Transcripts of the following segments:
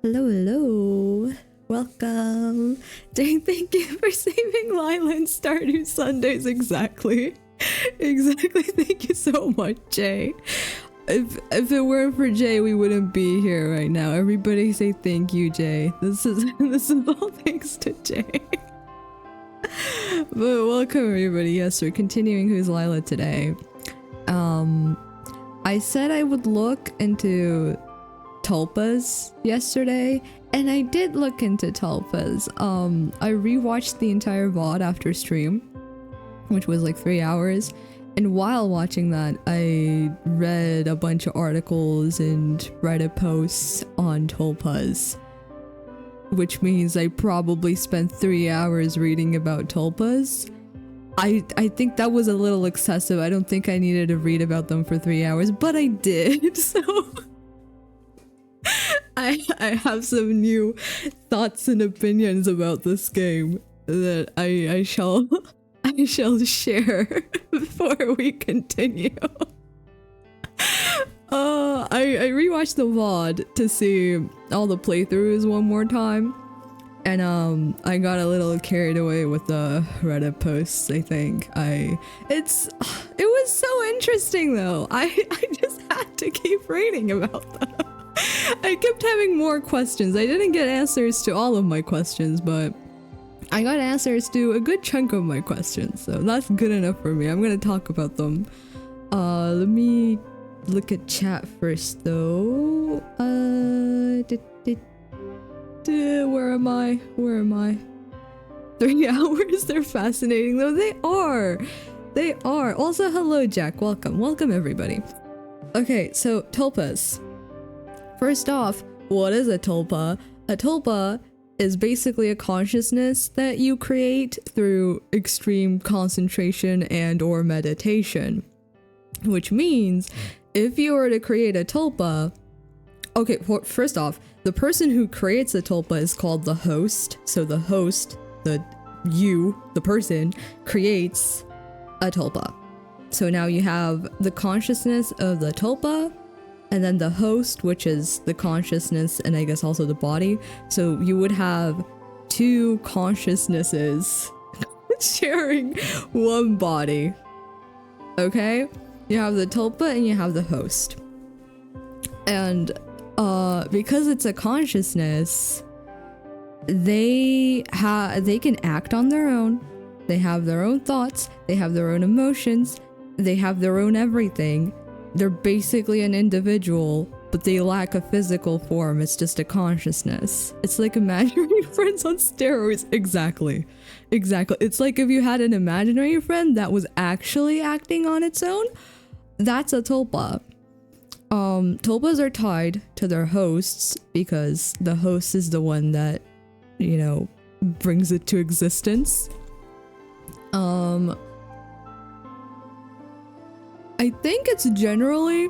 Hello, hello. Welcome. Jay, thank you for saving Lila and Stardew Sundays. Exactly. Exactly. Thank you so much, Jay. If it weren't for Jay, we wouldn't be here right now. Everybody say thank you, Jay. This is all thanks to Jay. But welcome everybody. Yes, we're continuing Who's Lila today. I said I would look into tulpas yesterday, and I did look into tulpas. I rewatched the entire VOD after stream, which was like 3 hours, and while watching that I read a bunch of articles and Reddit posts on tulpas, which means I probably spent 3 hours reading about tulpas. I think that was a little excessive. I don't think I needed to read about them for 3 hours, but I did. So I have some new thoughts and opinions about this game that I shall share before we continue. I rewatched the VOD to see all the playthroughs one more time, and I got a little carried away with the Reddit posts. I think it was so interesting though. I just had to keep reading about them. I kept having more questions. I didn't get answers to all of my questions, but I got answers to a good chunk of my questions, so that's good enough for me. I'm gonna talk about them. Let me look at chat first though. Where am I? 3 hours? They're fascinating though. They are. Also, hello Jack. Welcome everybody. Okay, so tulpas. First off, what is a tulpa? A tulpa is basically a consciousness that you create through extreme concentration and or meditation. Which means, if you were to create a tulpa... Okay, first off, the person who creates a tulpa is called the host. So the host, the person, creates a tulpa. So now you have the consciousness of the tulpa, and then the host, which is the consciousness and I guess also the body. So you would have two consciousnesses sharing one body. Okay? You have the tulpa and you have the host. And because it's a consciousness, they can act on their own. They have their own thoughts, they have their own emotions, they have their own everything. They're basically an individual, but they lack a physical form. It's just a consciousness. It's like imaginary friends on steroids. Exactly. It's like if you had an imaginary friend that was actually acting on its own. That's a tulpa. Tulpas are tied to their hosts because the host is the one that, brings it to existence. I think it's generally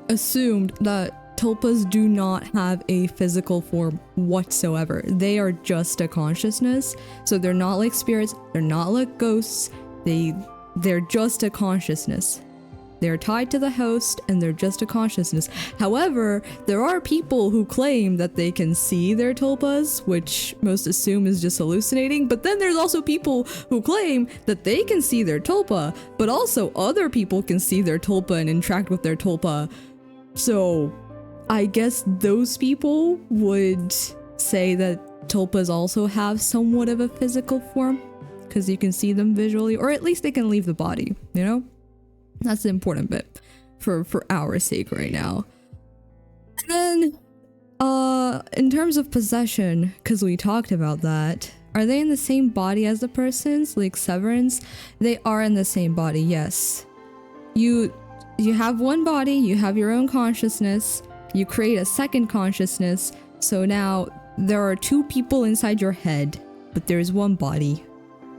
assumed that tulpas do not have a physical form whatsoever. They are just a consciousness. So they're not like spirits, they're not like ghosts. They're just a consciousness. They're tied to the host and they're just a consciousness. However, there are people who claim that they can see their tulpas, which most assume is just hallucinating. But then there's also people who claim that they can see their tulpa, but also other people can see their tulpa and interact with their tulpa. So I guess those people would say that tulpas also have somewhat of a physical form because you can see them visually, or at least they can leave the body, That's the important bit for our sake right now. And then, in terms of possession, because we talked about that, are they in the same body as the persons, like Severance? They are in the same body, yes. You have one body, you have your own consciousness, you create a second consciousness, so now there are two people inside your head, but there's one body.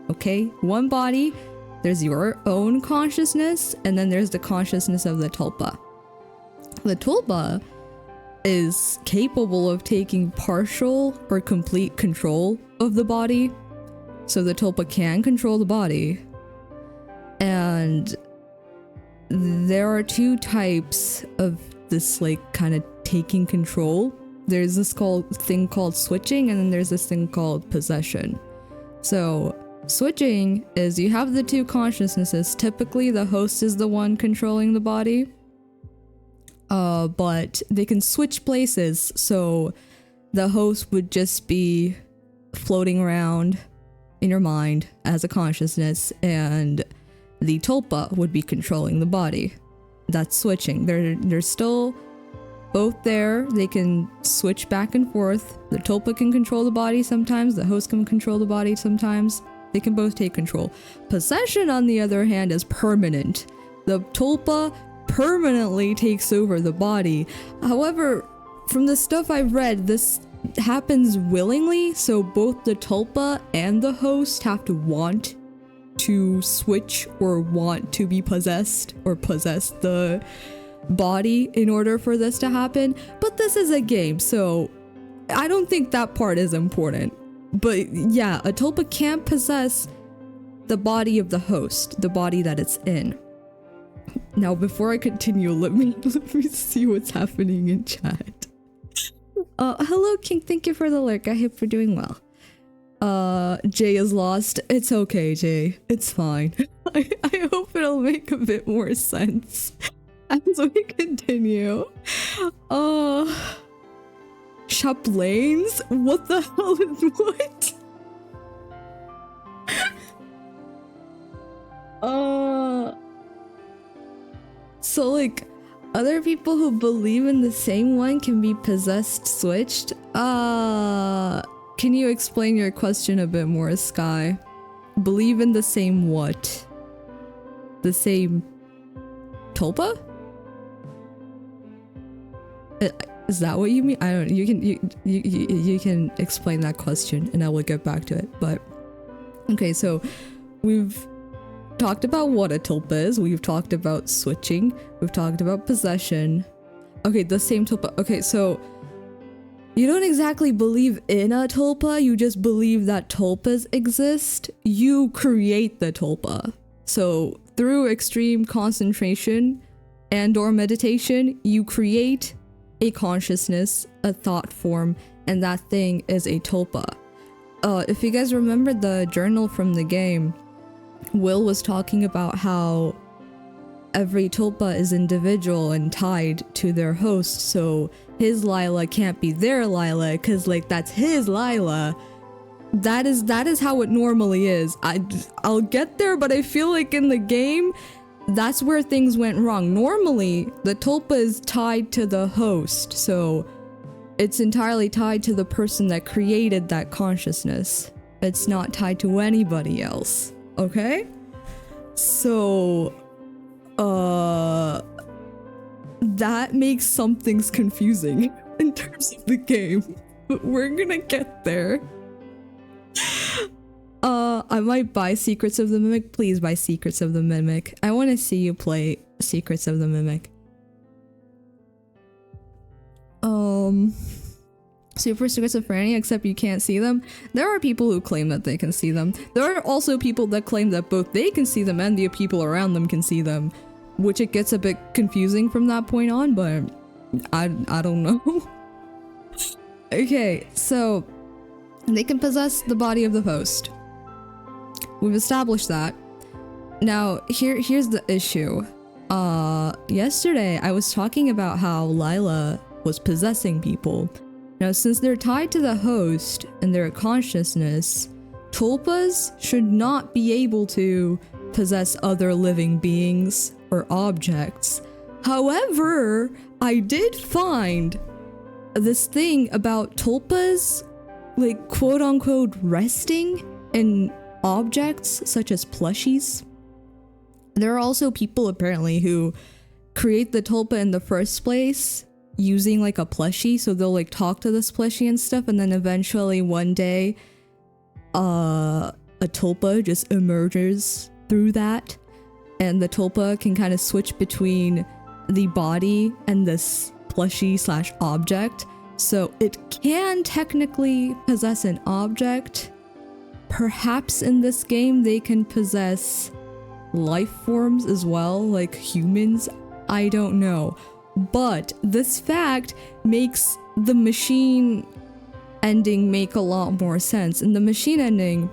Okay? One body. There's your own consciousness, and then there's the consciousness of the tulpa. The tulpa is capable of taking partial or complete control of the body. So the tulpa can control the body. And there are two types of this, like, kind of taking control. there's this thing called switching, and then there's this thing called possession. So switching is you have the two consciousnesses. Typically the host is the one controlling the body, but they can switch places, so the host would just be floating around in your mind as a consciousness, and the tulpa would be controlling the body. That's switching. They're still both there. They can switch back and forth. The tulpa can control the body sometimes, the host can control the body sometimes. They can both take control. Possession, on the other hand, is permanent. The tulpa permanently takes over the body. However, from the stuff I've read, this happens willingly, so both the tulpa and the host have to want to switch or want to be possessed or possess the body in order for this to happen. But this is a game, so I don't think that part is important. But yeah, a tulpa can't possess the body of the host, the body that it's in. Now, before I continue, let me see what's happening in chat. Hello King, thank you for the lurk. I hope you're doing well. Jay is lost. It's okay, Jay. It's fine. I hope it'll make a bit more sense as we continue. Chaplains? What the hell is what? So like, other people who believe in the same one can be possessed, switched? Can you explain your question a bit more, Sky? Believe in the same what? The same tulpa? Is that what you mean? I don't know. You can explain that question and I will get back to it. But okay, so we've talked about what a tulpa is. We've talked about switching. We've talked about possession. Okay, the same tulpa. Okay, so you don't exactly believe in a tulpa, you just believe that tulpas exist. You create the tulpa. So through extreme concentration and or meditation, you create a consciousness, a thought form, and that thing is a tulpa. If you guys remember the journal from the game, Will was talking about how every tulpa is individual and tied to their host, so his Lila can't be their Lila because like that's his Lila. That is how it normally is. I'll get there, but I feel like in the game that's where things went wrong. Normally the tulpa is tied to the host, so it's entirely tied to the person that created that consciousness. It's not tied to anybody else. Okay? So that makes some things confusing in terms of the game, but we're gonna get there. I might buy Secrets of the Mimic. Please buy Secrets of the Mimic. I want to see you play Secrets of the Mimic. Super schizophrenia, except you can't see them. There are people who claim that they can see them. There are also people that claim that both they can see them and the people around them can see them, which it gets a bit confusing from that point on, but I don't know. Okay, so they can possess the body of the host. We've established that. Now, here's the issue. Yesterday I was talking about how Lila was possessing people. Now, since they're tied to the host and their consciousness, tulpas should not be able to possess other living beings or objects. However, I did find this thing about tulpas, like quote-unquote resting in objects such as plushies. There are also people apparently who create the tulpa in the first place using like a plushie, so they'll like talk to this plushie and stuff, and then eventually one day a tulpa just emerges through that, and the tulpa can kind of switch between the body and this plushie slash object, so it can technically possess an object. Perhaps in this game they can possess life forms as well, like humans. I don't know. But this fact makes the machine ending make a lot more sense. In the machine ending,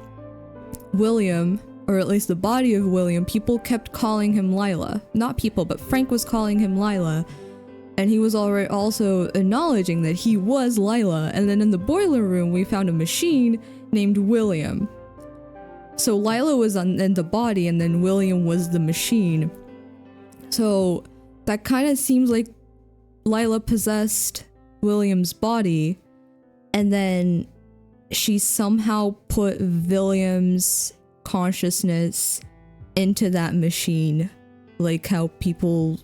William, or at least the body of William, people kept calling him Lila. Not people, but Frank was calling him Lila. And he was already also acknowledging that he was Lila. And then in the boiler room, we found a machine named William. So Lila was in the body, and then William was the machine. So that kind of seems like Lila possessed William's body, and then she somehow put William's consciousness into that machine, like how people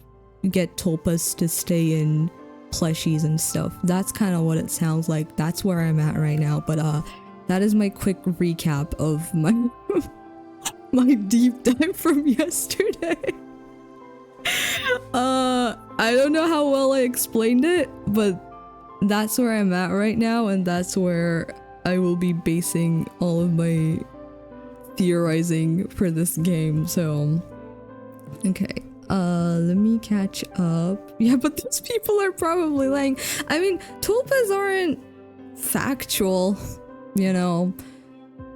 get tulpas to stay in plushies and stuff. That's kind of what it sounds like. That's where I'm at right now. But that is my quick recap of my my deep dive from yesterday. I don't know how well I explained it, but that's where I'm at right now, and that's where I will be basing all of my theorizing for this game. So okay, let me catch up. Yeah, but these people are probably lying. I mean, tulpas aren't factual, you know.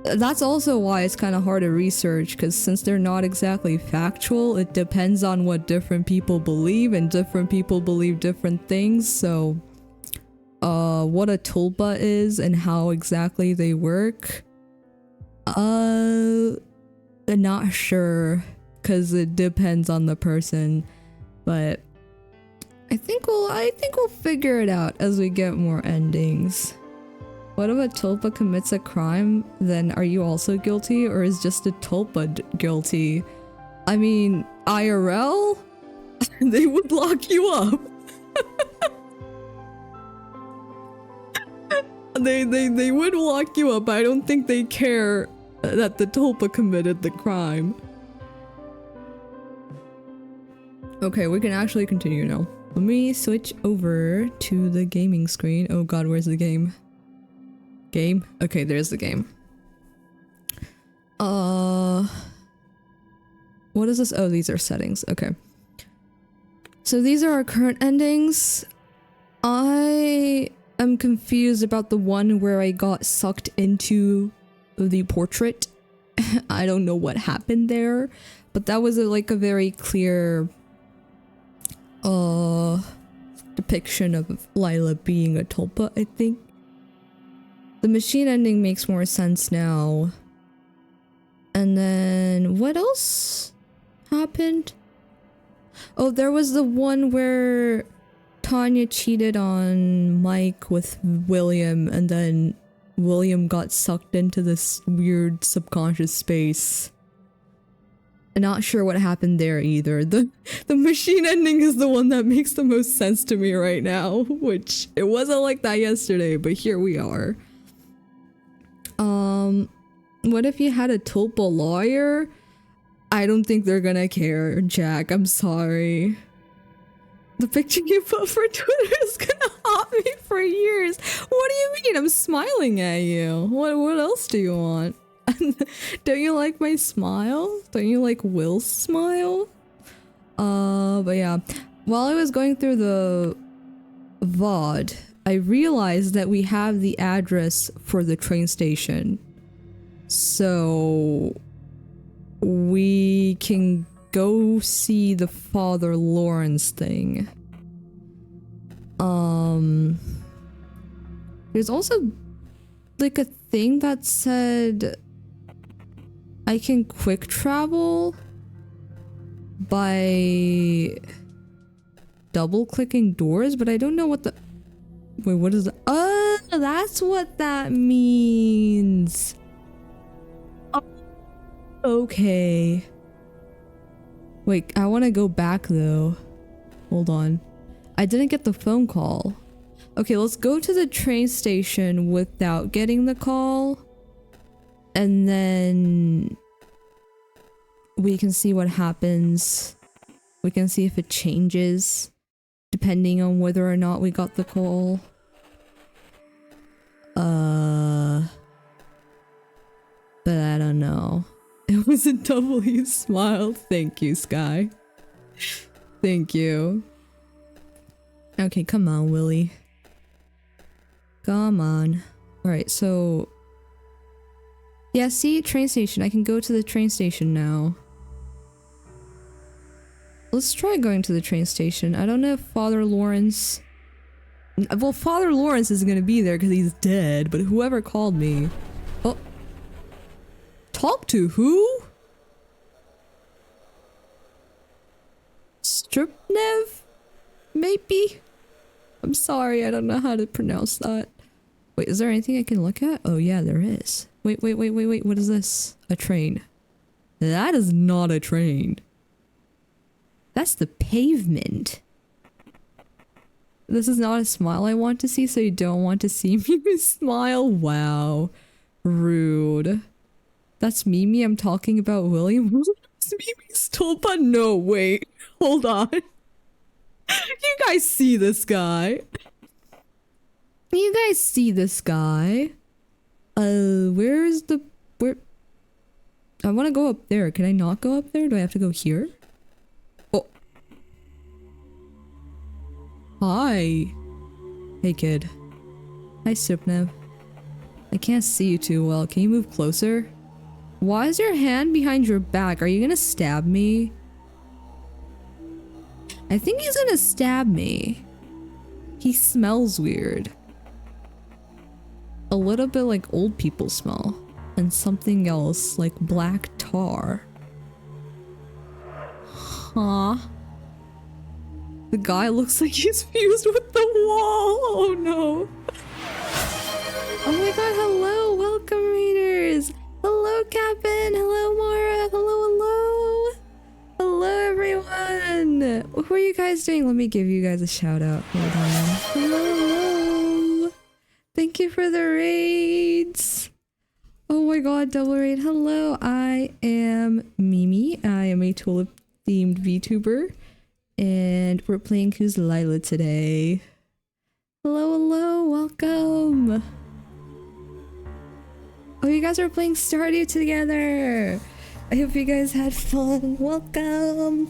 That's also why it's kind of hard to research, because since they're not exactly factual, it depends on what different people believe, and different people believe different things. So what a tulpa is and how exactly they work, I'm not sure, because it depends on the person. But I think we'll figure it out as we get more endings. What if a tulpa commits a crime? Then are you also guilty, or is just a tulpa guilty? I mean, IRL? They would lock you up. They would lock you up. I don't think they care that the tulpa committed the crime. Okay, we can actually continue now. Let me switch over to the gaming screen. Oh god, where's the game? Game? Okay, there's the game. What is this? Oh, these are settings. Okay. So these are our current endings. I am confused about the one where I got sucked into the portrait. I don't know what happened there, but that was like a very clear depiction of Lila being a tulpa, I think. The machine ending makes more sense now. And then what else happened? Oh, there was the one where Tanya cheated on Mike with William, and then William got sucked into this weird subconscious space. I'm not sure what happened there either. The machine ending is the one that makes the most sense to me right now, which it wasn't like that yesterday, but here we are. What if you had a tulpa lawyer? I don't think they're gonna care, Jack. I'm sorry. The picture you put for Twitter is gonna haunt me for years. What do you mean? I'm smiling at you. What else do you want? Don't you like my smile? Don't you like Will's smile? But yeah. While I was going through the VOD, I realized that we have the address for the train station. So we can go see the Father Lawrence thing. There's also like a thing that said I can quick travel by double clicking doors, but I don't know what the... Wait, what is that? Oh, that's what that means. Oh, okay. Wait, I want to go back though. Hold on. I didn't get the phone call. Okay, let's go to the train station without getting the call. And then we can see what happens. We can see if it changes depending on whether or not we got the call. But I don't know. It was a W smile. Thank you, Sky. Thank you. Okay, come on, Willie. Come on. Alright, so... Yeah, see? Train station. I can go to the train station now. Let's try going to the train station. I don't know if Father Lawrence... Well, Father Lawrence is gonna be there because he's dead, but whoever called me... Oh. Talk to who? Stripnev? Maybe? I'm sorry, I don't know how to pronounce that. Wait, is there anything I can look at? Oh yeah, there is. Wait, what is this? A train. That is not a train. That's the pavement. This is not a smile I want to see, so you don't want to see me smile? Wow. Rude. That's Mimi I'm talking about, William? Mimi's tulpa? No, wait. Hold on. You guys see this guy? You guys see this guy? Where's the... Where... I want to go up there. Can I not go up there? Do I have to go here? Oh. Hi. Hey, kid. Hi, Supnev. I can't see you too well. Can you move closer? Why is your hand behind your back? Are you gonna stab me? I think he's gonna stab me. He smells weird. A little bit like old people smell. And something else, like black tar. Huh? The guy looks like he's fused with the wall! Oh no! Oh my god, hello! Welcome, readers! Hello, Captain! Hello, Mara! Hello! Hello, everyone! What are you guys doing? Let me give you guys a shout out. Hold on. Hello! Thank you for the raids! Oh my god, double raid. Hello, I am Mimi. I am a tulip themed VTuber. And we're playing Who's Lila today. Hello, welcome! Oh, you guys are playing Stardew together! I hope you guys had fun. Welcome!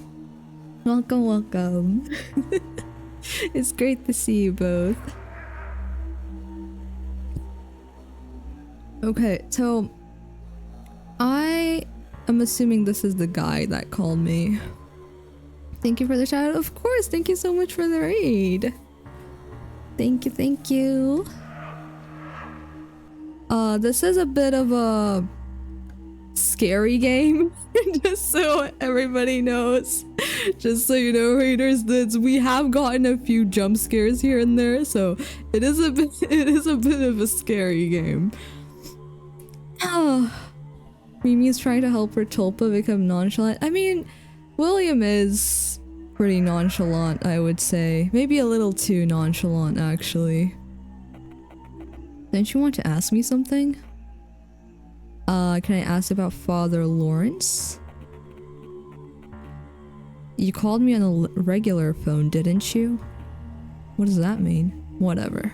Welcome. It's great to see you both. Okay, so I am assuming this is the guy that called me. Thank you for the shout out. Of course, thank you so much for the raid. Thank you. This is a bit of a scary game. Just so everybody knows. Just so you know, raiders, that we have gotten a few jump scares here and there, so it is a bit of a scary game. Mimi's trying to help her tulpa become nonchalant. I mean, William is pretty nonchalant, I would say. Maybe a little too nonchalant, actually. Didn't you want to ask me something? Can I ask about Father Lawrence? You called me on a regular phone, didn't you? What does that mean? Whatever.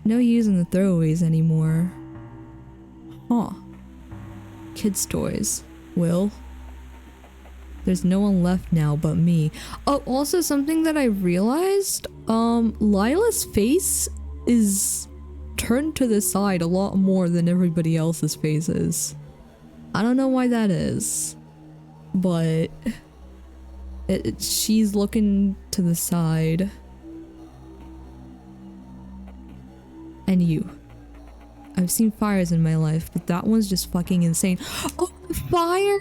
No using the throwaways anymore. Huh. Kids' toys. Will? There's no one left now but me. Oh, also something that I realized, Lila's face is turned to the side a lot more than everybody else's face is. I don't know why that is, but she's looking to the side. And you. I've seen fires in my life, but that one's just fucking insane. Oh, the fire!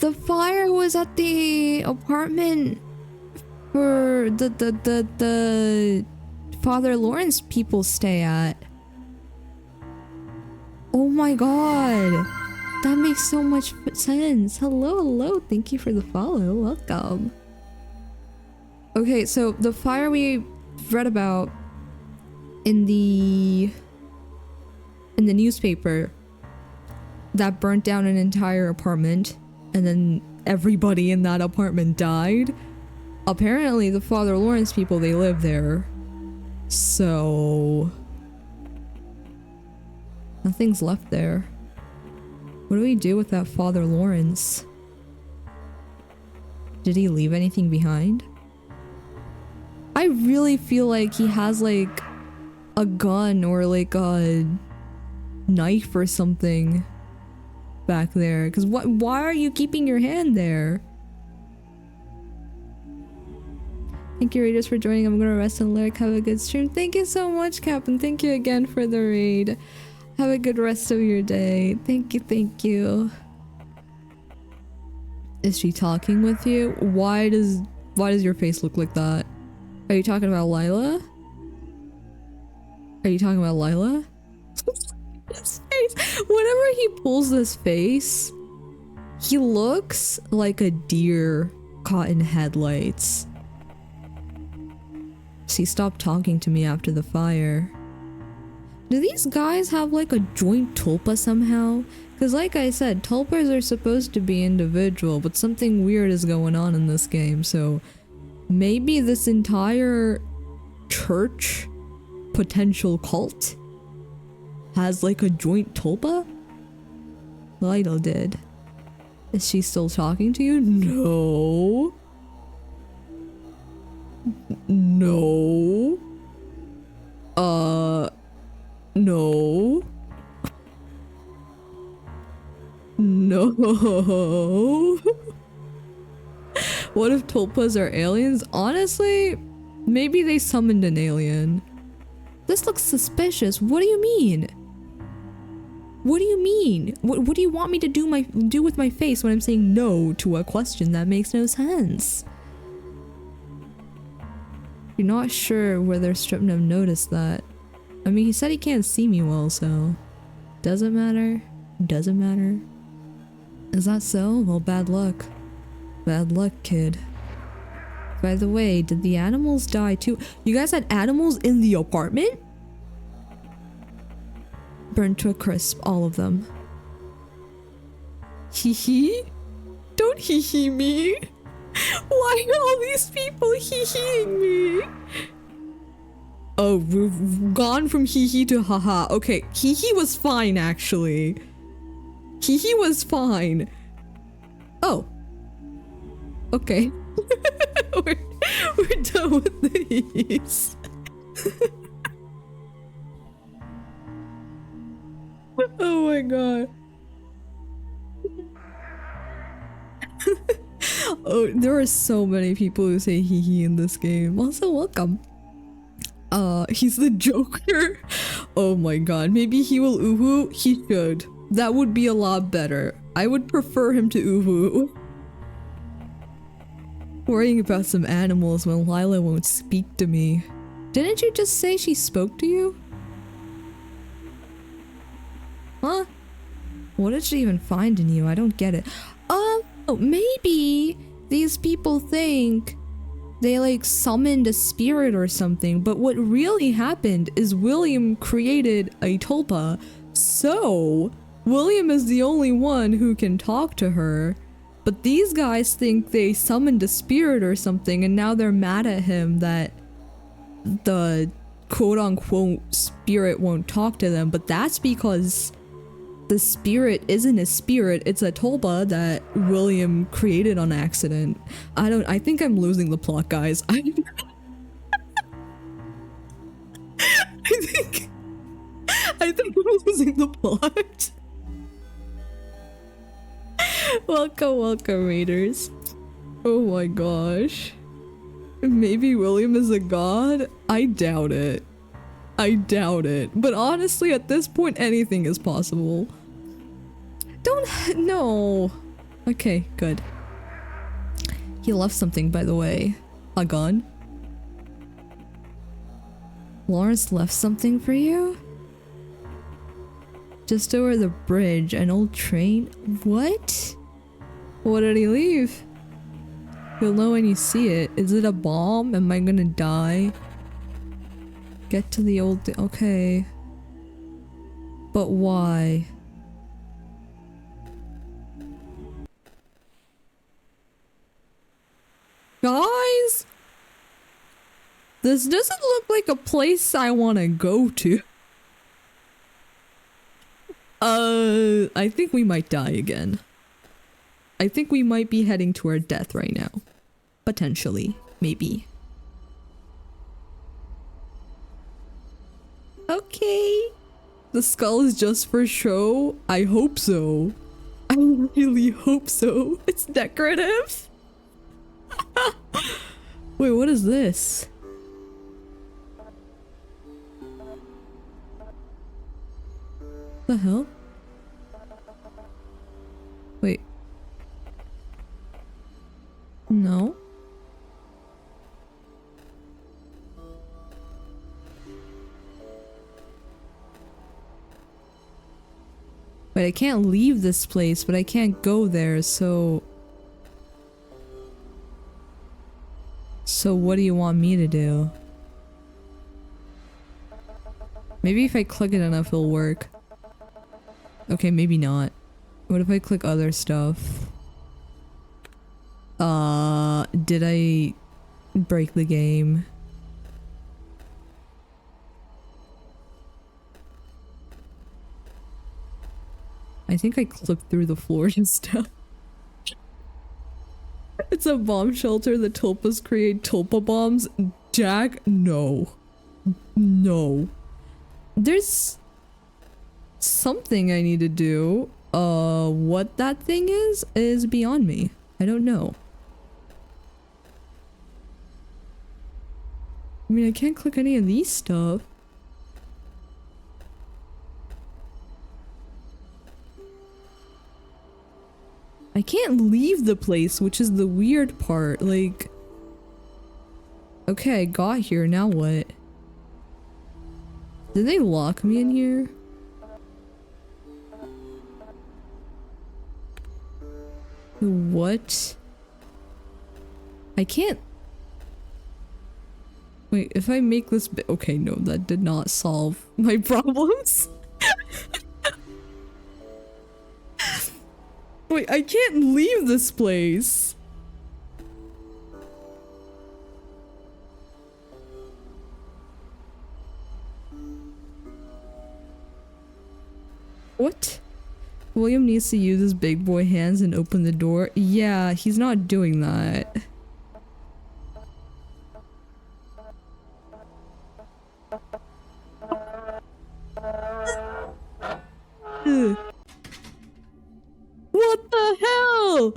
The fire was at the apartment for the Father Lawrence people stay at. Oh my god! That makes so much sense. Hello, thank you for the follow. Welcome. Okay, so the fire we read about in the newspaper that burnt down an entire apartment and then everybody in that apartment died. Apparently the Father Lawrence people, they live there. So nothing's left there. What do we do with that Father Lawrence? Did he leave anything behind? I I really feel like he has like a gun or like a knife or something back there. Cause why are you keeping your hand there? Thank you, Raiders, for joining. I'm gonna rest and lyric. Have a good stream. Thank you so much, Captain. Thank you again for the raid. Have a good rest of your day. Thank you, thank you. Is she talking with you? Why does your face look like that? Are you talking about Lila? Are you talking about Lila? His face. Whenever he pulls this face, he looks like a deer caught in headlights. She stopped talking to me after the fire. Do these guys have like a joint tulpa somehow? Because like I said, tulpas are supposed to be individual, but something weird is going on in this game, so maybe this entire church potential cult has like a joint tulpa? Lytle did. Is she still talking to you? No. No. No. No. What if tulpas are aliens? Honestly, maybe they summoned an alien. This looks suspicious. What do you mean? What do you mean? What do you want me to do with my face when I'm saying no to a question that makes no sense? You're not sure whether Stripnum noticed that. I mean, he said he can't see me well, so... Doesn't matter. Doesn't matter. Is that so? Well, bad luck. Bad luck, kid. By the way, did the animals die too? You guys had animals in the apartment? Burned to a crisp, all of them. Hee hee? Don't hee hee me! Why are all these people hee-heeing me? Oh, we've gone from hee-hee to haha. Okay, hee-hee was fine, actually. Hee-hee was fine. Oh. Okay. we're done with these. Oh my god. Oh, there are so many people who say hee hee in this game. Also, welcome. He's the Joker. Oh my god, maybe he will uhu? He should. That would be a lot better. I would prefer him to uhu. Worrying about some animals when Lila won't speak to me. Didn't you just say she spoke to you? Huh? What did she even find in you? I don't get it. Oh, maybe these people think they like summoned a spirit or something, but what really happened is William created a tulpa, so William is the only one who can talk to her, but these guys think they summoned a spirit or something, and now they're mad at him that the quote-unquote spirit won't talk to them, but that's because the spirit isn't a spirit, it's a tulpa that William created on accident. I think I'm losing the plot, guys. I think I'm losing the plot. Welcome, Raiders. Oh my gosh. Maybe William is a god? I doubt it. But honestly, at this point, anything is possible. No. Okay, good. He left something, by the way. A gun? Lawrence left something for you? Just over the bridge, an old train? What? What did he leave? You'll know when you see it. Is it a bomb? Am I gonna die? Get to the old... Okay. But why? Guys? This doesn't look like a place I want to go to. I think we might die again. I think we might be heading to our death right now. Potentially. Maybe. Okay. The skull is just for show? I hope so. I really hope so. It's decorative. Wait, what is this? The hell? Wait. No. Wait, I can't leave this place, but I can't go there, so... So what do you want me to do? Maybe if I click it enough, it'll work. Okay, maybe not. What if I click other stuff? Did I break the game? I think I clipped through the floor and stuff. It's a bomb shelter. The tulpas create tulpa bombs. Jack, no. No. There's something I need to do. What that thing is beyond me. I don't know. I mean, I can't click any of these stuff. I can't leave the place, which is the weird part. Like, okay, I got here, now what? Did they lock me in here? What? I can't... Wait, if I make this bit... Okay, no, that did not solve my problems. Wait, I can't leave this place. What? William needs to use his big boy hands and open the door. Yeah, he's not doing that. Ugh. What the hell?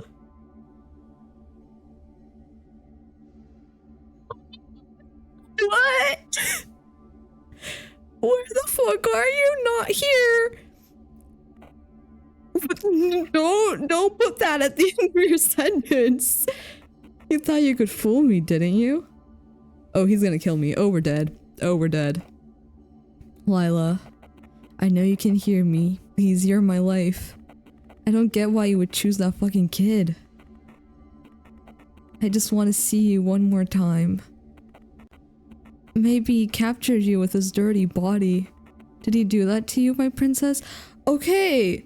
What? Where the fuck are you? Not here. Don't put that at the end of your sentence. You thought you could fool me, didn't you? Oh, he's gonna kill me. Oh, we're dead. Oh, we're dead. Lila, I know you can hear me. Please, you're my life. I don't get why you would choose that fucking kid. I just want to see you one more time. Maybe he captured you with his dirty body. Did he do that to you, my princess? Okay.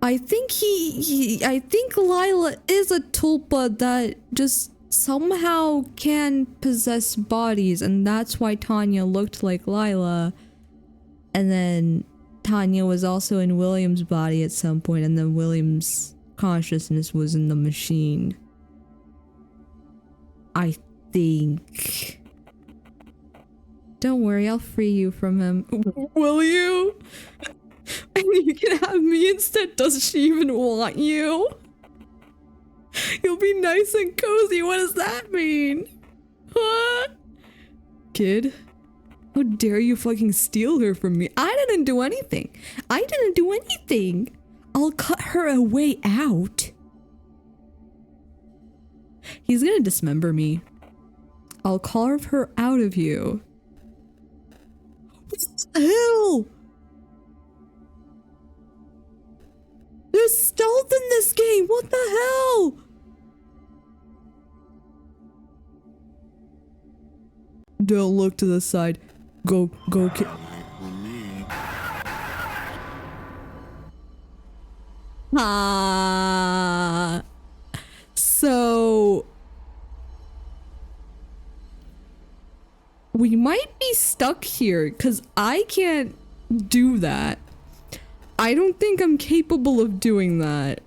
I think I think Lila is a tulpa that just somehow can possess bodies, and that's why Tanya looked like Lila. And then Tanya was also in William's body at some point, and then William's consciousness was in the machine. I think. Don't worry, I'll free you from him. Will you? And you can have me instead. Does she even want you? You'll be nice and cozy. What does that mean? Huh? Kid? How dare you fucking steal her from me? I didn't do anything. I didn't do anything. I'll cut her a way out. He's gonna dismember me. I'll carve her out of you. What the hell? There's stealth in this game. What the hell? Don't look to the side. Go, Ah. So we might be stuck here because I can't do that. I don't think I'm capable of doing that.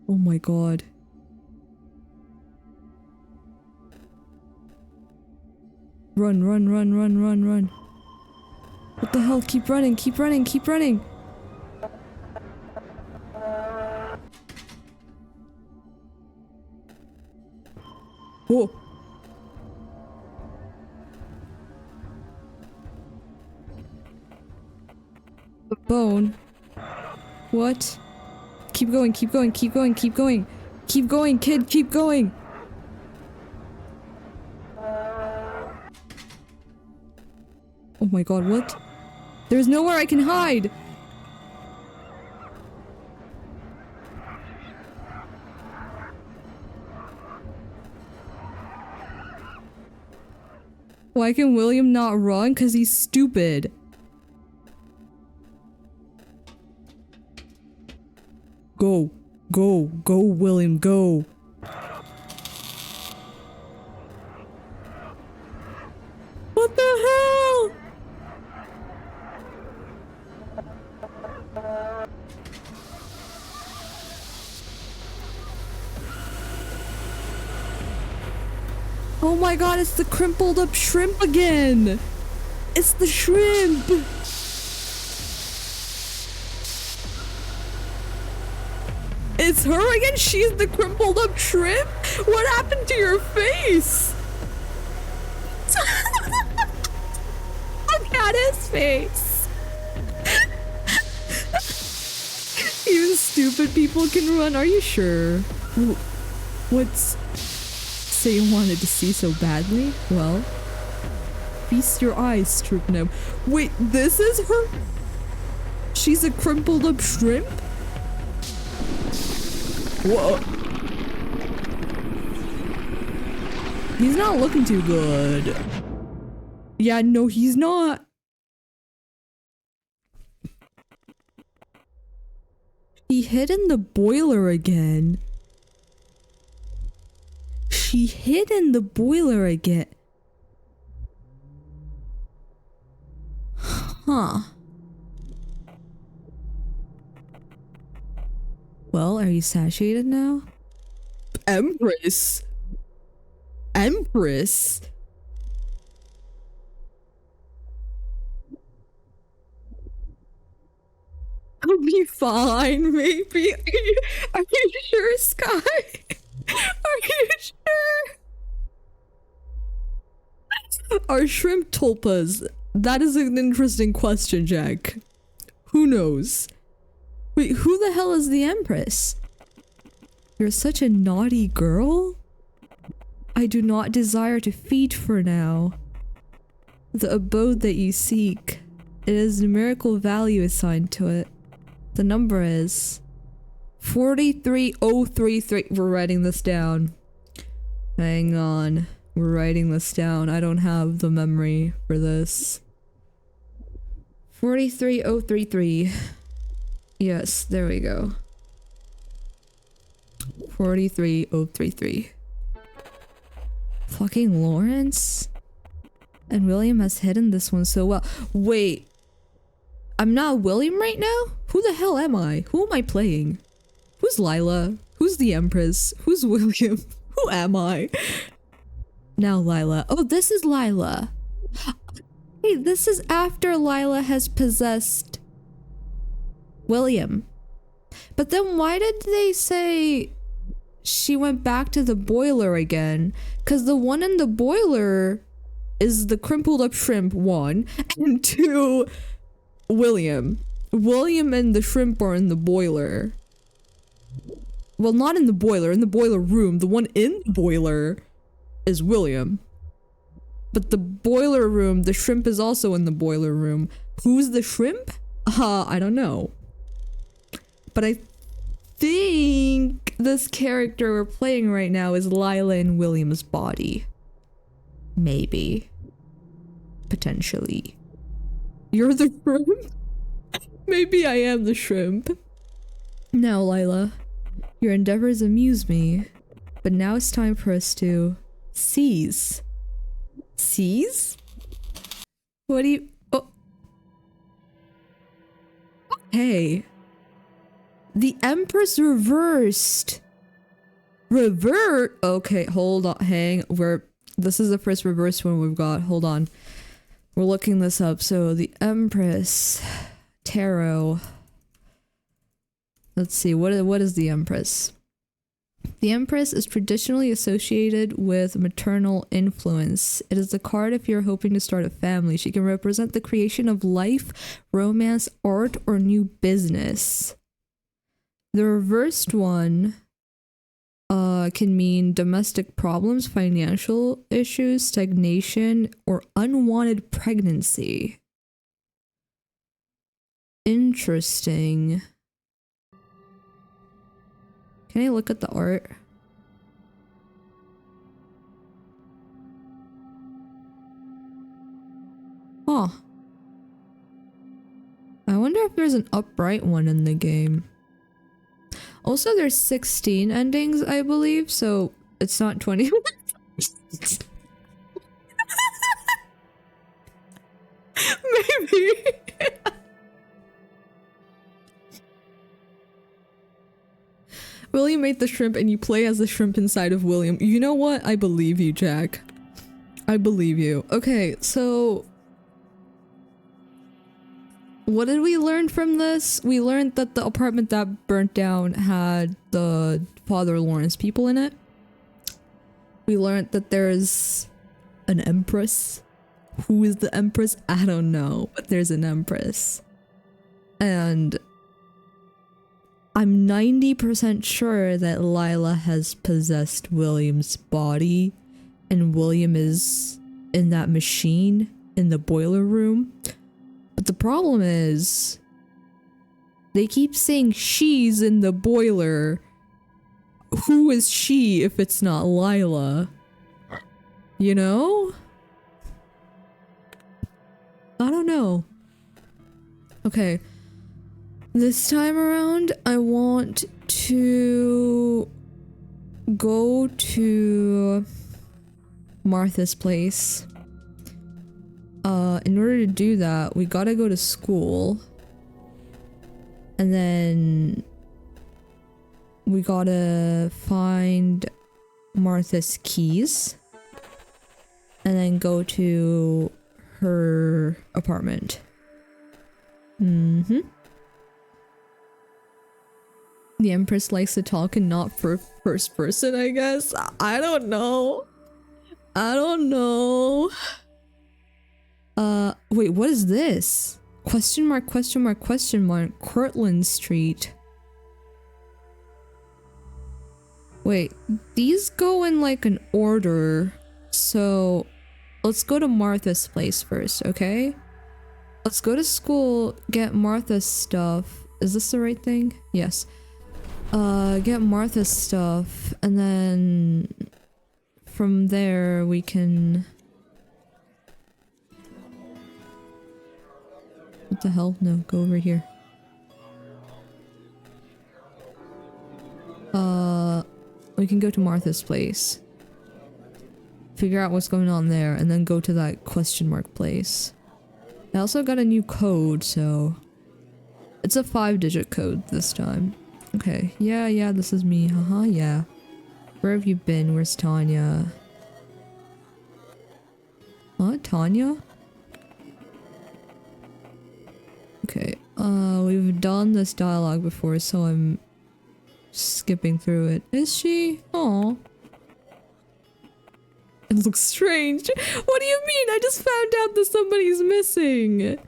Oh my god. run, run, run, run, run, run. What the hell? Keep running, keep running, keep running. Oh. The bone. What? Keep going, keep going, keep going, keep going. Keep going, kid, keep going. Oh my god, what? There's nowhere I can hide! Why can William not run? 'Cause he's stupid. Go. Go. Go, William, go. What the hell? Oh my god, it's the crumpled up shrimp again! It's the shrimp! It's her again? She's the crumpled up shrimp? What happened to your face? Look at his face! Even stupid people can run, are you sure? What's... So you wanted to see so badly? Well, feast your eyes, Troopnum. Wait, this is her? She's a crumpled up shrimp? Whoa. He's not looking too good. Yeah, no, he's not. He hid in the boiler again. She hid in the boiler again. Huh. Well, are you satiated now? Empress? Empress? I'll be fine, maybe. Are you sure, Sky? Are you sure? Are shrimp tulpas? That is an interesting question, Jack. Who knows? Wait, who the hell is the Empress? You're such a naughty girl? I do not desire to feed for now. The abode that you seek. It has numerical value assigned to it. The number is 43033. We're writing this down. Hang on. We're writing this down. I don't have the memory for this. 43033. Yes, there we go. 43033. Fucking Lawrence? And William has hidden this one so well. Wait. I'm not William right now? Who the hell am I? Who am I playing? Who's Lila? Who's the Empress? Who's William? Who am I? Now Lila. Oh, this is Lila. Hey, this is after Lila has possessed William. But then why did they say she went back to the boiler again? Because the one in the boiler is the crumpled up shrimp, 1, and 2, William. William and the shrimp are in the boiler. Well, not in the boiler, in the boiler room. The one in the boiler is William. But the boiler room, the shrimp is also in the boiler room. Who's the shrimp? I don't know. But I think this character we're playing right now is Lila in William's body. Maybe. Potentially. You're the shrimp? Maybe I am the shrimp. Now, Lila, your endeavors amuse me, but now it's time for us to seize. Seize? What do you— oh. Hey. The Empress reversed. Revert? Okay, hold on, This is the first reverse one we've got. Hold on. We're looking this up. So the Empress Tarot. Let's see. What is the Empress? The Empress is traditionally associated with maternal influence. It is the card if you're hoping to start a family. She can represent the creation of life, romance, art, or new business. The reversed one can mean domestic problems, financial issues, stagnation, or unwanted pregnancy. Interesting. Can I look at the art? Huh. I wonder if there's an upright one in the game. Also, there's 16 endings, I believe, so it's not 20. Maybe. William ate the shrimp and you play as the shrimp inside of William. You know what? I believe you, Jack. I believe you. Okay, so what did we learn from this? We learned that the apartment that burnt down had the Father Lawrence people in it. We learned that there's an Empress. Who is the Empress? I don't know, but there's an Empress. And I'm 90% sure that Lila has possessed William's body and William is in that machine in the boiler room. But the problem is, they keep saying she's in the boiler. Who is she if it's not Lila? You know? I don't know. Okay. This time around, I want to go to Martha's place. In order to do that, we gotta go to school. And then we gotta find Martha's keys. And then go to her apartment. Mm-hmm. The Empress likes to talk and not for first person, I guess. I don't know. I don't know. Wait, what is this? Question mark, question mark, question mark. Cortlandt Street. Wait, these go in like an order. So, let's go to Martha's place first, okay? Let's go to school, get Martha's stuff. Is this the right thing? Yes. Get Martha's stuff, and then from there we can... What the hell? No, go over here. We can go to Martha's place. Figure out what's going on there, and then go to that question mark place. I also got a new code, so... It's a 5-digit code this time. Okay, yeah, this is me. Yeah. Where have you been? Where's Tanya? Huh? Tanya? Okay, we've done this dialogue before, so I'm skipping through it. Is she? Aw. It looks strange. What do you mean? I just found out that somebody's missing.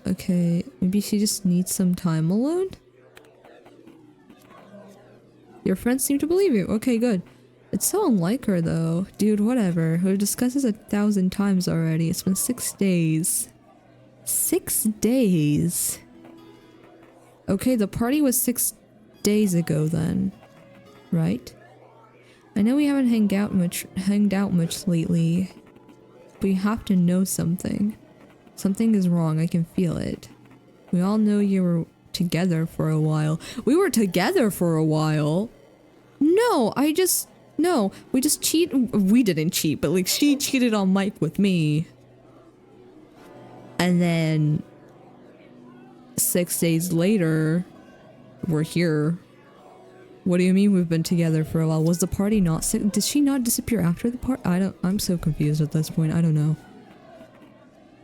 Okay. Maybe she just needs some time alone? Your friends seem to believe you. Okay, good. It's so unlike her, though. Dude, whatever. We've discussed this 1,000 times already. It's been 6 days. 6 days? Okay, the party was 6 days ago then. Right? I know we haven't hanged out much lately. But you have to know something. Something is wrong. I can feel it. We all know you were together for a while. We were together for a while? No, no, we just we didn't cheat, but like she cheated on Mike with me. And then 6 days later, we're here. What do you mean we've been together for a while? Was the party not sick? Did she not disappear after the party? I'm so confused at this point. I don't know.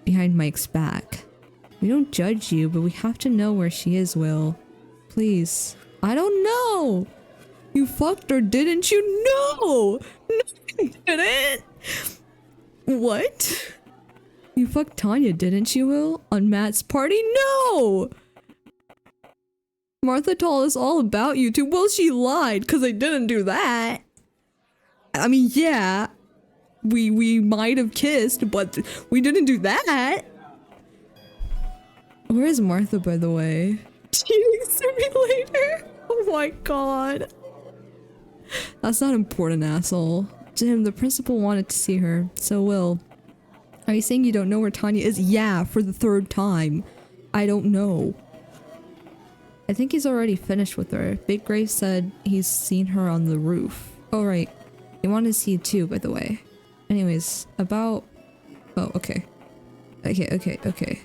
Behind Mike's back. We don't judge you, but we have to know where she is, Will. Please. I don't know! You fucked her, didn't you? No! No, you didn't! What? You fucked Tanya, didn't you, Will? On Matt's party? No! Martha told us all about you too. Well, she lied, because I didn't do that. I mean, yeah. We might have kissed, but we didn't do that. Where is Martha, by the way? Cheating simulator? Oh my god. That's not important, asshole. Jim, the principal wanted to see her. So Will. Are you saying you don't know where Tanya is? Yeah, for the 3rd time. I don't know. I think he's already finished with her. Big Grave said he's seen her on the roof. Oh right. He wanted to see you too, by the way. Anyways, about... Oh, okay. Okay.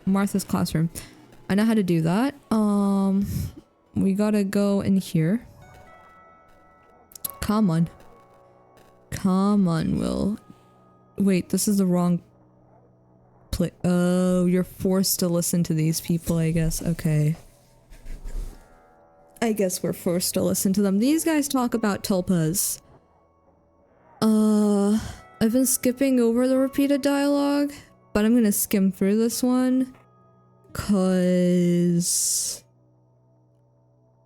Martha's classroom. I know how to do that. We gotta go in here. Come on. Come on, Will. Wait, this is the wrong place. Oh, you're forced to listen to these people, I guess. Okay. I guess we're forced to listen to them. These guys talk about tulpas. I've been skipping over the repeated dialogue, but I'm gonna skim through this one. 'Cause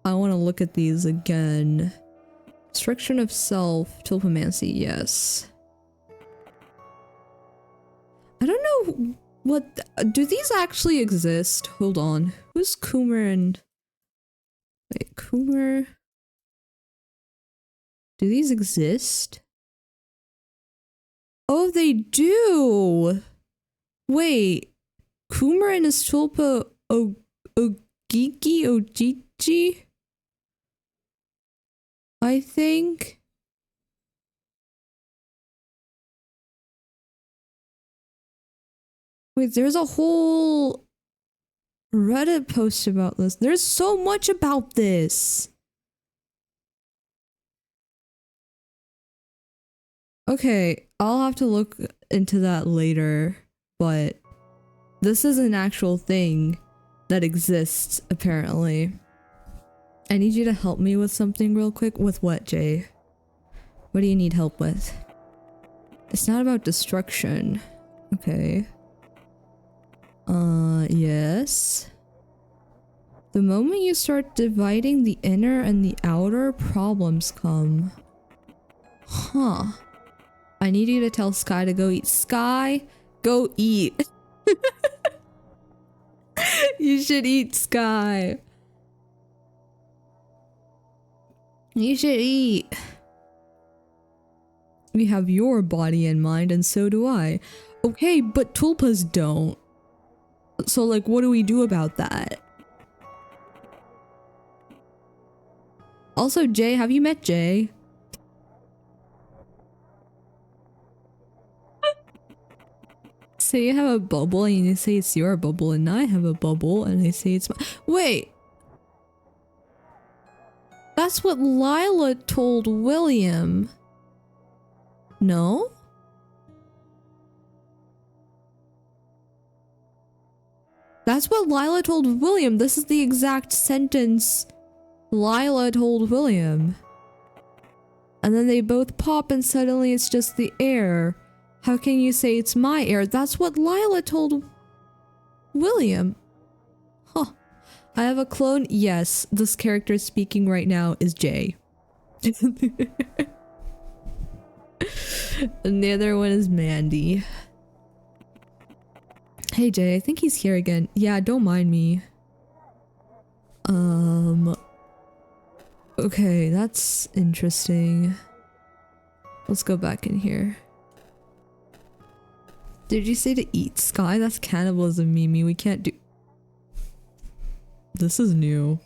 I want to look at these again. Destruction of self, tulpamancy, yes. I don't know what... do these actually exist? Hold on. Who's Coomer and... Wait, Coomer... Do these exist? Oh, they do! Wait. Coomer and his tulpa... Ojiji? I think... Wait, there's a whole Reddit post about this. There's so much about this. Okay, I'll have to look into that later, but this is an actual thing that exists, apparently. I need you to help me with something real quick. With what, Jay? What do you need help with? It's not about destruction. Okay. Yes. The moment you start dividing the inner and the outer, problems come. Huh. I need you to tell Sky to go eat. Sky, go eat. You should eat, Sky. You should eat. We have your body and mind, and so do I. Okay, but tulpas don't. So, like, what do we do about that? Also, Jay, have you met Jay? Say you have a bubble and you say it's your bubble, and I have a bubble and I say it's my— Wait! That's what Lila told William. No? That's what Lila told William. This is the exact sentence Lila told William. And then they both pop and suddenly it's just the air. How can you say it's my air? That's what Lila told William. Huh. I have a clone. Yes, this character speaking right now is Jay. And the other one is Mandy. Hey Jay, I think he's here again. Yeah, don't mind me. Okay, that's interesting. Let's go back in here. Did you say to eat, Sky? That's cannibalism, Mimi. We can't do— This is new.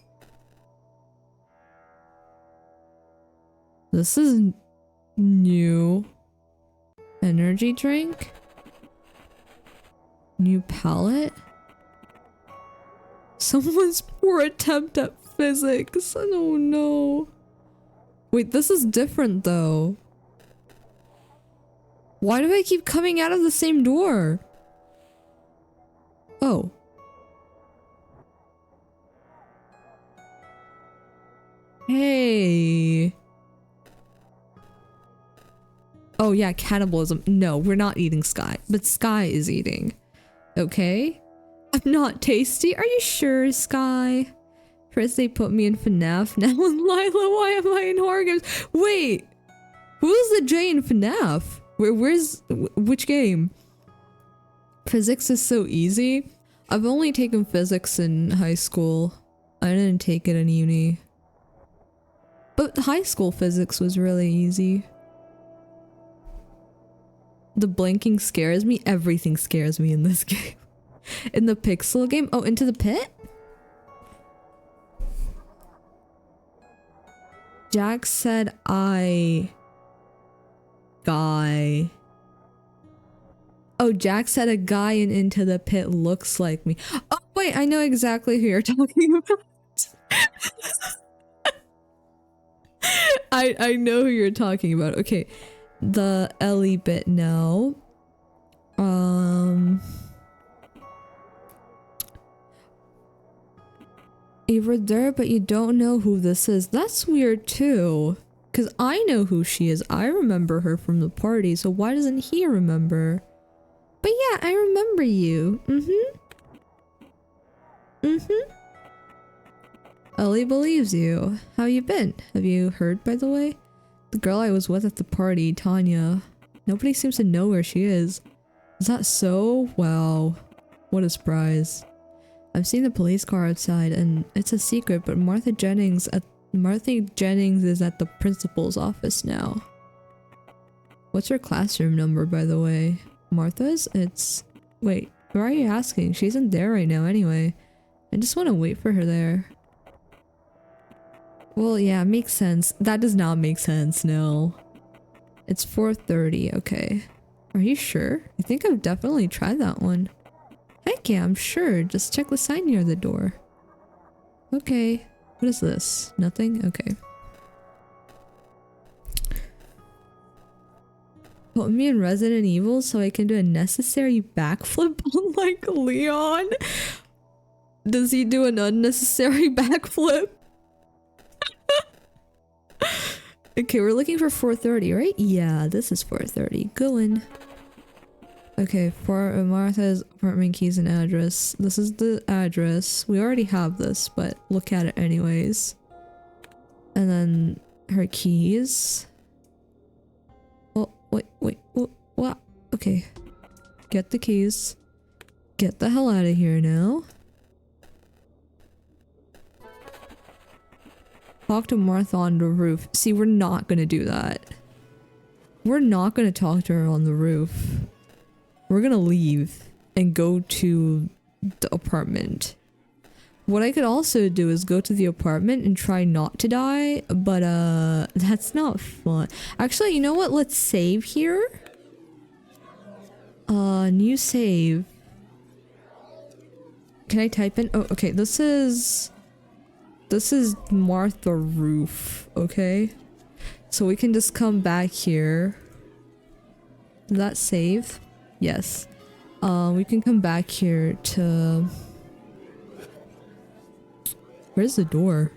This is new. Energy drink? New palette? Someone's poor attempt at physics. Oh no. Wait, this is different though. Why do I keep coming out of the same door? Oh. Hey. Oh yeah, cannibalism. No, we're not eating Sky, but Sky is eating. Okay. I'm not tasty. Are you sure, Sky? First they put me in FNAF, now in Lila. Why am I in horror games? Wait, who's the J in FNAF? Which game? Physics is so easy. I've only taken physics in high school. I didn't take it in uni. But high school physics was really easy. The blinking scares me. Everything scares me in this game. In the pixel game? Oh, Into the Pit? Jack said guy. Oh, Jack said a guy in Into the Pit looks like me. Oh, wait, I know exactly who you're talking about. I know who you're talking about. Okay, the Ellie bit now. You were there, but you don't know who this is. That's weird too. Because I know who she is. I remember her from the party, so why doesn't he remember? But yeah, I remember you. Ellie believes you. How you been? Have you heard, by the way? The girl I was with at the party, Tanya. Nobody seems to know where she is. Is that so? Wow. What a surprise. I've seen the police car outside, and it's a secret, but Martha Jennings is at the principal's office now. What's her classroom number, by the way? Martha's? Wait, why are you asking? She isn't there right now anyway. I just want to wait for her there. Well, yeah, makes sense. That does not make sense, no. It's 4:30, okay. Are you sure? I think I've definitely tried that one. Heck yeah, I'm sure. Just check the sign near the door. Okay. What is this? Nothing? Okay. Put me in Resident Evil so I can do a necessary backflip unlike Leon? Does he do an unnecessary backflip? Okay, we're looking for 4:30, right? Yeah, this is 4:30. Go in. Okay, for Martha's apartment keys and address. This is the address. We already have this, but look at it anyways. And then her keys. Oh, wait, what? Okay. Get the keys. Get the hell out of here now. Talk to Martha on the roof. See, we're not gonna do that. We're not gonna talk to her on the roof. We're gonna leave and go to the apartment. What I could also do is go to the apartment and try not to die, but that's not fun. Actually, you know what? Let's save here. New save. Can I type in? Oh, okay. This is Martha roof, okay? So we can just come back here. Did that save? Yes. We can come back here to... Where's the door?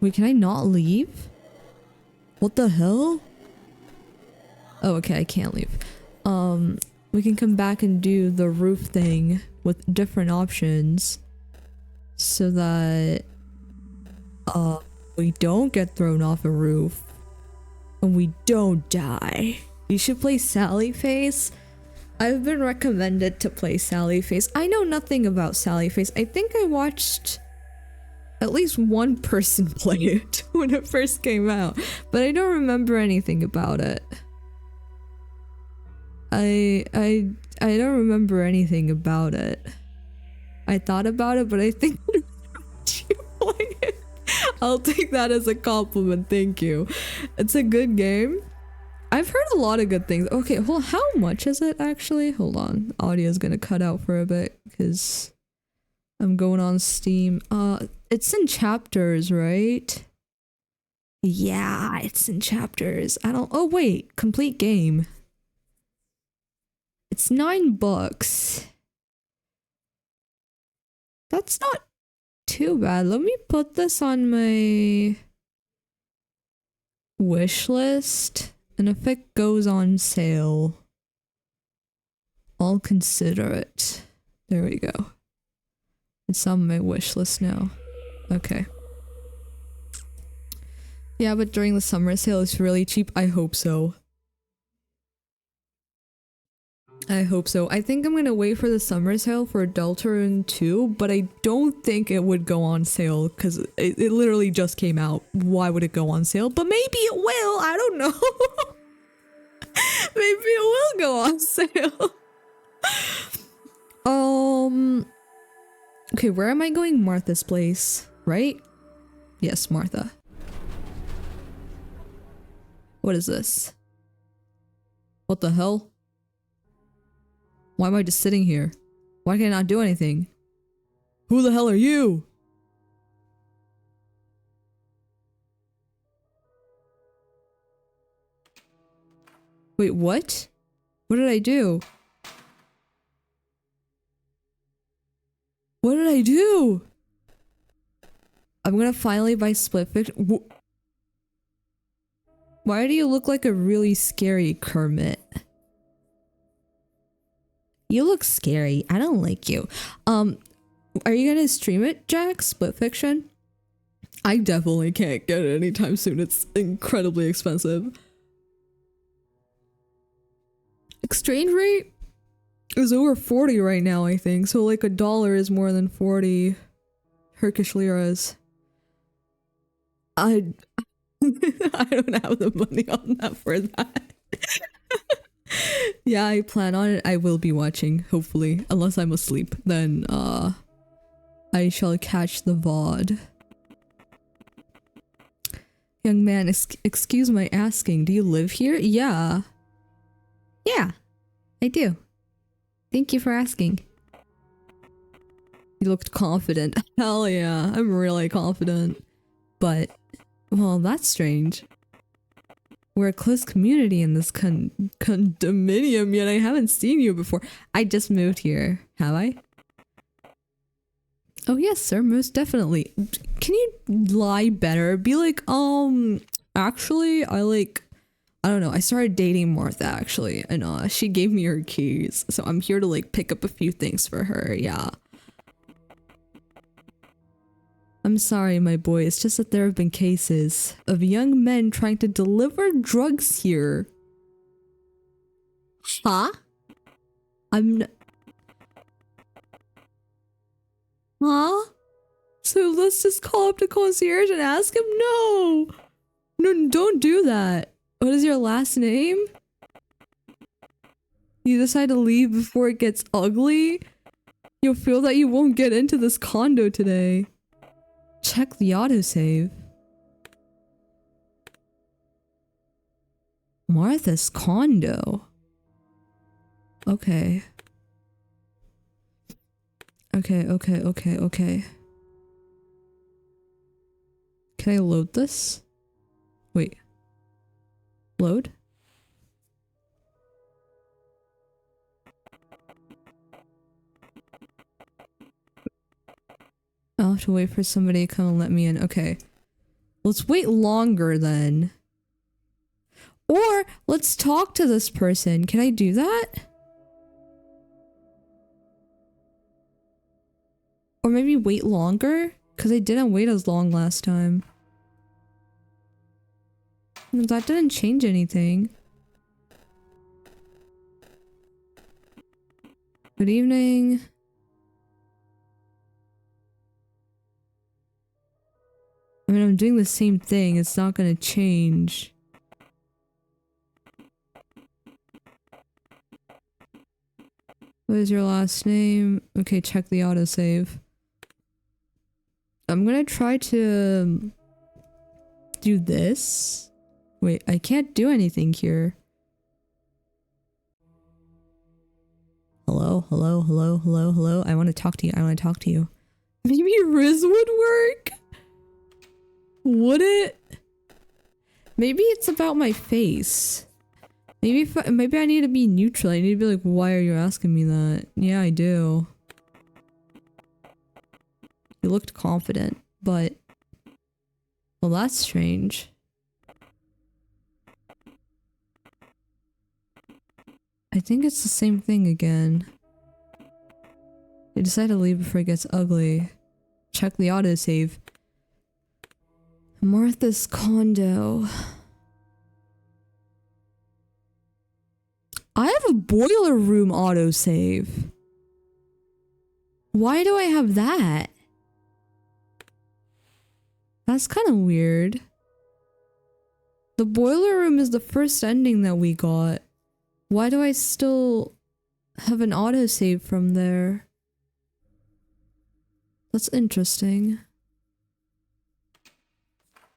Wait, can I not leave? What the hell? Oh, okay, I can't leave. We can come back and do the roof thing with different options so that we don't get thrown off a roof and we don't die. You should play Sally Face. I've been recommended to play Sally Face. I know nothing about Sally Face. I think I watched at least one person play it when it first came out, but I don't remember anything about it. I don't remember anything about it. I thought about it, but I think you play it. I'll take that as a compliment, thank you. It's a good game. I've heard a lot of good things. Okay, well, how much is it actually? Hold on. Audio's gonna cut out for a bit because I'm going on Steam. It's in chapters, right? Yeah, it's in chapters. I don't. Oh wait, complete game. It's $9. That's not too bad. Let me put this on my wish list, and if it goes on sale, I'll consider it. There we go. It's on my wish list now. Okay. Yeah, but during the summer sale, it's really cheap. I hope so. I hope so. I think I'm gonna wait for the summer sale for Deltarune 2, but I don't think it would go on sale because it literally just came out. Why would it go on sale? But maybe it will. I don't know. Maybe it will go on sale. Okay, where am I going? Martha's place, right? Yes, Martha. What is this? What the hell? Why am I just sitting here? Why can I not do anything? Who the hell are you? Wait, what? What did I do? What did I do? I'm gonna finally buy Split Fiction. Why do you look like a really scary Kermit? You look scary. I don't like you. Are you gonna stream it, Jack? Split Fiction? I definitely can't get it anytime soon. It's incredibly expensive. Exchange rate is over 40 right now, I think. So like $1 is more than 40 Turkish liras. I don't have the money on that for that. Yeah, I plan on it. I will be watching, hopefully. Unless I'm asleep, then I shall catch the VOD. Young man, excuse my asking, do you live here? Yeah. Yeah, I do. Thank you for asking. You looked confident. Hell yeah, I'm really confident. But, well, that's strange. We're a close community in this condominium, yet I haven't seen you before. I just moved here, have I? Oh yes, sir, most definitely. Can you lie better? Be like, actually, I don't know, I started dating Martha, actually, and she gave me her keys, so I'm here to like pick up a few things for her, yeah. I'm sorry, my boy, it's just that there have been cases of young men trying to deliver drugs here. Huh? Huh? So let's just call up the concierge and ask him? No! No, don't do that. What is your last name? You decide to leave before it gets ugly? You'll feel that you won't get into this condo today. Check the autosave. Martha's condo. Okay. Okay. Can I load this? Wait. Load? I'll have to wait for somebody to come and let me in. Okay. Let's wait longer then. Or let's talk to this person. Can I do that? Or maybe wait longer? Because I didn't wait as long last time. That didn't change anything. Good evening. I mean, I'm doing the same thing. It's not gonna change. What is your last name? Okay, check the autosave. I'm gonna try to do this. Wait, I can't do anything here. Hello? I want to talk to you. Maybe Riz would work? Would it? Maybe it's about my face. Maybe I need to be neutral. I need to be like, why are you asking me that? Yeah, I do. You looked confident, but... Well, that's strange. I think it's the same thing again. I decided to leave before it gets ugly. Check the autosave. Martha's condo. I have a boiler room autosave. Why do I have that? That's kind of weird. The boiler room is the first ending that we got. Why do I still have an autosave from there? That's interesting.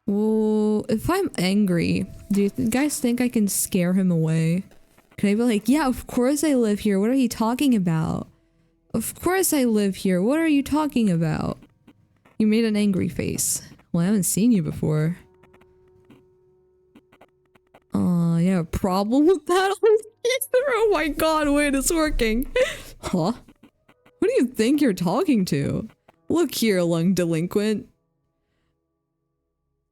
Well, if I'm angry, do you guys think I can scare him away? Can I be like, yeah, of course I live here. What are you talking about? Of course I live here. What are you talking about? You made an angry face. Well, I haven't seen you before. Yeah, a problem with that? Oh my god, wait, it's working. Huh? Who do you think you're talking to? Look here, lung delinquent.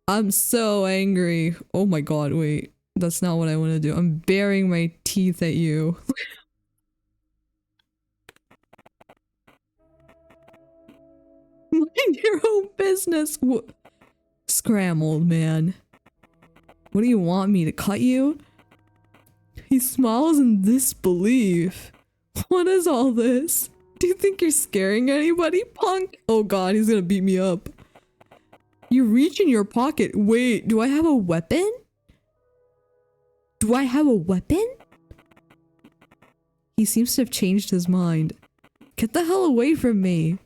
I'm so angry. Oh my god, wait. That's not what I want to do. I'm baring my teeth at you. Mind your own business. Scram, old man. What do you want me to cut you? He smiles in disbelief. What is all this? Do you think you're scaring anybody, punk? Oh god, he's gonna beat me up. You reach in your pocket. Wait, do I have a weapon? Do I have a weapon? He seems to have changed his mind. Get the hell away from me.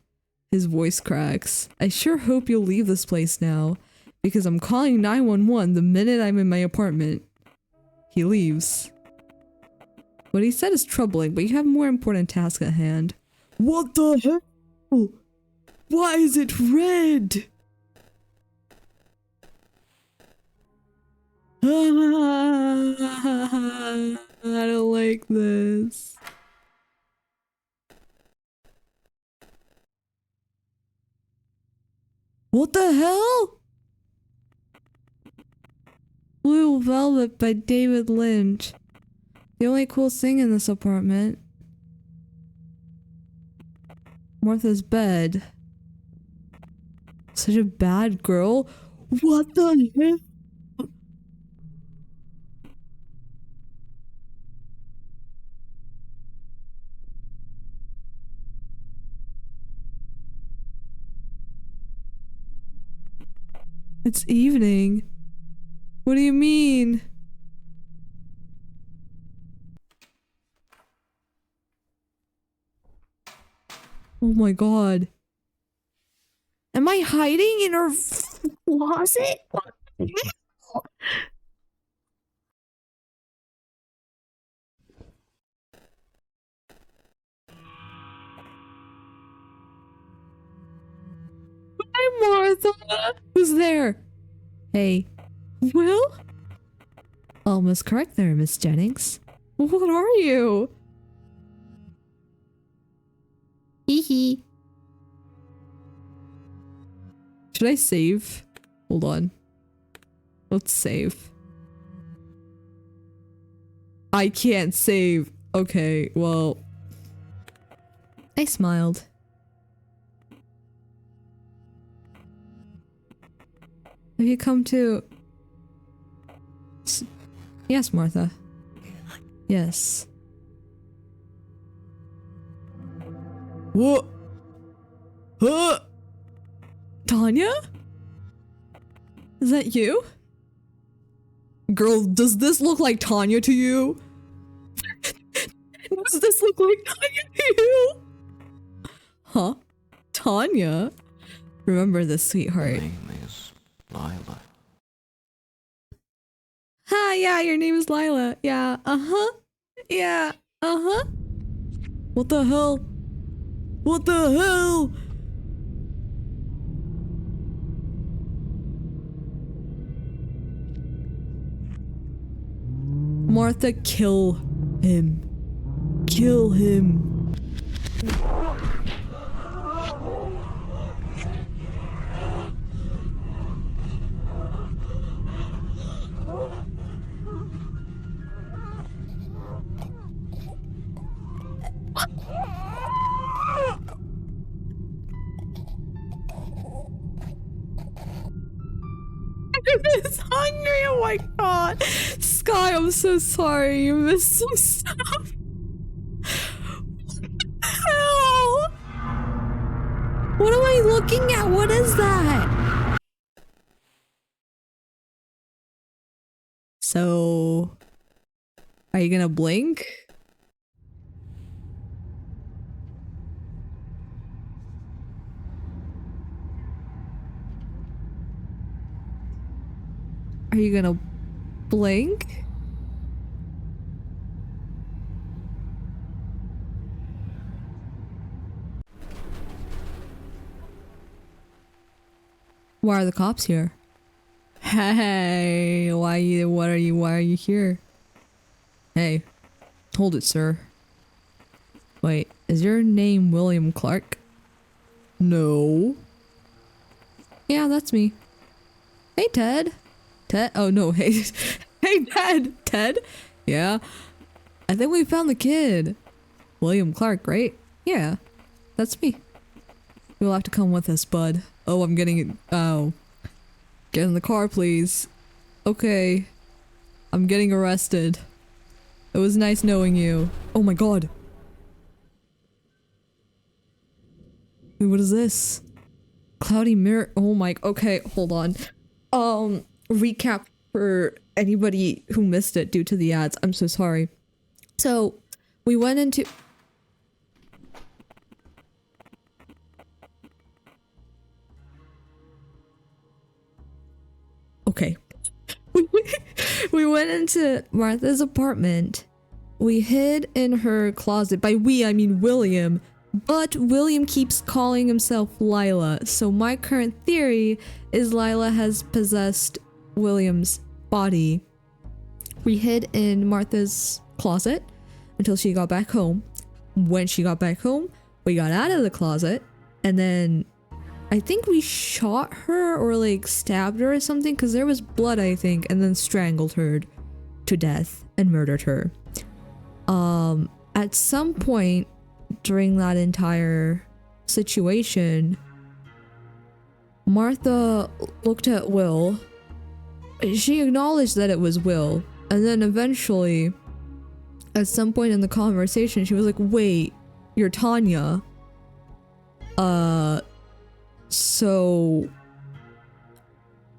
His voice cracks. I sure hope you'll leave this place now, because I'm calling 911 the minute I'm in my apartment. He leaves. What he said is troubling, but you have a more important task at hand. What the hell? Why is it red? I don't like this. What the hell? Blue Velvet by David Lynch. The only cool thing in this apartment. Martha's bed. Such a bad girl. What the heck? It's evening. What do you mean? Oh my god. Am I hiding in her closet? Hi, Martha. Who's there? Hey. Will? Almost correct there, Miss Jennings. What are you? Hee hee. Should I save? Hold on. Let's save. I can't save. Okay, well. I smiled. Have you come to... Yes, Martha. Yes. What? Huh? Tanya? Is that you? Girl, does this look like Tanya to you? Does this look like Tanya to you? Huh? Tanya? Remember this, sweetheart. My name is Lila. Hi, yeah, your name is Lila. Yeah, uh-huh. Yeah, uh-huh. What the hell? What the hell? Martha, kill him. Kill him. Is hungry. Oh my god. Sky, I'm so sorry. You missed some stuff. Hell. What am I looking at? What is that? So, are you gonna blink? Are you gonna blink? Why are the cops here? Hey, why are you here? Hey, hold it, sir. Wait, is your name William Clark? No. Yeah, that's me. Hey, Ted. Ted? Oh no, hey. Hey, Ted. Ted? Yeah. I think we found the kid. William Clark, right? Yeah, that's me. You'll have to come with us, bud. Oh, I'm getting it. Oh. Get in the car, please. Okay. I'm getting arrested. It was nice knowing you. Oh my god. Wait, what is this? Cloudy mirror. Oh my. Okay, hold on. Recap for anybody who missed it due to the ads. I'm so sorry. So, we went into... Okay. We went into Martha's apartment. We hid in her closet. By we, I mean William. But William keeps calling himself Lila. So my current theory is Lila has possessed William's body. We hid in Martha's closet until she got back home. When she got back home, we got out of the closet, and then I think we shot her or like stabbed her or something because there was blood, I think, and then strangled her to death and murdered her. At some point during that entire situation, Martha looked at Will. She acknowledged that it was Will, and then eventually, at some point in the conversation, she was like, wait, you're Tanya. So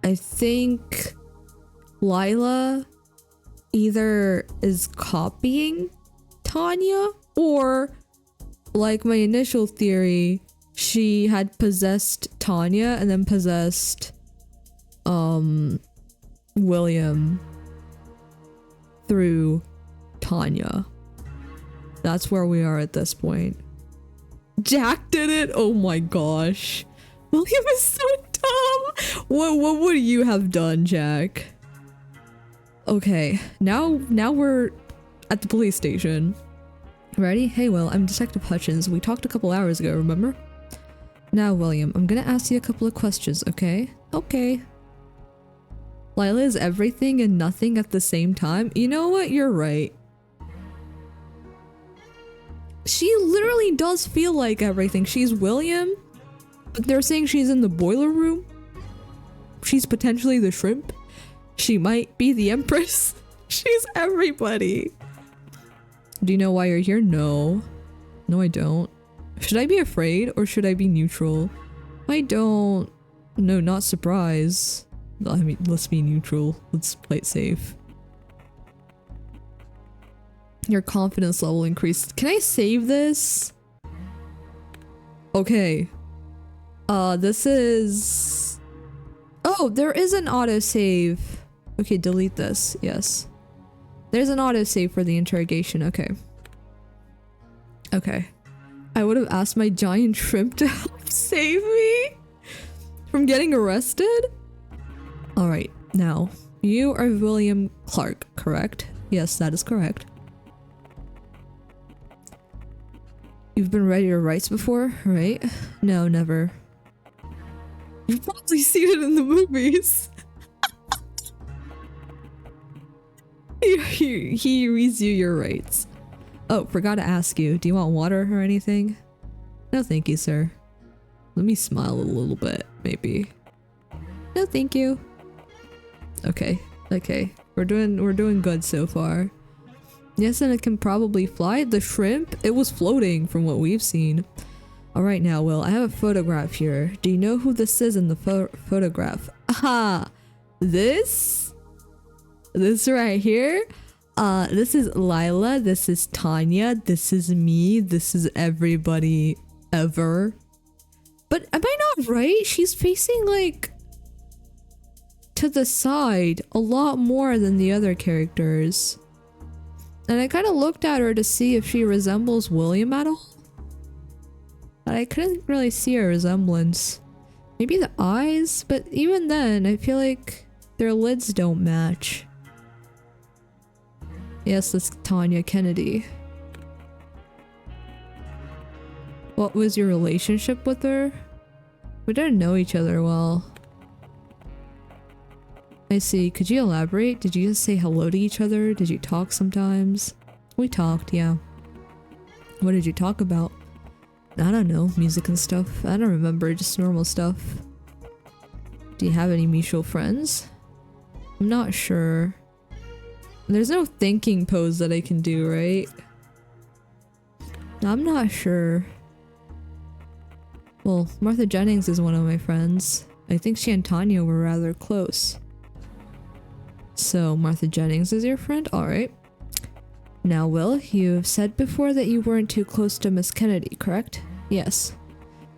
I think Lila either is copying Tanya, or like my initial theory, she had possessed Tanya and then possessed William through Tanya. That's where we are at this point. Jack did it. Oh my gosh. William is so dumb. What would you have done, Jack? Okay, now we're at the police station. Ready? Hey Will, I'm Detective Hutchins. We talked a couple hours ago, remember? Now William, I'm gonna ask you a couple of questions, okay? Okay. Lila is everything and nothing at the same time? You know what? You're right. She literally does feel like everything. She's William, but they're saying she's in the boiler room. She's potentially the shrimp. She might be the Empress. She's everybody. Do you know why you're here? No. No, I don't. Should I be afraid or should I be neutral? I don't... No, not surprise. I mean, let's be neutral. Let's play it safe. Your confidence level increased. Can I save this? Okay. This is... Oh, there is an autosave. Okay, delete this. Yes. There's an autosave for the interrogation. Okay. Okay. I would have asked my giant shrimp to help save me from getting arrested? Alright, now, you are William Clark, correct? Yes, that is correct. You've been read your rights before, right? No, never. You've probably seen it in the movies. He reads you your rights. Oh, forgot to ask you. Do you want water or anything? No, thank you, sir. Let me smile a little bit, maybe. No, thank you. Okay, okay. We're doing good so far. Yes, and it can probably fly. The shrimp, it was floating from what we've seen. Alright now, Will, I have a photograph here. Do you know who this is in the photograph? Aha! This right here? This is Lila, this is Tanya, this is me, this is everybody ever. But am I not right? She's facing like to the side a lot more than the other characters. And I kind of looked at her to see if she resembles William at all. But I couldn't really see a resemblance. Maybe the eyes, but even then, I feel like their lids don't match. Yes, that's Tanya Kennedy. What was your relationship with her? We didn't know each other well. I see. Could you elaborate? Did you just say hello to each other? Did you talk sometimes? We talked, yeah. What did you talk about? I don't know. Music and stuff. I don't remember. Just normal stuff. Do you have any mutual friends? I'm not sure. There's no thinking pose that I can do, right? I'm not sure. Well, Martha Jennings is one of my friends. I think she and Tanya were rather close. So, Martha Jennings is your friend? Alright. Now, Will, you've said before that you weren't too close to Miss Kennedy, correct? Yes.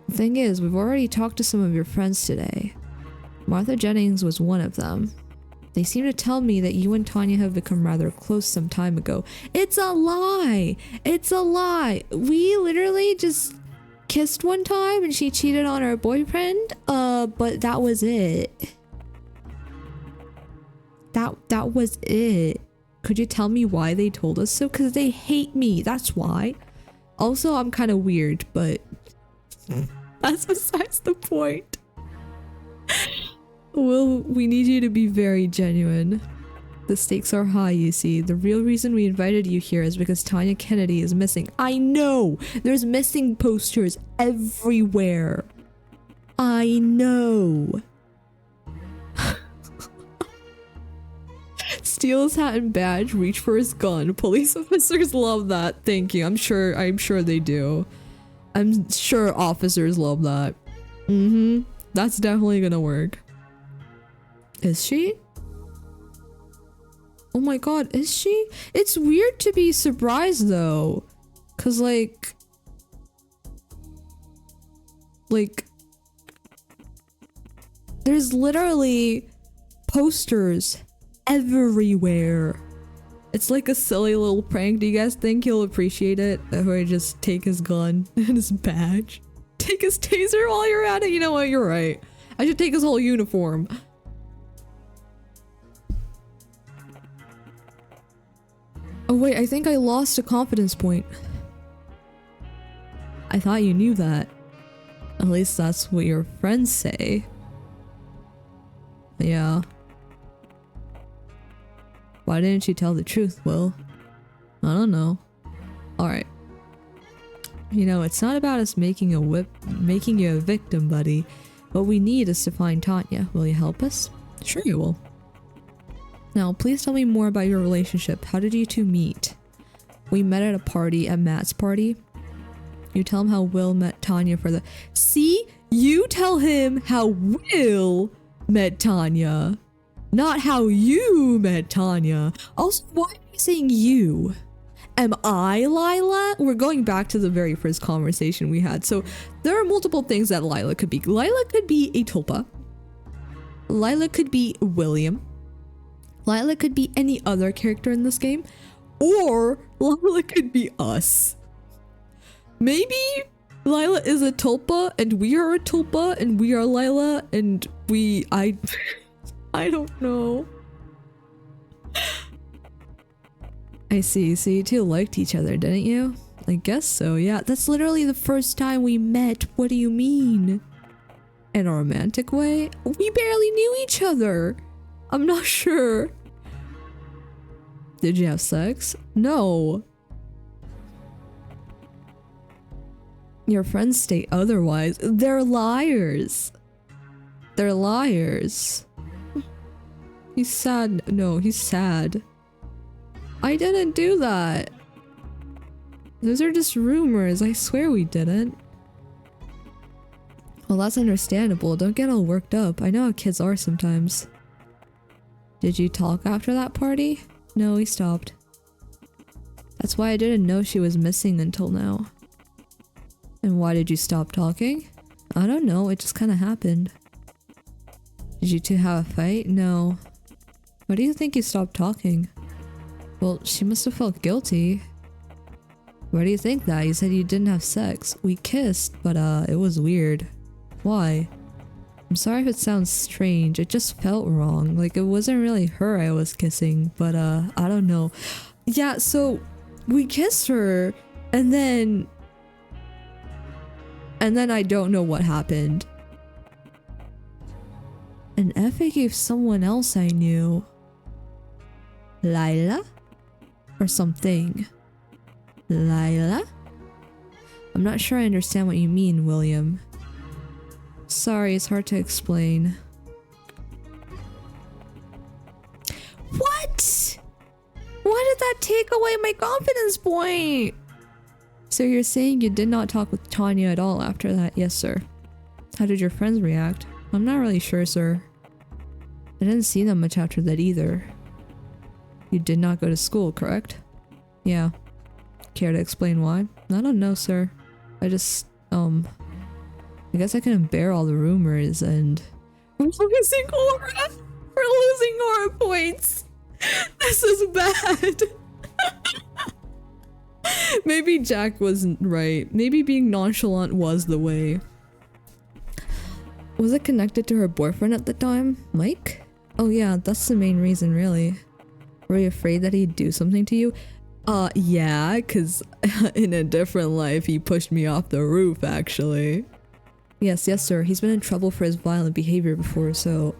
The thing is, we've already talked to some of your friends today. Martha Jennings was one of them. They seem to tell me that you and Tanya have become rather close some time ago. It's a lie! It's a lie! We literally just kissed one time and she cheated on her boyfriend, but that was it. That was it. Could you tell me why they told us so? Because they hate me, that's why. Also, I'm kind of weird, but that's besides the point. Will, we need you to be very genuine. The stakes are high, you see. The real reason we invited you here is because Tanya Kennedy is missing. I know! There's missing posters everywhere. I know. Steal his hat and badge, reach for his gun. Police officers love that. Thank you. I'm sure they do. I'm sure officers love that. That's definitely gonna work. Is she? Oh my god, is she? It's weird to be surprised though. Cause like there's literally posters everywhere. It's like a silly little prank. Do you guys think he'll appreciate it? If I just take his gun and his badge? Take his taser while you're at it? You know what? You're right. I should take his whole uniform. Oh wait, I think I lost a confidence point. I thought you knew that. At least that's what your friends say. Yeah. Why didn't you tell the truth, Will? I don't know. Alright. You know, it's not about us making you a victim, buddy. What we need is to find Tanya. Will you help us? Sure you will. Now, please tell me more about your relationship. How did you two meet? We met at a party, at Matt's party. You tell him how Will met Tanya for the— See? You tell him how Will met Tanya. Not how you met Tanya. Also, why are you saying you? Am I Lila? We're going back to the very first conversation we had. So there are multiple things that Lila could be. Lila could be a tulpa. Lila could be William. Lila could be any other character in this game. Or Lila could be us. Maybe Lila is a tulpa and we are a tulpa and we are Lila and I don't know. I see. So you two liked each other, didn't you? I guess so, yeah. That's literally the first time we met. What do you mean? In a romantic way? We barely knew each other. I'm not sure. Did you have sex? No. Your friends state otherwise. They're liars. They're liars. He's sad. No, he's sad. I didn't do that. Those are just rumors. I swear we didn't. Well, that's understandable. Don't get all worked up. I know how kids are sometimes. Did you talk after that party? No, we stopped. That's why I didn't know she was missing until now. And why did you stop talking? I don't know, it just kind of happened. Did you two have a fight? No. Why do you think you stopped talking? Well, she must have felt guilty. Why do you think that? You said you didn't have sex. We kissed, but it was weird. Why? I'm sorry if it sounds strange, it just felt wrong. Like, it wasn't really her I was kissing, but I don't know. Yeah, so we kissed her, and then I don't know what happened. And Effie gave someone else I knew. Lila? Or something. Lila? I'm not sure I understand what you mean, William. Sorry, it's hard to explain. What? Why did that take away my confidence point? So you're saying you did not talk with Tanya at all after that? Yes, sir. How did your friends react? I'm not really sure, sir. I didn't see them much after that either. You did not go to school, correct? Yeah. Care to explain why? I don't know, sir. I just, I guess I couldn't bear all the rumors and... We're losing aura! We're losing aura points! This is bad! Maybe Jack wasn't right. Maybe being nonchalant was the way. Was it connected to her boyfriend at the time? Mike? Oh yeah, that's the main reason, really. Were you afraid that he'd do something to you? Yeah, cause in a different life he pushed me off the roof, actually. Yes, sir. He's been in trouble for his violent behavior before, so...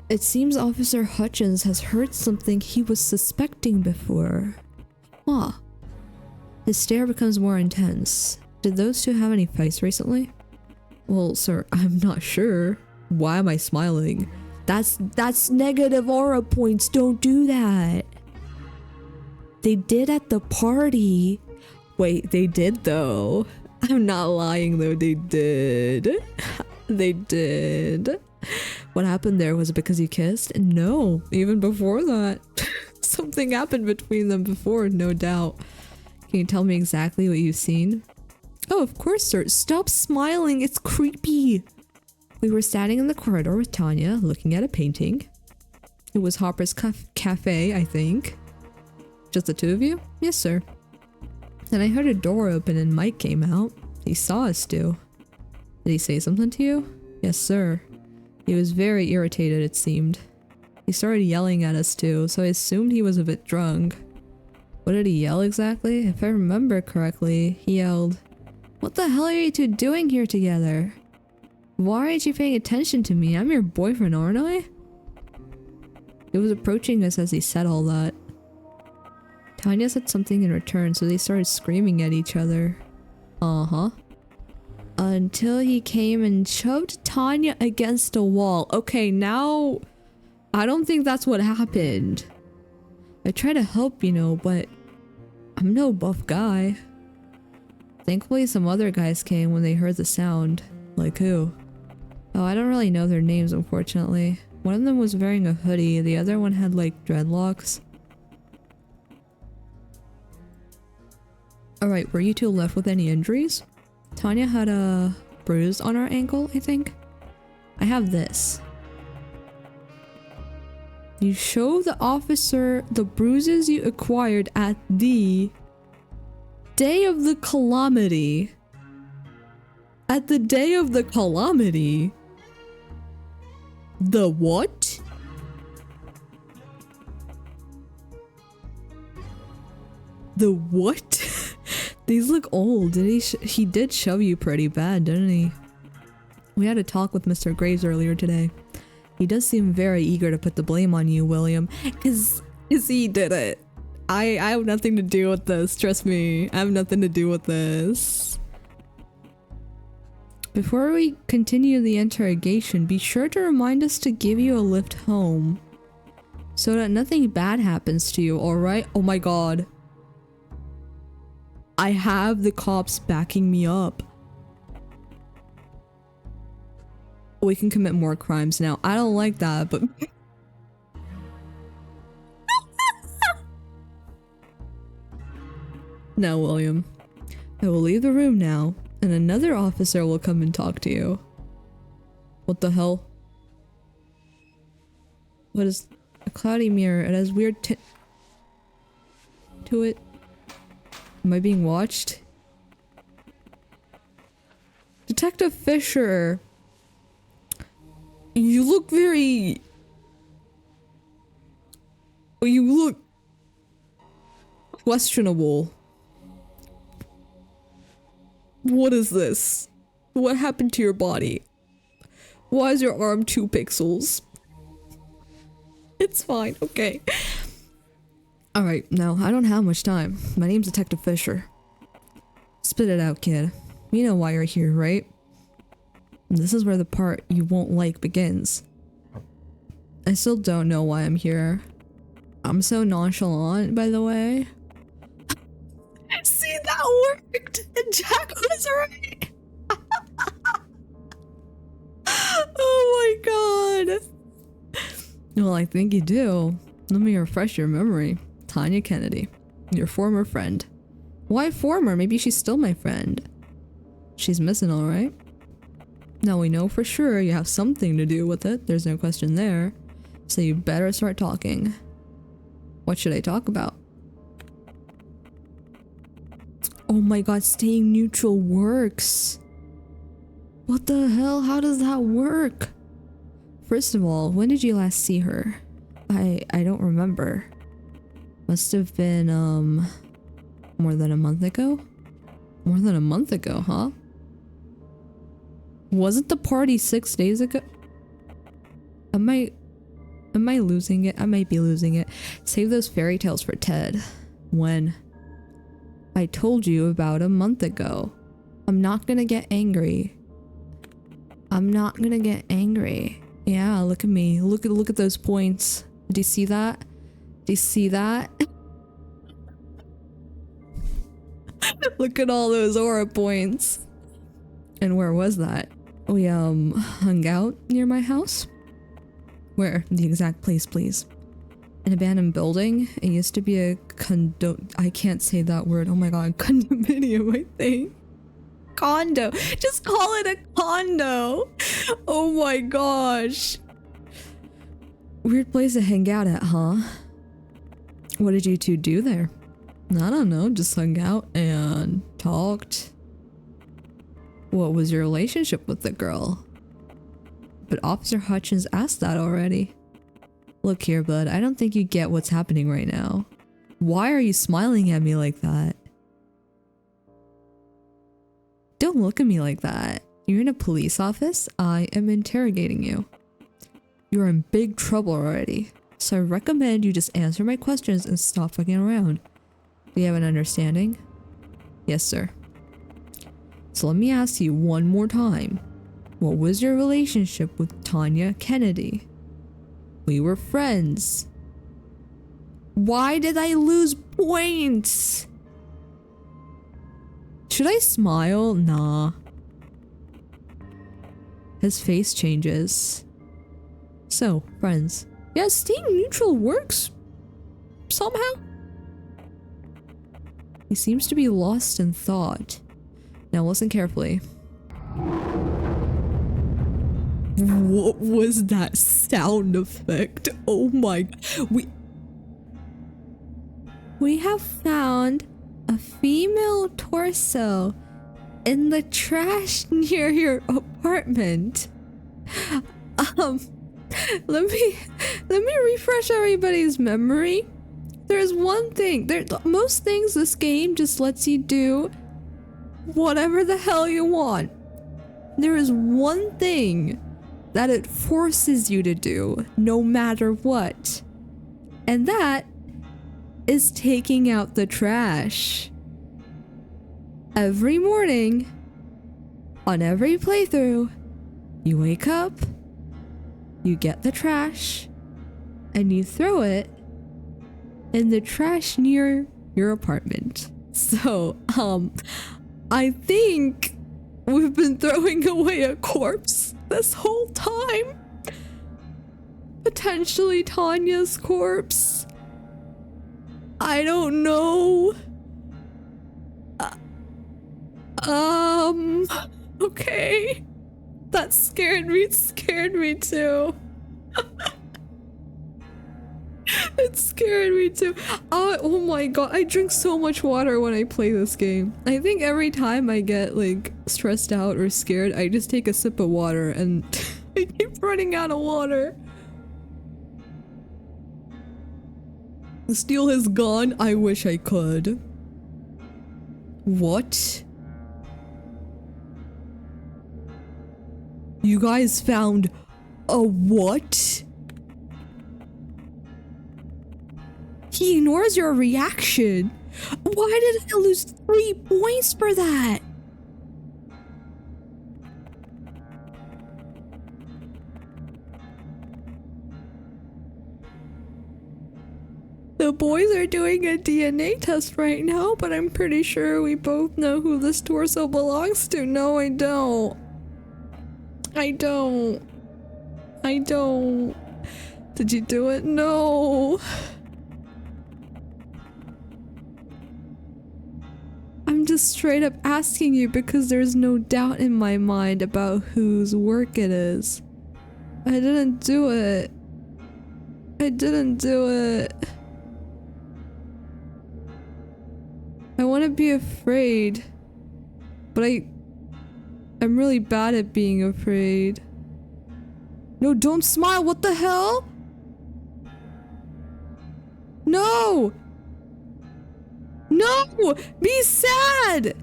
It seems Officer Hutchins has heard something he was suspecting before. Huh. His stare becomes more intense. Did those two have any fights recently? Well, sir, I'm not sure. Why am I smiling? That's negative aura points. Don't do that. They did at the party. Wait, they did though. I'm not lying though, they did. They did. What happened there? Was it because you kissed? No, even before that. Something happened between them before, no doubt. Can you tell me exactly what you've seen? Oh, of course, sir. Stop smiling, it's creepy. We were standing in the corridor with Tanya, looking at a painting. It was Hopper's cafe, I think. Just the two of you? Yes, sir. Then I heard a door open and Mike came out. He saw us too. Did he say something to you? Yes, sir. He was very irritated, it seemed. He started yelling at us too, so I assumed he was a bit drunk. What did he yell exactly? If I remember correctly, he yelled, "What the hell are you two doing here together? Why aren't you paying attention to me? I'm your boyfriend, aren't I?" He was approaching us as he said all that. Tanya said something in return, so they started screaming at each other. Uh-huh. Until he came and shoved Tanya against a wall. Okay, now... I don't think that's what happened. I try to help, you know, but... I'm no buff guy. Thankfully some other guys came when they heard the sound. Like who? Oh, I don't really know their names, unfortunately. One of them was wearing a hoodie, the other one had like dreadlocks. Alright, were you two left with any injuries? Tanya had a bruise on her ankle, I think. I have this. You show the officer the bruises you acquired at the day of the calamity. At the day of the calamity? The what? The what? These look old. Did he did shove you pretty bad, didn't he? We had a talk with Mr. Graves earlier today. He does seem very eager to put the blame on you, William. Cause he did it. I have nothing to do with this, trust me. I have nothing to do with this. Before we continue the interrogation, be sure to remind us to give you a lift home. So that nothing bad happens to you, alright? Oh my god. I have the cops backing me up. We can commit more crimes now. I don't like that, but... Now, William, I will leave the room now, and another officer will come and talk to you. What the hell? What is a cloudy mirror? It has weird tint to it. Am I being watched? Detective Fisher! You look very... You look... questionable. What is this? What happened to your body? Why is your arm 2 pixels? It's fine, okay. Alright, now, I don't have much time. My name's Detective Fisher. Spit it out, kid. You know why you're here, right? And this is where the part you won't like begins. I still don't know why I'm here. I'm so nonchalant, by the way. See, that worked! And Jack was right! Oh my god! Well, I think you do. Let me refresh your memory. Tanya Kennedy, your former friend. Why former? Maybe she's still my friend. She's missing, alright? Now we know for sure you have something to do with it. There's no question there. So you better start talking. What should I talk about? Oh my god, staying neutral works. What the hell? How does that work? First of all, when did you last see her? I don't remember. Must have been, more than a month ago? More than a month ago, huh? Wasn't the party 6 days ago? Am I losing it? I might be losing it. Save those fairy tales for Ted. When? I told you about a month ago. I'm not gonna get angry. I'm not gonna get angry. Yeah, look at me. Look at those points. Do you see that? Do you see that? Look at all those aura points. And where was that? We hung out near my house? Where? The exact place, please. An abandoned building. It used to be a I can't say that word. Oh my god, condominium, I think. Condo. Just call it a condo. Oh my gosh. Weird place to hang out at, huh? What did you two do there? I don't know, just hung out and talked. What was your relationship with the girl? But Officer Hutchins asked that already. Look here, bud, I don't think you get what's happening right now. Why are you smiling at me like that? Don't look at me like that. You're in a police office. I am interrogating you. You're in big trouble already. So I recommend you just answer my questions and stop fucking around. Do you have an understanding? Yes, sir. So let me ask you one more time. What was your relationship with Tanya Kennedy? We were friends. Why did I lose points? Should I smile? Nah. His face changes. So, friends. Yeah, staying neutral works. Somehow. He seems to be lost in thought. Now listen carefully. What was that sound effect? Oh my... We have found a female torso in the trash near your apartment. Let me refresh everybody's memory. There's one thing. Most things this game just lets you do whatever the hell you want. There is one thing that it forces you to do no matter what. And that is taking out the trash. Every morning, on every playthrough, you wake up, you get the trash, and you throw it in the trash near your apartment. So, I think we've been throwing away a corpse this whole time. Potentially Tanya's corpse. I don't know. Okay. That scared me too. It scared me too. Oh my god, I drink so much water when I play this game. I think every time I get like stressed out or scared, I just take a sip of water and I keep running out of water. Steal his gun? I wish I could. What? You guys found a what? He ignores your reaction. Why did I lose 3 points for that? The boys are doing a DNA test right now, but I'm pretty sure we both know who this torso belongs to. No, I don't. I don't. Did you do it? No. I'm just straight up asking you because there's no doubt in my mind about whose work it is. I didn't do it. I didn't do it. I want to be afraid, but I'm really bad at being afraid. No, don't smile. What the hell? No! No! Be sad!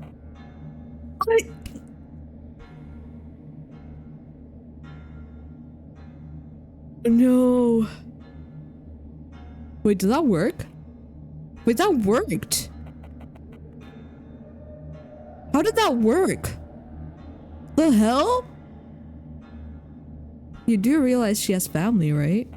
No. Wait, did that work? Wait, that worked. How did that work? The hell? You do realize she has family, right?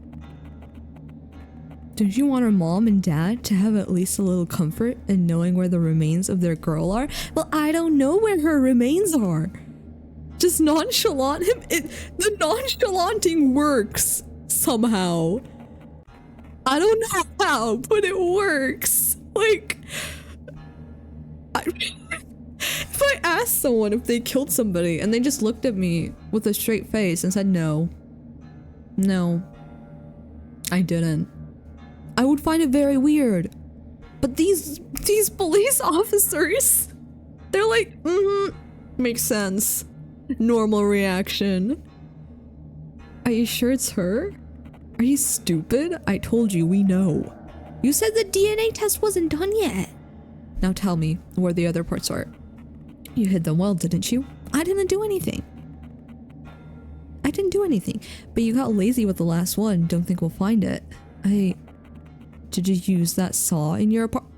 Don't you want her mom and dad to have at least a little comfort in knowing where the remains of their girl are? Well, I don't know where her remains are. Just nonchalant him. The nonchalanting works somehow. I don't know how, but it works. Like, if I asked someone if they killed somebody and they just looked at me with a straight face and said no, I didn't, I would find it very weird. But these police officers, they're like, makes sense. Normal reaction. Are you sure it's her? Are you stupid? I told you, we know. You said the DNA test wasn't done yet. Now tell me where the other parts are. You hid them well, didn't you? I didn't do anything. But you got lazy with the last one. Don't think we'll find it. Did you use that saw in your apartment?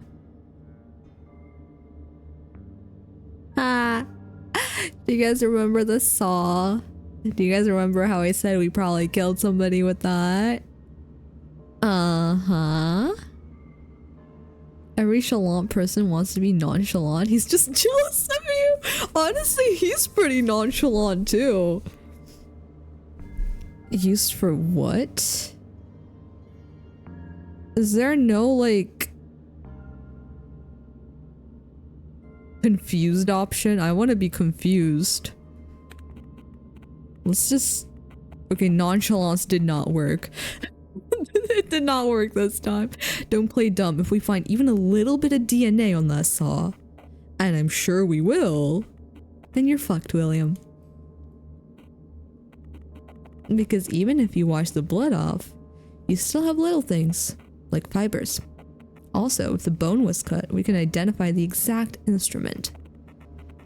Do you guys remember the saw? Do you guys remember how I said we probably killed somebody with that? Uh-huh. Every chalant person wants to be nonchalant. He's just jealous of you. Honestly, he's pretty nonchalant too. Used for what? Is there no, like, confused option? I want to be confused. Let's just... Okay, nonchalance did not work. It did not work this time. Don't play dumb. If we find even a little bit of DNA on that saw, and I'm sure we will, then you're fucked, William. Because even if you wash the blood off, you still have little things, like fibers. Also, if the bone was cut, we can identify the exact instrument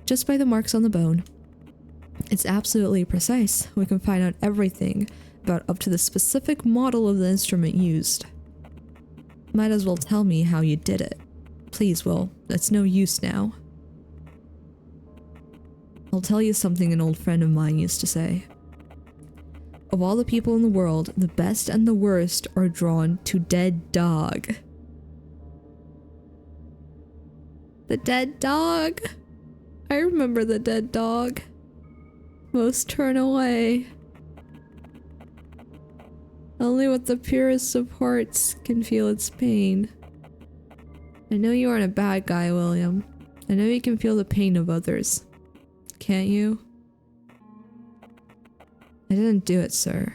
just by the marks on the bone. It's absolutely precise. We can find out everything about up to the specific model of the instrument used. Might as well tell me how you did it. Please, Will. It's no use now. I'll tell you something an old friend of mine used to say. Of all the people in the world, the best and the worst are drawn to dead dog. The dead dog. I remember the dead dog. Most turn away. Only with the purest of hearts can feel its pain. I know you aren't a bad guy, William. I know you can feel the pain of others. Can't you? I didn't do it, sir.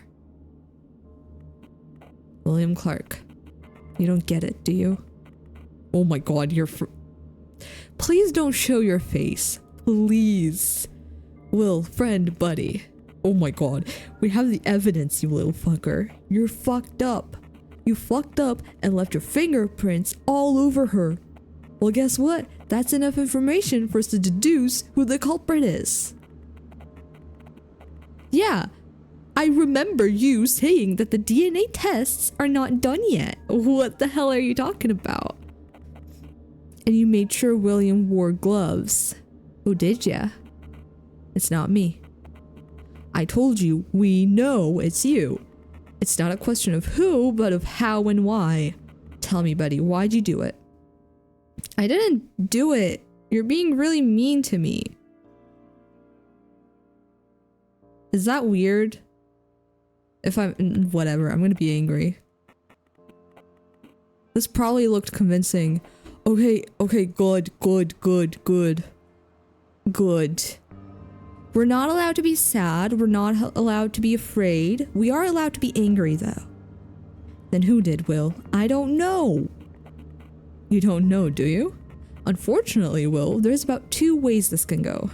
William Clark. You don't get it, do you? Oh my god, please don't show your face. Please. Will, friend, buddy. Oh my god. We have the evidence, you little fucker. You're fucked up. You fucked up and left your fingerprints all over her. Well, guess what? That's enough information for us to deduce who the culprit is. Yeah. I remember you saying that the DNA tests are not done yet. What the hell are you talking about? And you made sure William wore gloves. Oh, did ya? It's not me. I told you, we know it's you. It's not a question of who, but of how and why. Tell me, buddy, why'd you do it? I didn't do it. You're being really mean to me. Is that weird? Whatever, I'm gonna be angry. This probably looked convincing. Okay, good. We're not allowed to be sad. We're not allowed to be afraid. We are allowed to be angry, though. Then who did, Will? I don't know. You don't know, do you? Unfortunately, Will, there's about 2 ways this can go.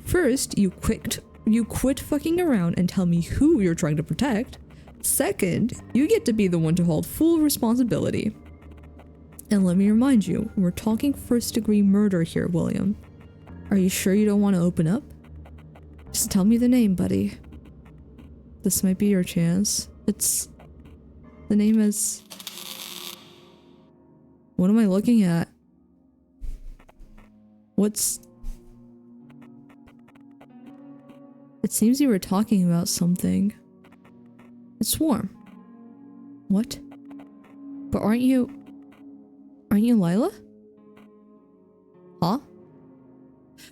First, you quit fucking around and tell me who you're trying to protect. Second, you get to be the one to hold full responsibility. And let me remind you, we're talking first-degree murder here, William. Are you sure you don't want to open up? Just tell me the name, buddy. This might be your chance. The name is... What am I looking at? It seems you were talking about something. It's warm. What? But aren't you Lila? Huh?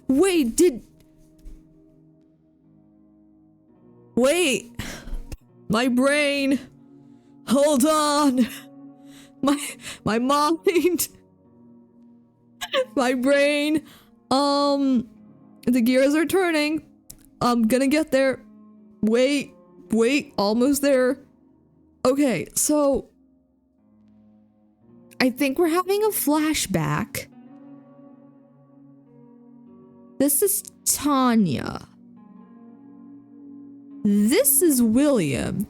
Wait, Wait! My brain! Hold on! My mind! My brain! The gears are turning. I'm gonna get there. Wait, almost there. Okay, so... I think we're having a flashback. This is Tanya. This is William.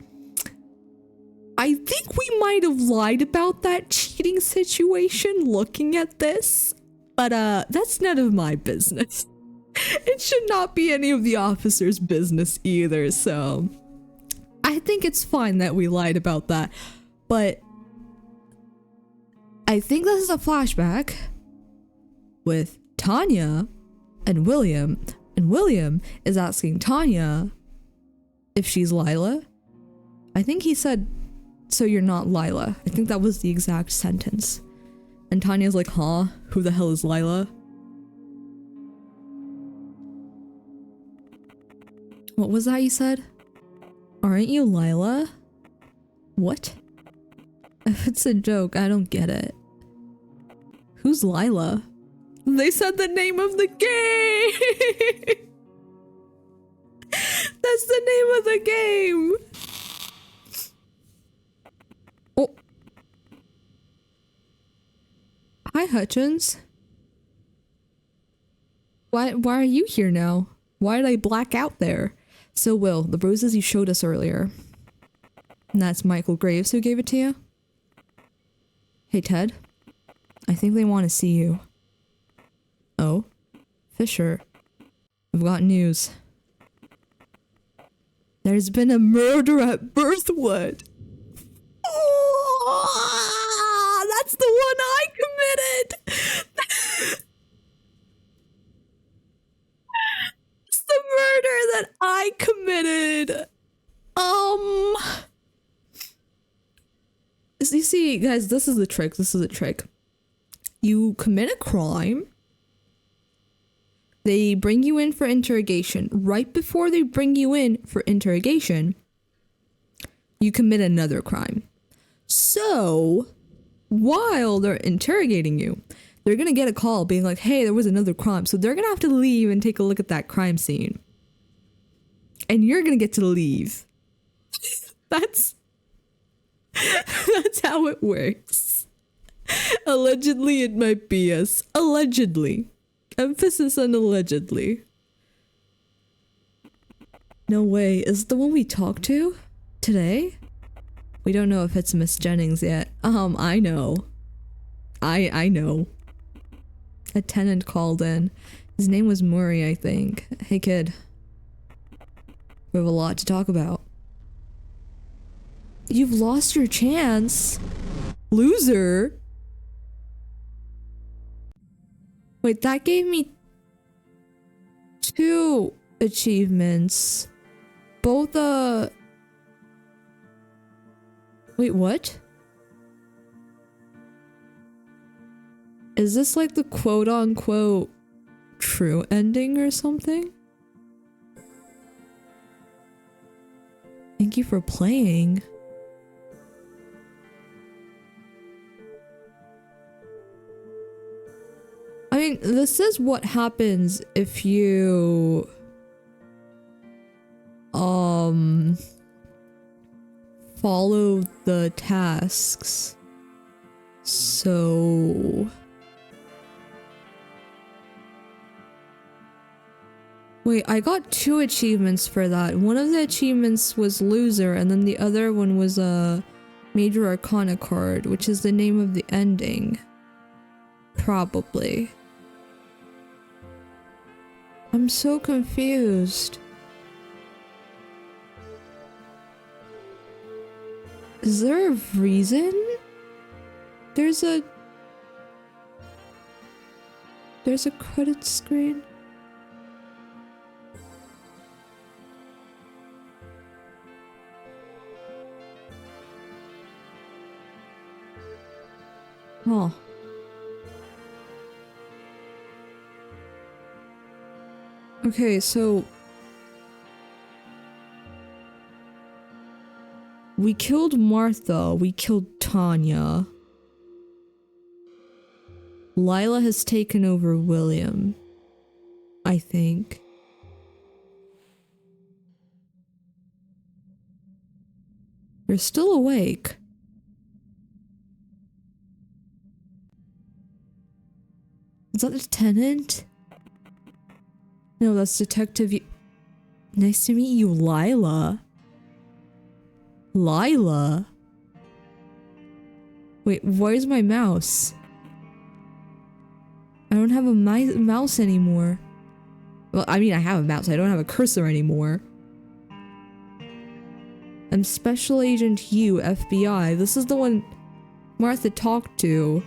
I think we might have lied about that cheating situation looking at this, but that's none of my business. It should not be any of the officers' business either, so I think it's fine that we lied about that, but I think this is a flashback with Tanya and William is asking Tanya if she's Lila. I think he said, so you're not Lila. I think that was the exact sentence. And Tanya's like, huh? Who the hell is Lila? What was that you said? Aren't you Lila? What? If it's a joke, I don't get it. Who's Lila? They said the name of the game! That's the name of the game! Oh. Hi, Hutchins. Why are you here now? Why did I black out there? So, Will, the bruises you showed us earlier. And that's Michael Graves who gave it to you? Hey, Ted. I think they want to see you. Oh? Fisher. I've got news. There's been a murder at Birthwood. Oh, that's the one I committed. It's the murder that I committed. You see, guys, this is the trick. This is the trick. You commit a crime. They bring you in for interrogation. Right before they bring you in for interrogation, you commit another crime. So, while they're interrogating you, they're gonna get a call being like, hey, there was another crime. So they're gonna have to leave and take a look at that crime scene. And you're gonna get to leave. That's how it works. Allegedly, it might be us. Allegedly. Emphasis on allegedly. No way. Is it the one we talked to today? We don't know if it's Miss Jennings yet. I know. I know. A tenant called in. His name was Murray, I think. Hey kid. We have a lot to talk about. You've lost your chance. Loser. Wait, that gave me 2 achievements. Both, Wait, what? Is this like the quote-unquote true ending or something? Thank you for playing. I mean, this is what happens if you follow the tasks. So wait, I got 2 achievements for that. One of the achievements was loser, and then the other one was a major arcana card, which is the name of the ending. Probably. I'm so confused. Is there a reason? There's a credit screen. Huh. Okay, so we killed Martha, we killed Tanya. Lila has taken over William, I think. You're still awake. Is that the tenant? No, that's Detective. Nice to meet you, Lila. Lila? Wait, where's my mouse? I don't have a mouse anymore. Well, I mean, I have a mouse. I don't have a cursor anymore. I'm Special Agent U, FBI. This is the one Martha talked to.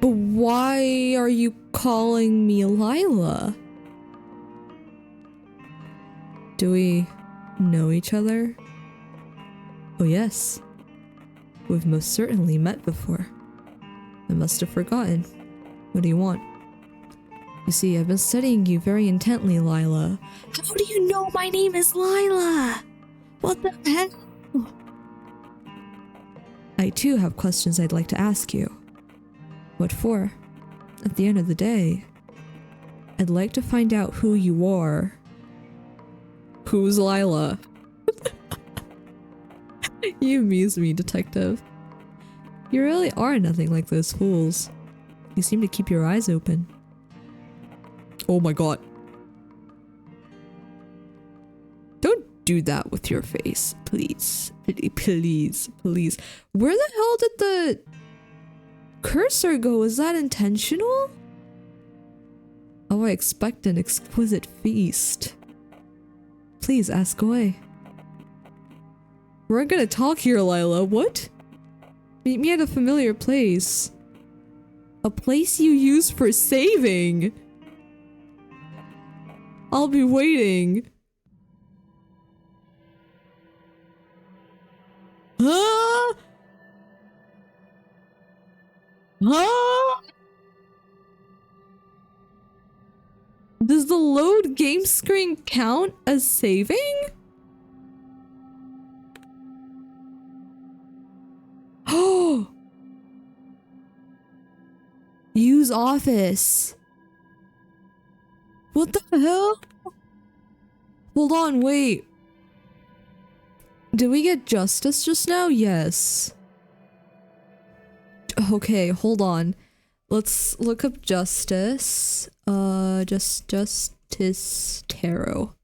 But why are you calling me Lila? Do we know each other? Oh yes. We've most certainly met before. I must have forgotten. What do you want? You see, I've been studying you very intently, Lila. How do you know my name is Lila? What the heck? I too have questions I'd like to ask you. What for? At the end of the day, I'd like to find out who you are. Who's Lila? You amuse me, detective. You really are nothing like those fools. You seem to keep your eyes open. Oh my god. do that with your face. Please. Please. Please. Where the hell did the cursor go? Is that intentional? Oh, I expect an exquisite feast. Please ask away. We're gonna talk here, Lila. What? Meet me at a familiar place. A place you use for saving. I'll be waiting. Huh? Huh? Does the load game screen count as saving? Oh! Use office. What the hell? Hold on, wait. Did we get justice just now? Yes. Okay, hold on. Let's look up justice. Justice tarot.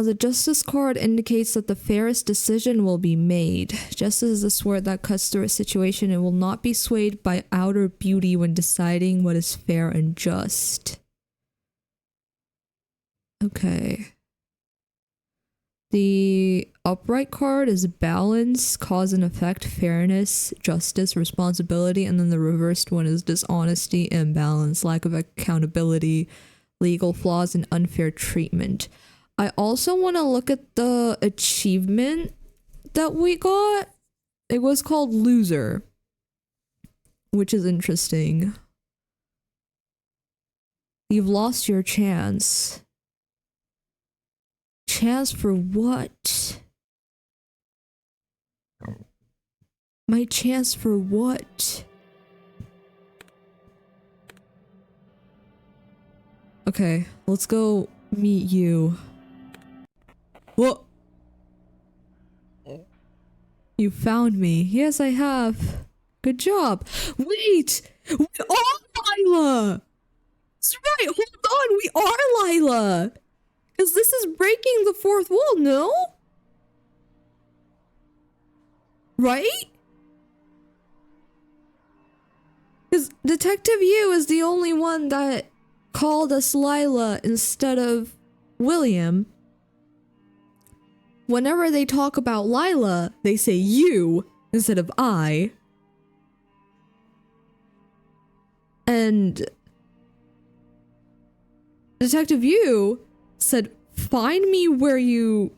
The justice card indicates that the fairest decision will be made. Justice is a sword that cuts through a situation and will not be swayed by outer beauty when deciding what is fair and just. Okay. The upright card is balance, cause and effect, fairness, justice, responsibility, and then the reversed one is dishonesty, imbalance, lack of accountability, legal flaws, and unfair treatment. I also want to look at the achievement that we got. It was called Loser, which is interesting. You've lost your chance. Chance for what? My chance for what? Okay, let's go meet you. What? You found me. Yes, I have. Good job. Wait! We are Lila! That's right, hold on, we are Lila! Because this is breaking the fourth wall, no? Right? Because Detective Yu is the only one that called us Lila instead of William. Whenever they talk about Lila, they say you instead of I. And Detective Yu said, find me where you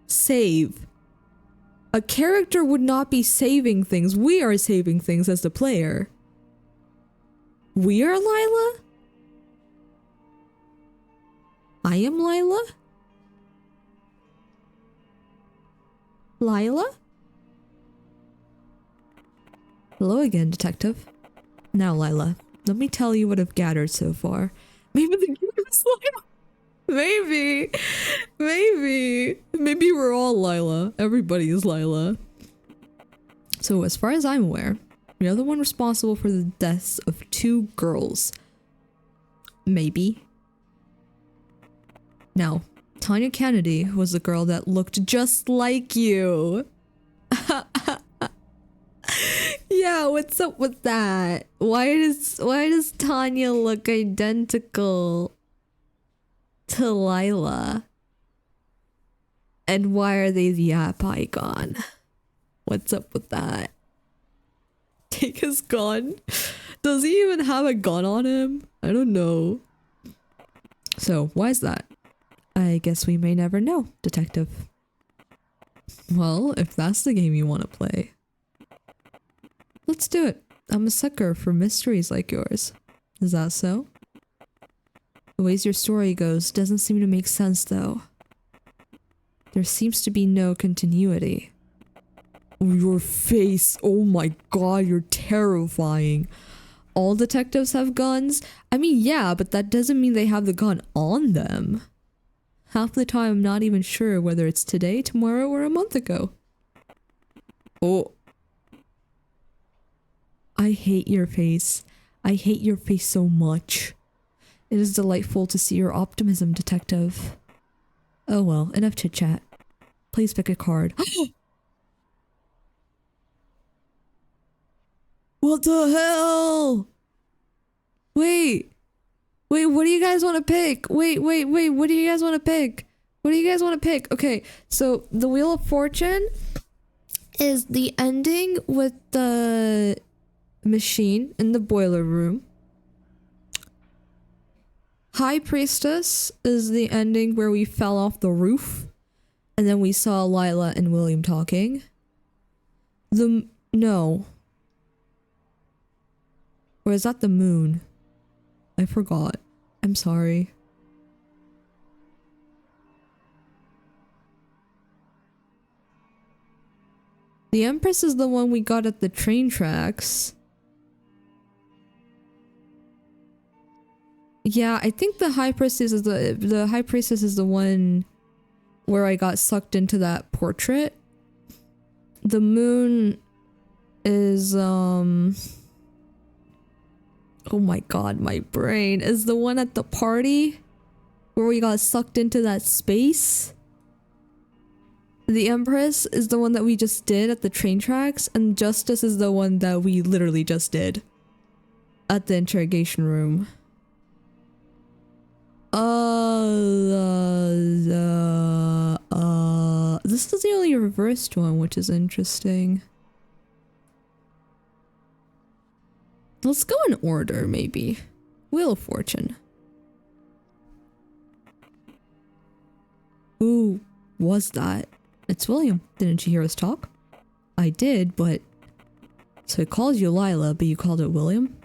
save. A character would not be saving things. We are saving things as the player. We are Lila? I am Lila? Lila? Hello again, Detective. Now, Lila, let me tell you what I've gathered so far. Maybe the game is Lila. Maybe. Maybe we're all Lila. Everybody is Lila. So, as far as I'm aware, you're the one responsible for the deaths of 2 girls. Maybe. Now, Tanya Kennedy was the girl that looked just like you. Yeah, what's up with that? Why does Tanya look identical to Lila? And why are they the app icon? What's up with that? Take his gun? Does he even have a gun on him? I don't know. So, why is that? I guess we may never know, Detective. Well, if that's the game you want to play, let's do it. I'm a sucker for mysteries like yours. Is that so? The ways your story goes doesn't seem to make sense, though. There seems to be no continuity. Your face, oh my god, you're terrifying. All detectives have guns? I mean, yeah, but that doesn't mean they have the gun on them. Half the time, I'm not even sure whether it's today, tomorrow, or a month ago. Oh. I hate your face. I hate your face so much. It is delightful to see your optimism, Detective. Oh well, enough chit chat. Please pick a card. What the hell? Wait. Wait, what do you guys want to pick? Wait, what do you guys want to pick? What do you guys want to pick? Okay, so the Wheel of Fortune is the ending with the machine in the boiler room. High Priestess is the ending where we fell off the roof and then we saw Lila and William talking. No. Or is that the moon? I forgot. I'm sorry. The Empress is the one we got at the train tracks. Yeah, I think the High Priestess is the High Priestess is the one where I got sucked into that portrait. The moon is oh my god, my brain is the one at the party where we got sucked into that space. The Empress is the one that we just did at the train tracks, and Justice is the one that we literally just did at the interrogation room. This is the only reversed one, which is interesting. Let's go in order, maybe. Wheel of Fortune. Who was that? It's William. Didn't you hear us talk? I did, but... So it calls you Lila, but you called it William?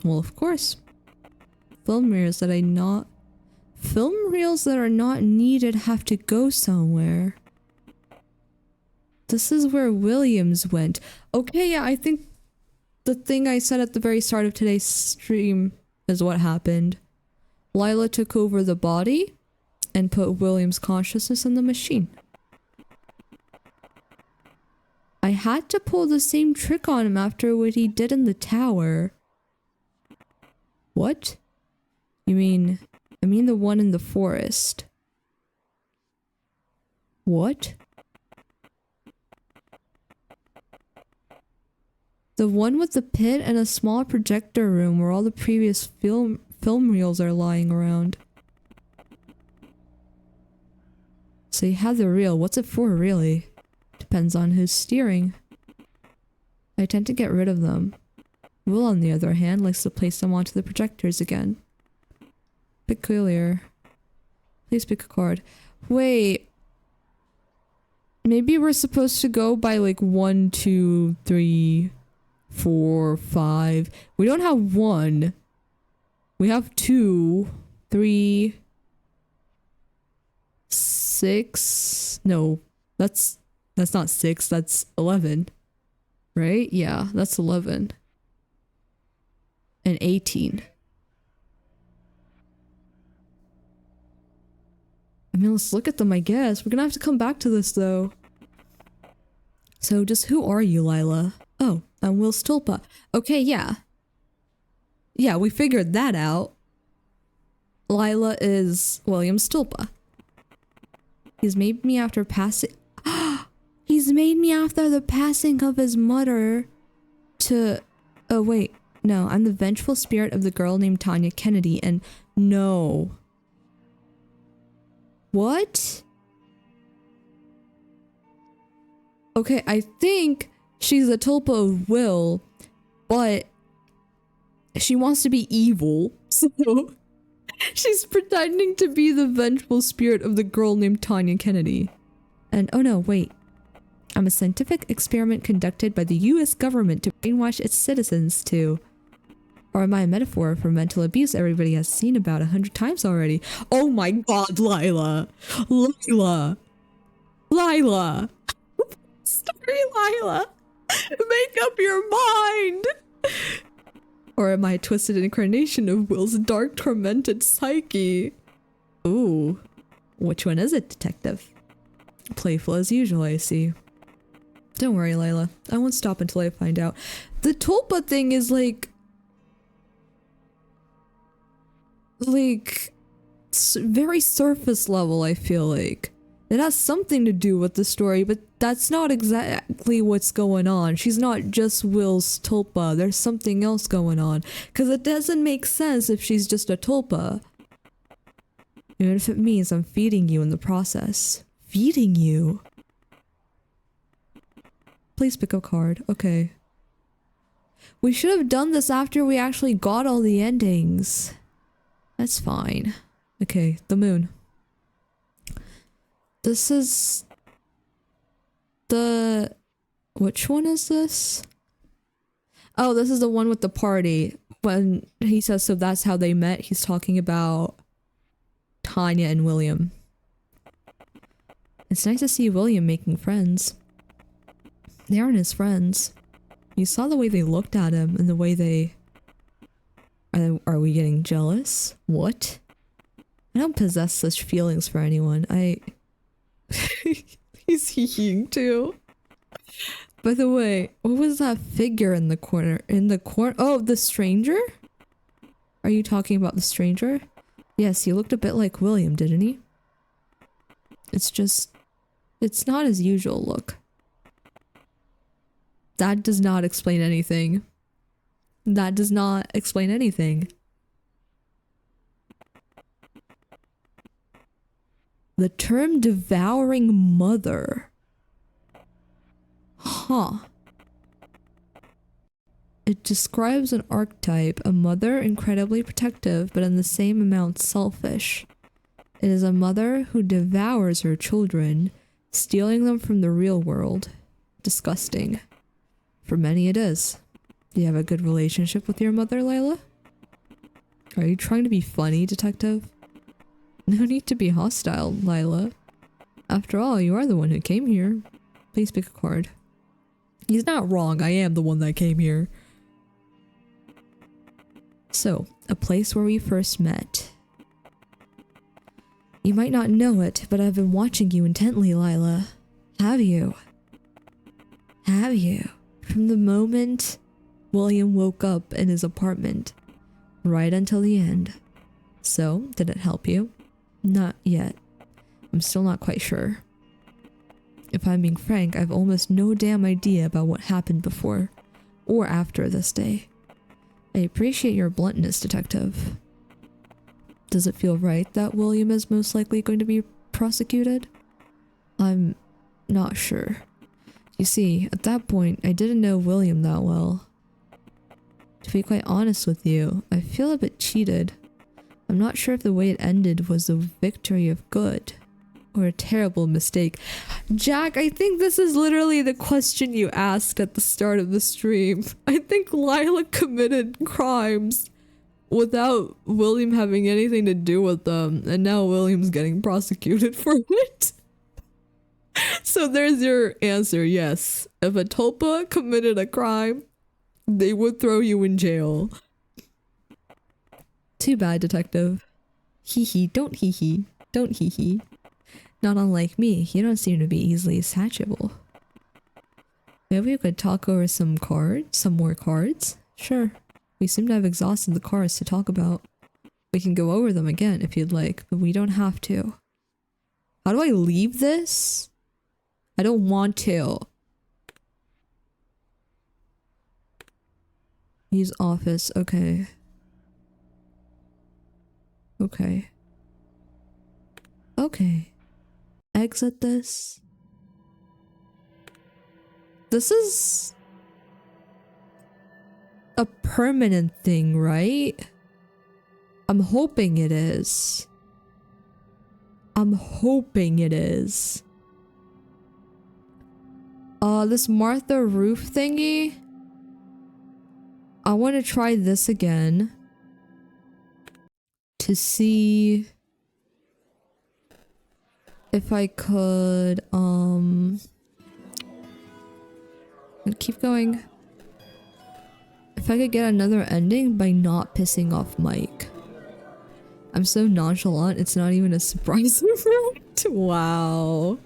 Well, of course. Film reels that are not needed have to go somewhere. This is where Williams went. Okay, yeah, I think the thing I said at the very start of today's stream is what happened. Lila took over the body and put William's consciousness in the machine. I had to pull the same trick on him after what he did in the tower. What? I mean the one in the forest. What? The one with the pit and a small projector room where all the previous film reels are lying around. So you have the reel. What's it for, really? Depends on who's steering. I tend to get rid of them. Will, on the other hand, likes to place them onto the projectors again. Peculiar. Please pick a card. Wait. Maybe we're supposed to go by like 1, 2, 3, 4, 5. We don't have 1. We have 2, 3, 6. No, that's not 6. That's 11. Right? Yeah, that's 11. And 18. I mean, let's look at them, I guess. We're gonna have to come back to this, though. So, just who are you, Lila? Oh, I'm Will Stulpa. Okay, yeah. Yeah, we figured that out. Lila is William Stulpa. He's made me after passing... He's made me after the passing of his mother to... Oh, wait. No, I'm the vengeful spirit of the girl named Tanya Kennedy, and no. What? Okay, I think she's a Tulpa of Will, but she wants to be evil, so she's pretending to be the vengeful spirit of the girl named Tanya Kennedy. And oh no, wait. I'm a scientific experiment conducted by the US government to brainwash its citizens to... Or am I a metaphor for mental abuse everybody has seen about 100 times already? Oh my god, Lila! Lila! Lila! Sorry, Lila! Make up your mind! Or am I a twisted incarnation of Will's dark, tormented psyche? Ooh. Which one is it, detective? Playful as usual, I see. Don't worry, Lila. I won't stop until I find out. The Tulpa thing is like... very surface level, I feel like. It has something to do with the story, but that's not exactly what's going on. She's not just Will's tulpa. There's something else going on. Because it doesn't make sense if she's just a tulpa. Even if it means I'm feeding you in the process. Feeding you? Please pick a card. Okay. We should have done this after we actually got all the endings. That's fine. Okay, the moon. This is the... Which one is this? Oh, this is the one with the party. When he says, so that's how they met, he's talking about Tanya and William. It's nice to see William making friends. They aren't his friends. You saw the way they looked at him and the way they... Are we getting jealous? What? I don't possess such feelings for anyone. He's heeing too. By the way, what was that figure in the corner? Oh, the stranger? Are you talking about the stranger? Yes, he looked a bit like William, didn't he? It's not his usual look. That does not explain anything. That does not explain anything. The term devouring mother. Huh. It describes an archetype, a mother incredibly protective, but in the same amount selfish. It is a mother who devours her children, stealing them from the real world. Disgusting. For many it is. Do you have a good relationship with your mother, Lila? Are you trying to be funny, detective? No need to be hostile, Lila. After all, you are the one who came here. Please pick a card. He's not wrong, I am the one that came here. So, a place where we first met. You might not know it, but I've been watching you intently, Lila. Have you? Have you? From the moment William woke up in his apartment, right until the end. So, did it help you? Not yet. I'm still not quite sure. If I'm being frank, I've almost no damn idea about what happened before or after this day. I appreciate your bluntness, detective. Does it feel right that William is most likely going to be prosecuted? I'm not sure. You see, at that point, I didn't know William that well. To be quite honest with you, I feel a bit cheated. I'm not sure if the way it ended was a victory of good or a terrible mistake. Jack, I think this is literally the question you asked at the start of the stream. I think Lila committed crimes without William having anything to do with them, and now William's getting prosecuted for it. So there's your answer, yes. If a tulpa committed a crime, they would throw you in jail. Too bad, detective. Hee hee, don't hee hee. Don't hee hee. Not unlike me, you don't seem to be easily satchable. Maybe we could talk over some more cards? Sure. We seem to have exhausted the cards to talk about. We can go over them again if you'd like, but we don't have to. How do I leave this? I don't want to. Use office, okay. Okay. Okay. Exit this. This is a permanent thing, right? I'm hoping it is. I'm hoping it is. This Martha roof thingy. I want to try this again. To see if I could, keep going. If I could get another ending by not pissing off Mike. I'm so nonchalant, it's not even a surprise. Wow.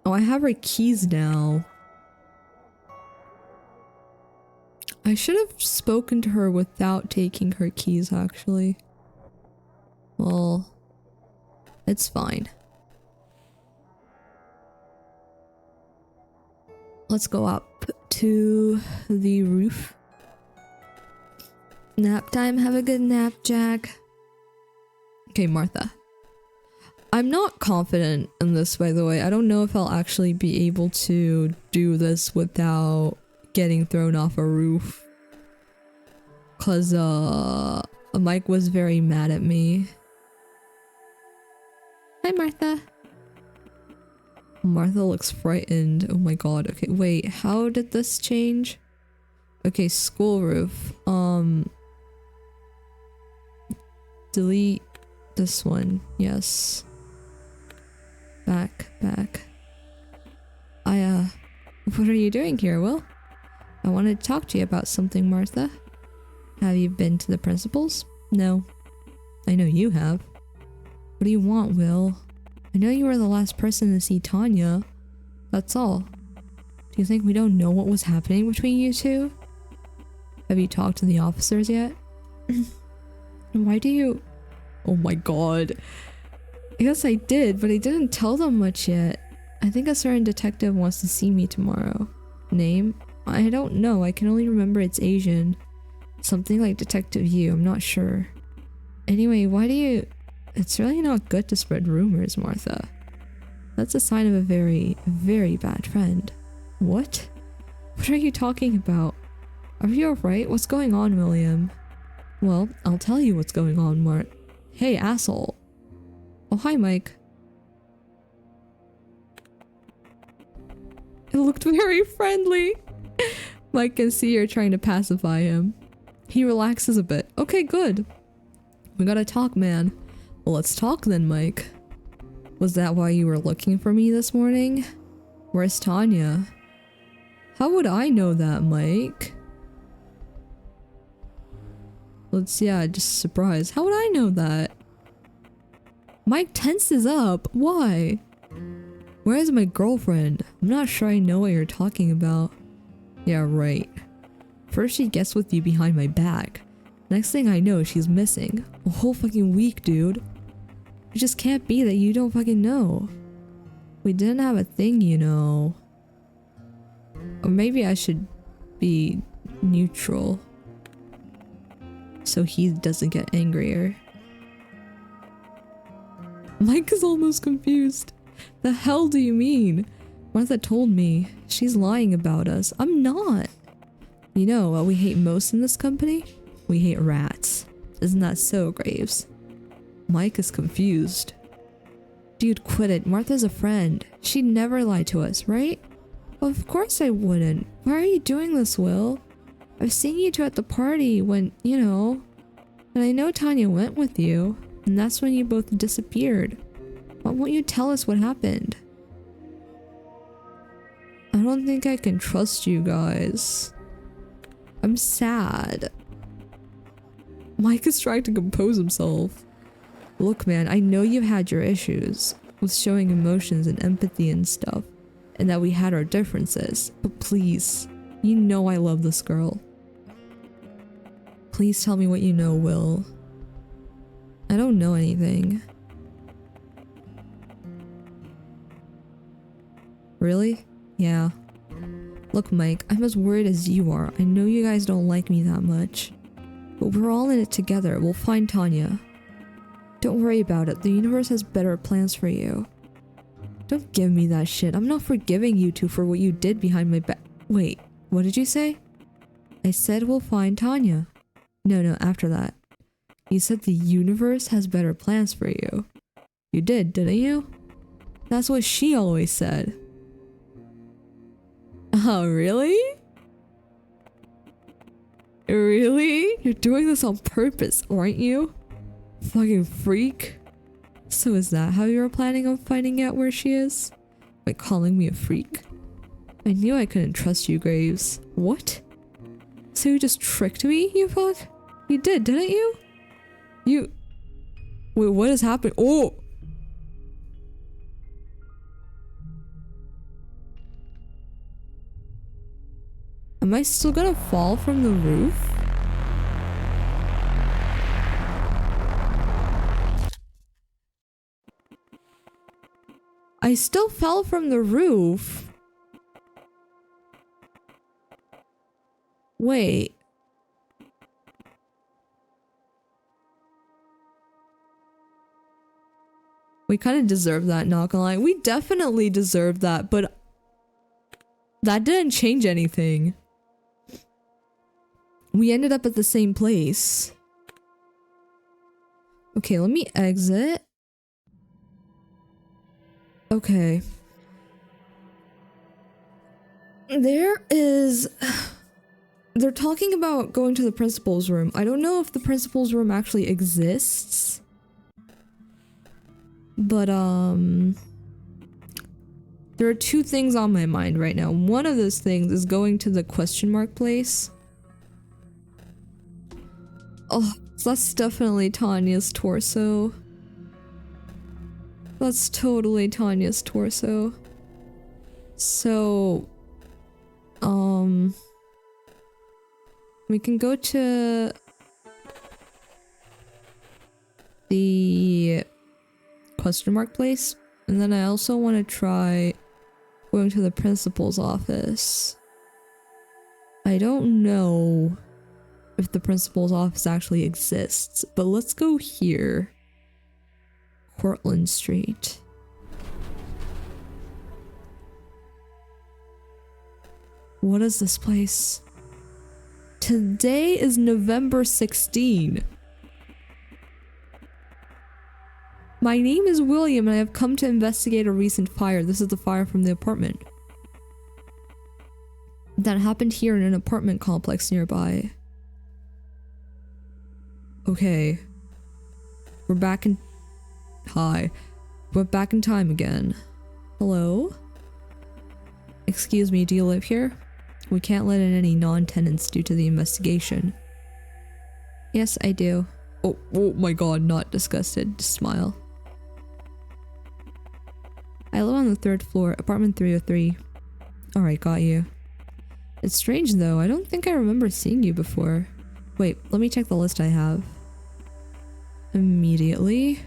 Oh, I have her keys now. I should have spoken to her without taking her keys, actually. Well, it's fine. Let's go up to the roof. Nap time. Have a good nap, Jack. Okay, Martha. I'm not confident in this, by the way. I don't know if I'll actually be able to do this without getting thrown off a roof. Cause, Mike was very mad at me. Hi, Martha. Martha looks frightened. Oh my god. Okay, wait. How did this change? Okay, school roof. Delete this one. Yes. Back. What are you doing here, Will? I wanted to talk to you about something, Martha. Have you been to the principal's? No. I know you have. What do you want, Will? I know you were the last person to see Tanya. That's all. Do you think we don't know what was happening between you two? Have you talked to the officers yet? Why do you... Oh my god. Yes, I did, but I didn't tell them much yet. I think a certain detective wants to see me tomorrow. Name? I don't know. I can only remember it's Asian. Something like Detective Yu. I'm not sure. Anyway, why do you... It's really not good to spread rumors, Martha. That's a sign of a very, very bad friend. What? What are you talking about? Are you alright? What's going on, William? Well, I'll tell you what's going on, Mart. Hey, asshole. Oh, hi, Mike. It looked very friendly. Mike can see you're trying to pacify him. He relaxes a bit. Okay, good. We gotta talk, man. Well, let's talk then, Mike. Was that why you were looking for me this morning? Where's Tanya? How would I know that, Mike? Just surprised. How would I know that? Mike tenses up. Why? Where is my girlfriend? I'm not sure I know what you're talking about. Yeah, right. First she gets with you behind my back. Next thing I know, she's missing. A whole fucking week, dude. It just can't be that you don't fucking know. We didn't have a thing, you know. Or maybe I should be neutral. So he doesn't get angrier. Mike is almost confused. The hell do you mean? Martha told me. She's lying about us. I'm not. You know what we hate most in this company? We hate rats. Isn't that so, Graves? Mike is confused. Dude, quit it. Martha's a friend. She'd never lie to us, right? Well, of course I wouldn't. Why are you doing this, Will? I've seen you two at the party when, you know... And I know Tanya went with you. And that's when you both disappeared. Why won't you tell us what happened? I don't think I can trust you guys. I'm sad. Mike is trying to compose himself. Look, man, I know you had your issues with showing emotions and empathy and stuff, and that we had our differences, but please, you know I love this girl. Please tell me what you know, Will. I don't know anything. Really? Yeah. Look, Mike, I'm as worried as you are. I know you guys don't like me that much. But we're all in it together. We'll find Tanya. Don't worry about it. The universe has better plans for you. Don't give me that shit. I'm not forgiving you two for what you did behind my back. Wait, what did you say? I said we'll find Tanya. No, after that. You said the universe has better plans for you. You did, didn't you? That's what she always said. Oh, really? Really? You're doing this on purpose, aren't you? Fucking freak. So is that how you were planning on finding out where she is? By calling me a freak? I knew I couldn't trust you, Graves. What? So you just tricked me, you fuck? You did, didn't you? You... Wait, what has happened? Oh! Am Am I still gonna fall from the roof? I still fell from the roof. Wait. We kind of deserve that, not gonna lie. We definitely deserve that, but that didn't change anything. We ended up at the same place. Okay, let me exit. Okay. They're talking about going to the principal's room. I don't know if the principal's room actually exists. But, there are two things on my mind right now. One of those things is going to the question mark place. Oh, that's definitely Tanya's torso. That's totally Tanya's torso. So, we can go to the question mark place, and then I also want to try going to the principal's office. I don't know if the principal's office actually exists, but let's go here. Cortlandt Street. What is this place? Today is November 16. My name is William and I have come to investigate a recent fire. This is the fire from the apartment that happened here in an apartment complex nearby. Okay. We're back in... Hi. We're back in time again. Hello? Excuse me, do you live here? We can't let in any non-tenants due to the investigation. Yes, I do. Oh my god, not disgusted. Just smile. I live on the 3rd floor, apartment 303. Alright, got you. It's strange though, I don't think I remember seeing you before. Wait, let me check the list I have. Immediately.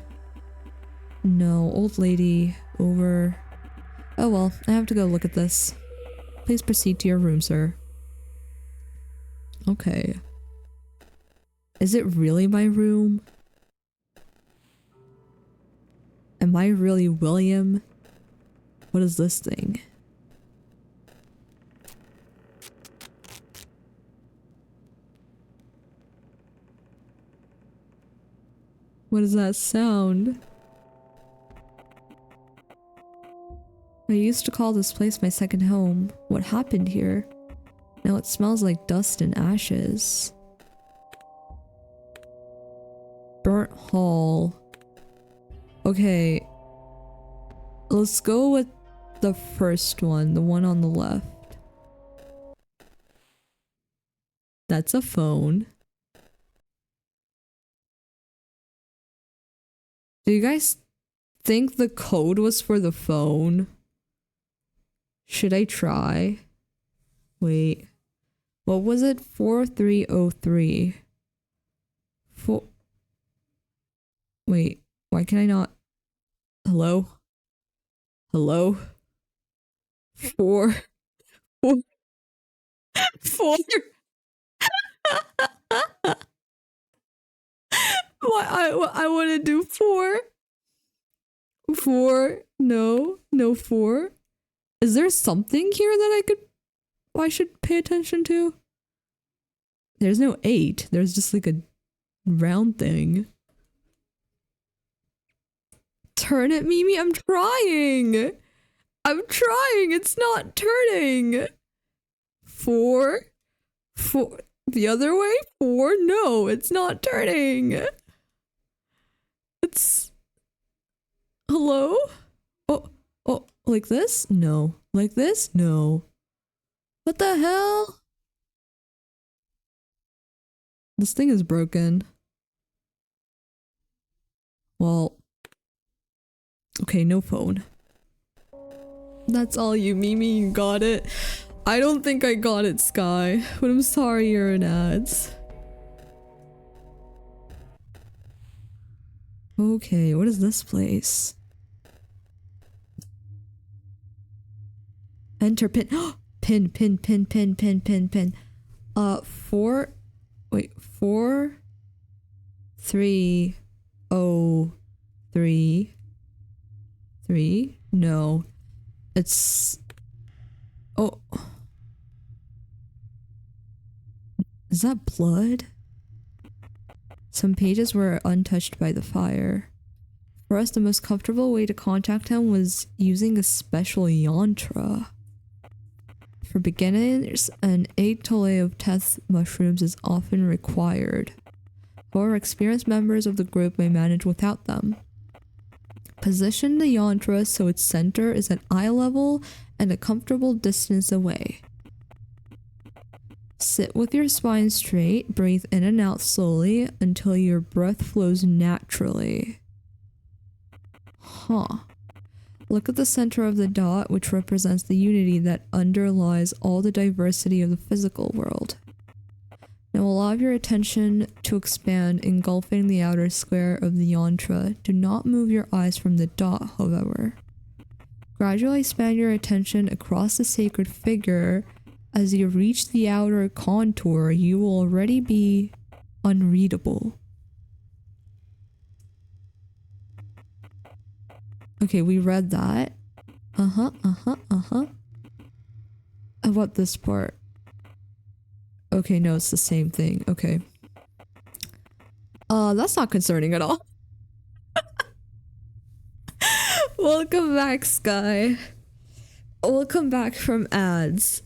No, old lady, over... Oh well, I have to go look at this. Please proceed to your room, sir. Okay. Is it really my room? Am I really William? What is this thing? What does that sound? I used to call this place my second home. What happened here? Now it smells like dust and ashes. Burnt Hall. Okay. Let's go with the first one, the one on the left. That's a phone. Do you guys think the code was for the phone? Should I try? Wait. What was it? 4303. Wait. Why can I not? Hello? Hello? 4. 4. 4. I want to do 4. 4. No. No 4. Is there something here that I should pay attention to? There's no 8. There's just like a round thing. Turn it, Mimi. I'm trying. I'm trying. It's not turning. 4. 4. The other way? 4. No, it's not turning. It's... Hello? Oh, like this? No. Like this? No. What the hell? This thing is broken. Well. Okay, no phone. That's all you, Mimi. You got it. I don't think I got it, Sky, but I'm sorry you're in ads. Okay, what is this place? Enter pin. Pin, pin, pin, pin, pin, pin, pin. 4. Wait, 4. 3. 0. 3. 3. No. It's. Oh. Is that blood? Some pages were untouched by the fire. For us, the most comfortable way to contact him was using a special yantra. For beginners, an 8 tole of test mushrooms is often required. However, experienced members of the group may manage without them. Position the yantra so its center is at eye level and a comfortable distance away. Sit with your spine straight, breathe in and out slowly until your breath flows naturally. Huh. Look at the center of the dot, which represents the unity that underlies all the diversity of the physical world. Now allow your attention to expand, engulfing the outer square of the yantra. Do not move your eyes from the dot, however. Gradually expand your attention across the sacred figure. As you reach the outer contour, you will already be unreadable. Okay, we read that. How about this part? Okay, no, it's the same thing. Okay. That's not concerning at all. Welcome back, Sky. Welcome back from ads.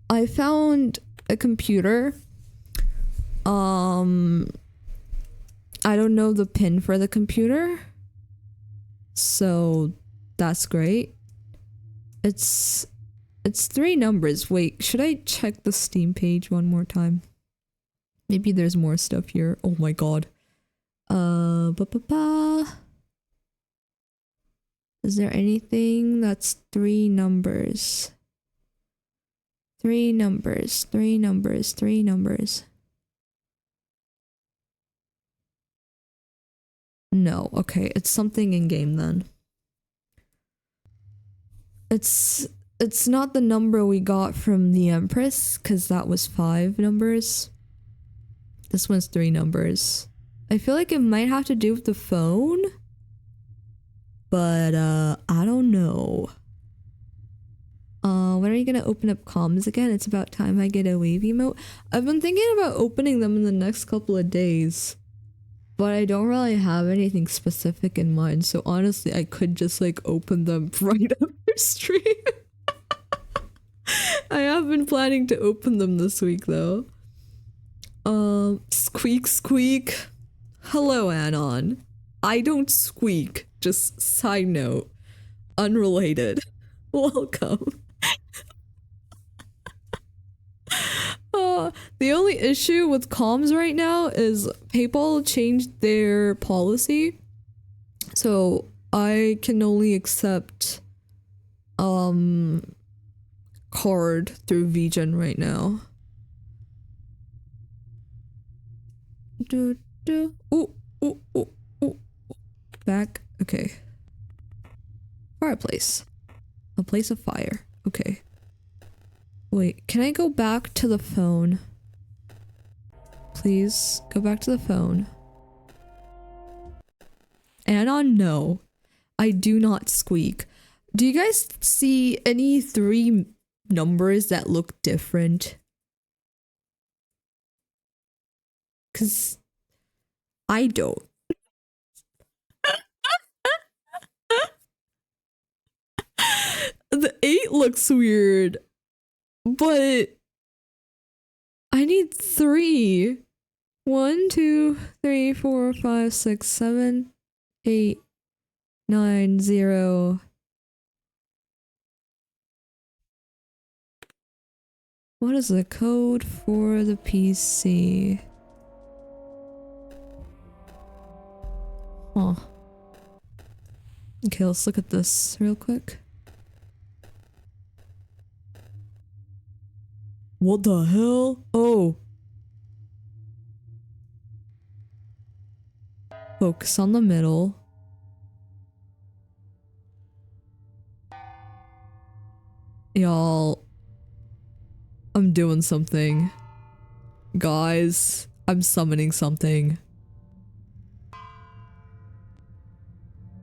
I found a computer. I don't know the pin for the computer. So that's great. It's 3 numbers. Wait, should I check the Steam page one more time? Maybe there's more stuff here. Oh my god. Is there anything that's 3 numbers? 3 numbers, 3 numbers, 3 numbers. No, okay, it's something in game then. It's not the number we got from the Empress, because that was 5 numbers. This one's 3 numbers. I feel like it might have to do with the phone, but I don't know. When are you gonna open up comms again? It's about time I get a wave emote. I've been thinking about opening them in the next couple of days, but I don't really have anything specific in mind, so honestly I could just like open them right after stream. I have been planning to open them this week though. Squeak squeak. Hello, Anon. I don't squeak, just side note. Unrelated. Welcome. The only issue with comms right now is PayPal changed their policy, so I can only accept card through VGen right now. Ooh. Back. Okay. Fireplace. A place of fire. Okay. Wait, can I go back to the phone? Please, go back to the phone. Anon, no. I do not squeak. Do you guys see any 3 numbers that look different? 'Cause I don't. The 8 looks weird, but I need 3. 1, 2, 3, 4, 5, 6, 7, 8, 9, 0. What is the code for the PC? Huh. Okay, let's look at this real quick. What the hell? Oh. Focus on the middle. Y'all, I'm doing something. Guys, I'm summoning something.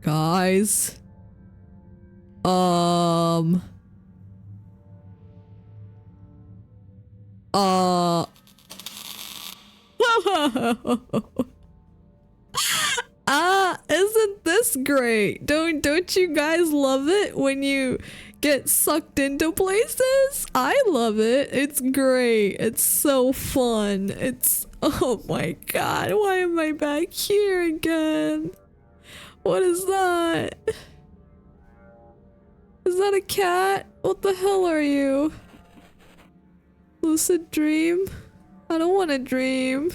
Guys. Isn't this great? Don't you guys love it when you get sucked into places? I love it. It's great. It's so fun. It's, oh my god, why am I back here again? What is that? Is that a cat? What the hell are you? Lucid dream? I don't want to dream.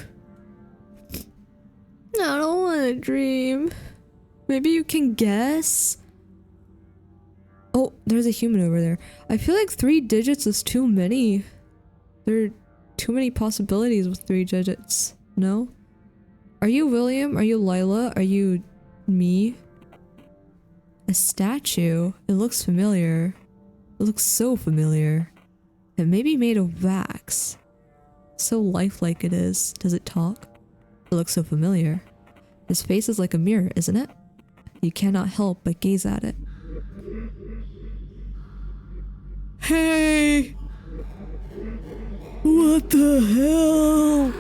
I don't want to dream. Maybe you can guess? Oh, there's a human over there. I feel like 3 digits is too many. There are too many possibilities with 3 digits. No? Are you William? Are you Lila? Are you me? A statue? It looks familiar. It looks so familiar. It may be made of wax. So lifelike it is. Does it talk? It looks so familiar. His face is like a mirror, isn't it? You cannot help but gaze at it. Hey! What the hell?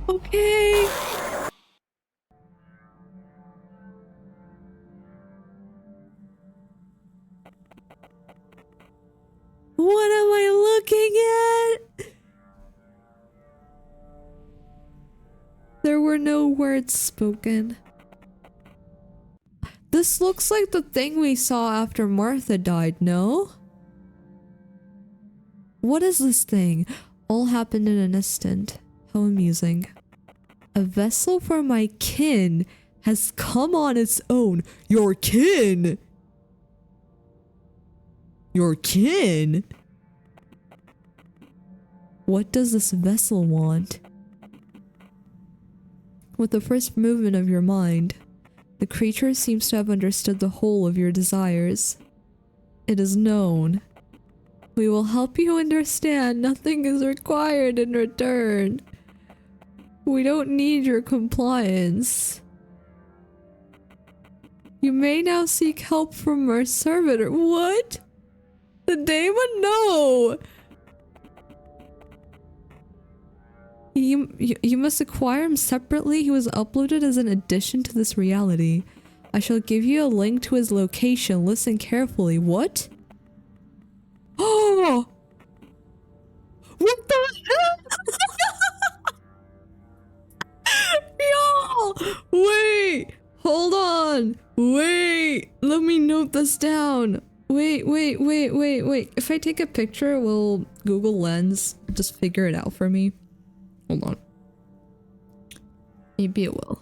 Okay. What am I looking at? There were no words spoken. This looks like the thing we saw after Martha died, no? What is this thing? All happened in an instant. How amusing. A vessel for my kin has come on its own. Your kin? Your kin? What does this vessel want? With the first movement of your mind, the creature seems to have understood the whole of your desires. It is known. We will help you understand nothing is required in return. We don't need your compliance. You may now seek help from our servitor. What? The daemon? No! You must acquire him separately. He was uploaded as an addition to this reality. I shall give you a link to his location. Listen carefully. What? Oh! What the hell? Y'all! Wait! Hold on! Wait! Let me note this down. Wait. If I take a picture, will Google Lens just figure it out for me? Hold on. Maybe it will.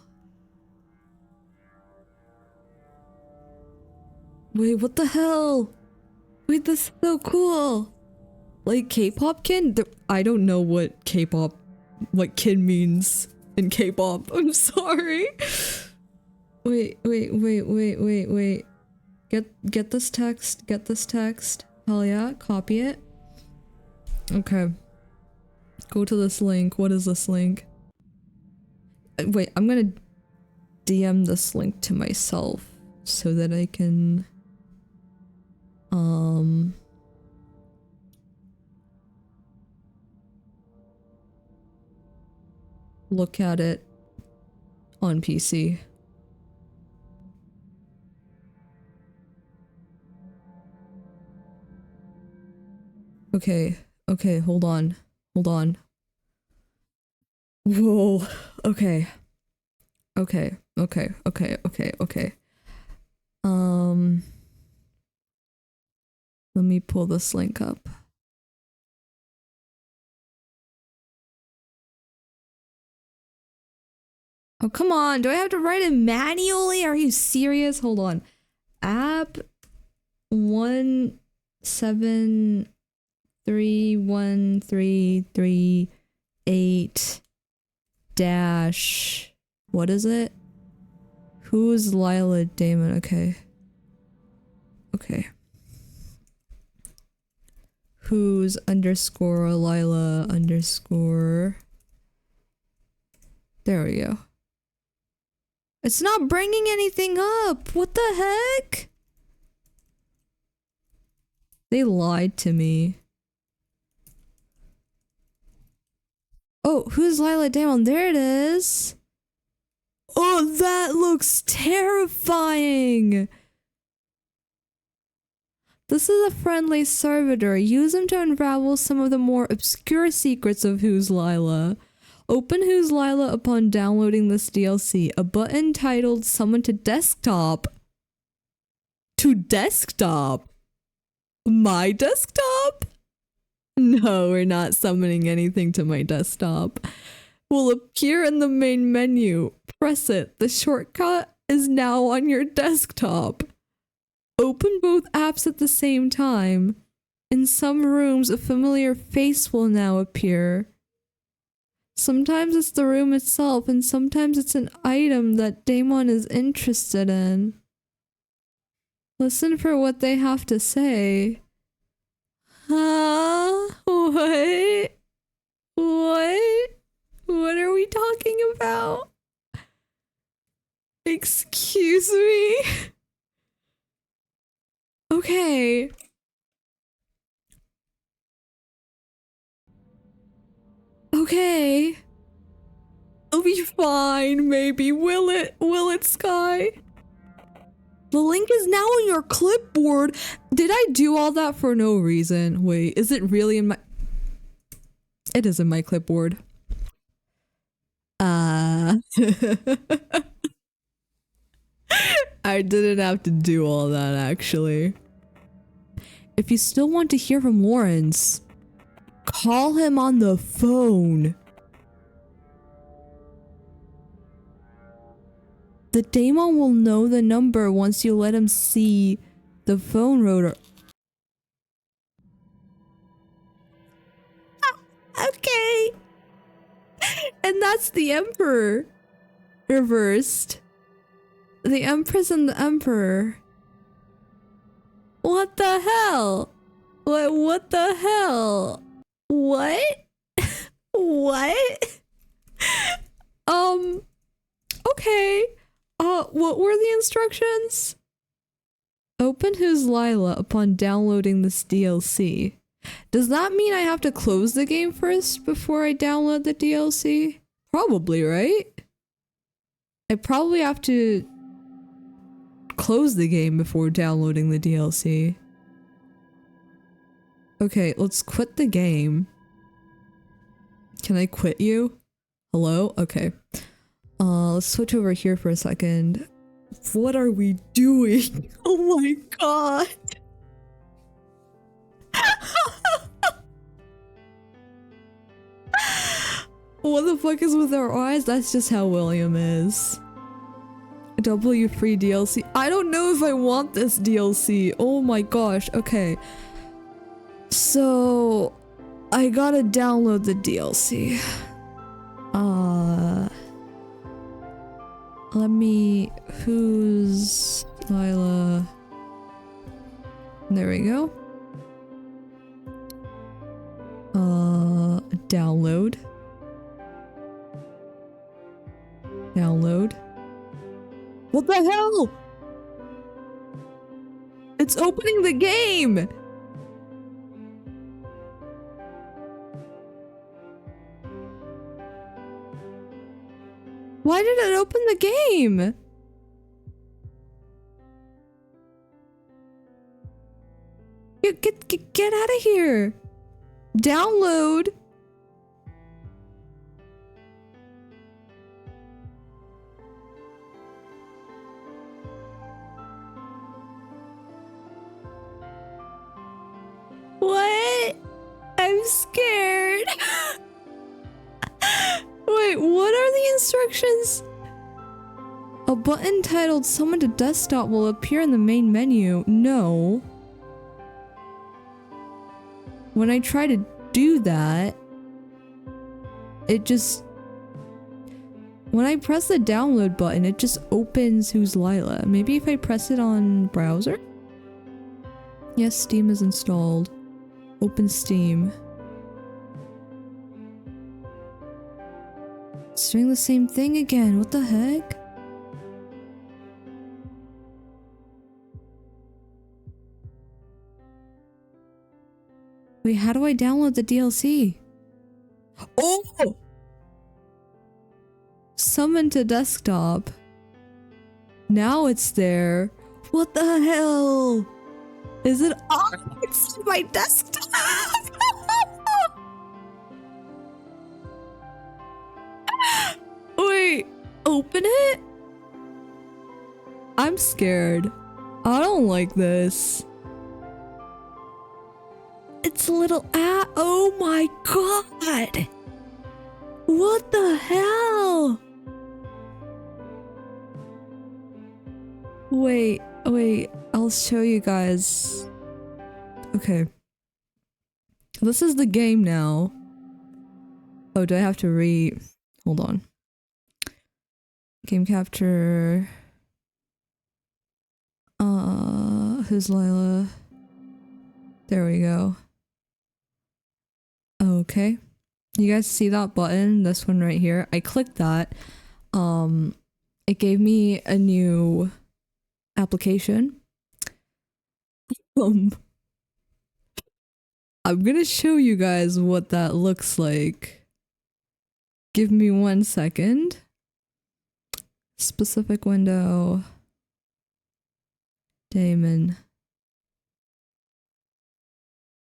Wait, what the hell? Wait, this is so cool. Like K-pop kin? I don't know what K-pop, what kin means in K-pop. I'm sorry. Wait. Get this text. Get this text. Hell yeah, copy it. Okay. Go to this link. What is this link? Wait, I'm gonna DM this link to myself so that I can look at it on PC. Okay, hold on. Whoa, okay. Let me pull this link up. Oh, come on. Do I have to write it manually? Are you serious? Hold on. App 1731338 dash. What is it? Who's Lila Damon? Okay. Okay. Who's underscore Lila underscore. There we go. It's not bringing anything up. What the heck? They lied to me. Oh, who's Lila Damon? There it is. Oh, that looks terrifying. This is a friendly servitor. Use him to unravel some of the more obscure secrets of Who's Lila. Open Who's Lila upon downloading this DLC. A button titled Summon to Desktop. To desktop? My desktop? No, we're not summoning anything to my desktop. Will appear in the main menu. Press it. The shortcut is now on your desktop. Open both apps at the same time. In some rooms, a familiar face will now appear. Sometimes it's the room itself, and sometimes it's an item that Damon is interested in. Listen for what they have to say. Huh? What? What? What are we talking about? Excuse me? Okay. Okay. It'll be fine, maybe. Will it? Will it, Sky? The link is now on your clipboard. Did I do all that for no reason? Wait, is it really in my... It is in my clipboard. I didn't have to do all that, actually. If you still want to hear from Lawrence, call him on the phone. The Damon will know the number once you let him see the phone rotor. Okay. And that's the Emperor. Reversed. The Empress and the Emperor. What the hell? What the hell? What? What? Okay. What were the instructions? Open Who's Lila upon downloading this DLC. Does that mean I have to close the game first before I download the DLC? Probably, right? I probably have to close the game before downloading the DLC. Okay, let's quit the game. Can I quit you? Hello? Okay. Let's switch over here for a second. What are we doing? Oh my god. What the fuck is with our eyes? That's just how William is. W free DLC. I don't know if I want this DLC. Oh my gosh. Okay. So I gotta download the DLC. Let me... Who's Lila? There we go. Download. Download. What the hell? It's opening the game! Why did it open the game? Get out of here. Download. What? I'm scared. Wait, what are the instructions? A button titled Summon to Desktop will appear in the main menu. No. When I try to do that, it just... When I press the download button, it just opens Who's Lila. Maybe if I press it on browser? Yes, Steam is installed. Open Steam. It's doing the same thing again. What the heck? Wait, how do I download the DLC? Oh! Summon to desktop. Now it's there. What the hell? Is it on? It's on my desktop. Wait, open it? I'm scared. I don't like this. It's a little oh my god! What the hell? Wait, I'll show you guys. Okay. This is the game now. Oh, do I have to hold on. Game capture. Who's Lila? There we go. Okay. You guys see that button? This one right here? I clicked that. It gave me a new application. I'm gonna show you guys what that looks like. Give me 1 second. Specific window. Damon.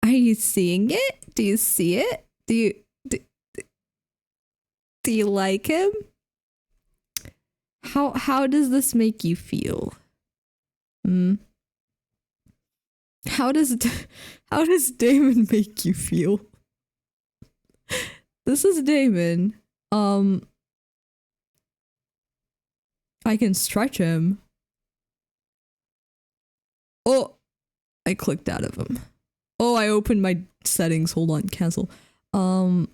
Are you seeing it? Do you see it? Do you like him? How does this make you feel? How does Damon make you feel? This is Damon. I can stretch him. Oh, I clicked out of him. Oh, I opened my settings. Hold on, cancel. Oh,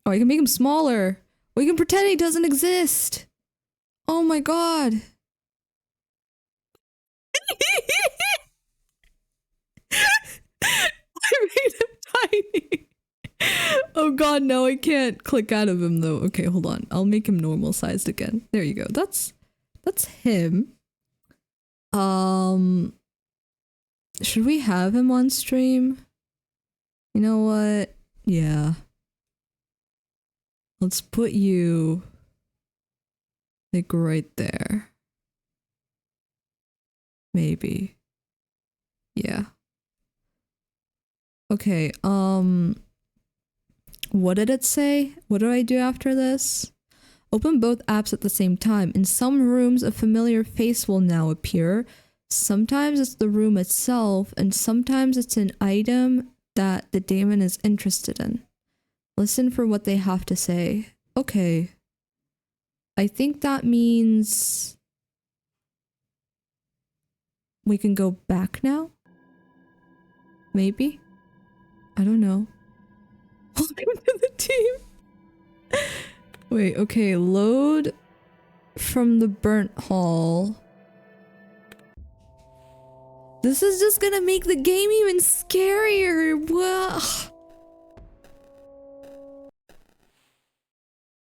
I can make him smaller. We can pretend he doesn't exist. Oh my god. I made him tiny. Oh god, no, I can't click out of him though. Okay, hold on. I'll make him normal sized again. There you go. That's him. Should we have him on stream? You know what? Yeah. Let's put you like right there. Maybe. Yeah. Okay, what did it say? What do I do after this? Open both apps at the same time. In some rooms, a familiar face will now appear. Sometimes it's the room itself, and sometimes it's an item that the Damon is interested in. Listen for what they have to say. Okay. I think that means we can go back now? Maybe? I don't know. Welcome to the team! Wait, okay, load from the burnt hall. This is just gonna make the game even scarier. Wow.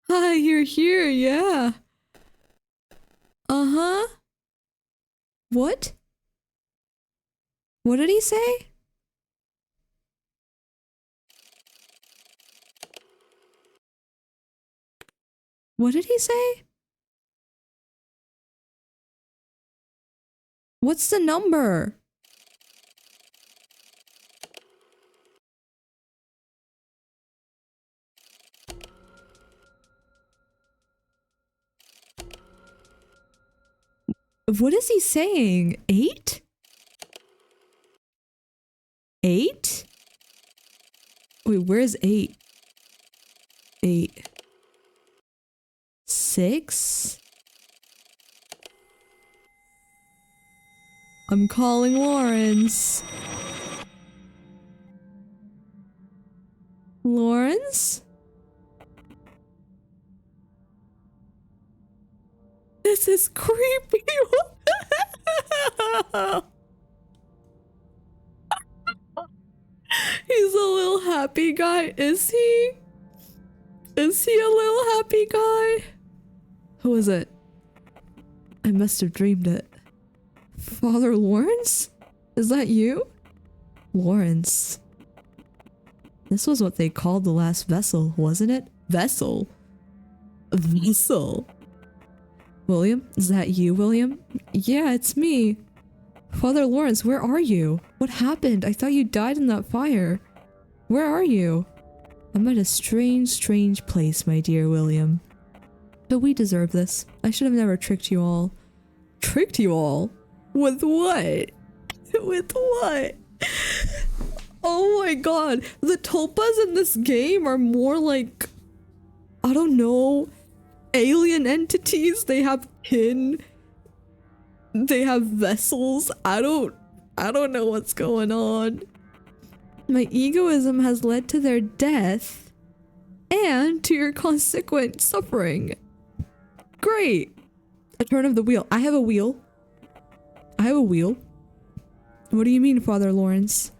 Hi, you're here, yeah. Uh-huh. What? What did he say? What did he say? What's the number? What is he saying? 8? 8? Wait, where's 8? 8. 6? I'm calling Lawrence. Lawrence? This is creepy. He's a little happy guy. Is he? Is he a little happy guy? Who is it? I must have dreamed it. Father Lawrence? Is that you? Lawrence. This was what they called the last vessel, wasn't it? Vessel? Vessel? William? Is that you, William? Yeah, it's me. Father Lawrence, where are you? What happened? I thought you died in that fire. Where are you? I'm at a strange, strange place, my dear William. But we deserve this. I should have never tricked you all. Tricked you all? With what? With what? Oh my god. The tulpas in this game are more like, I don't know, alien entities. They have kin. They have vessels. I don't know what's going on. My egoism has led to their death and to your consequent suffering. Great. A turn of the wheel. I have a wheel. I have a wheel. What do you mean, Father Lawrence?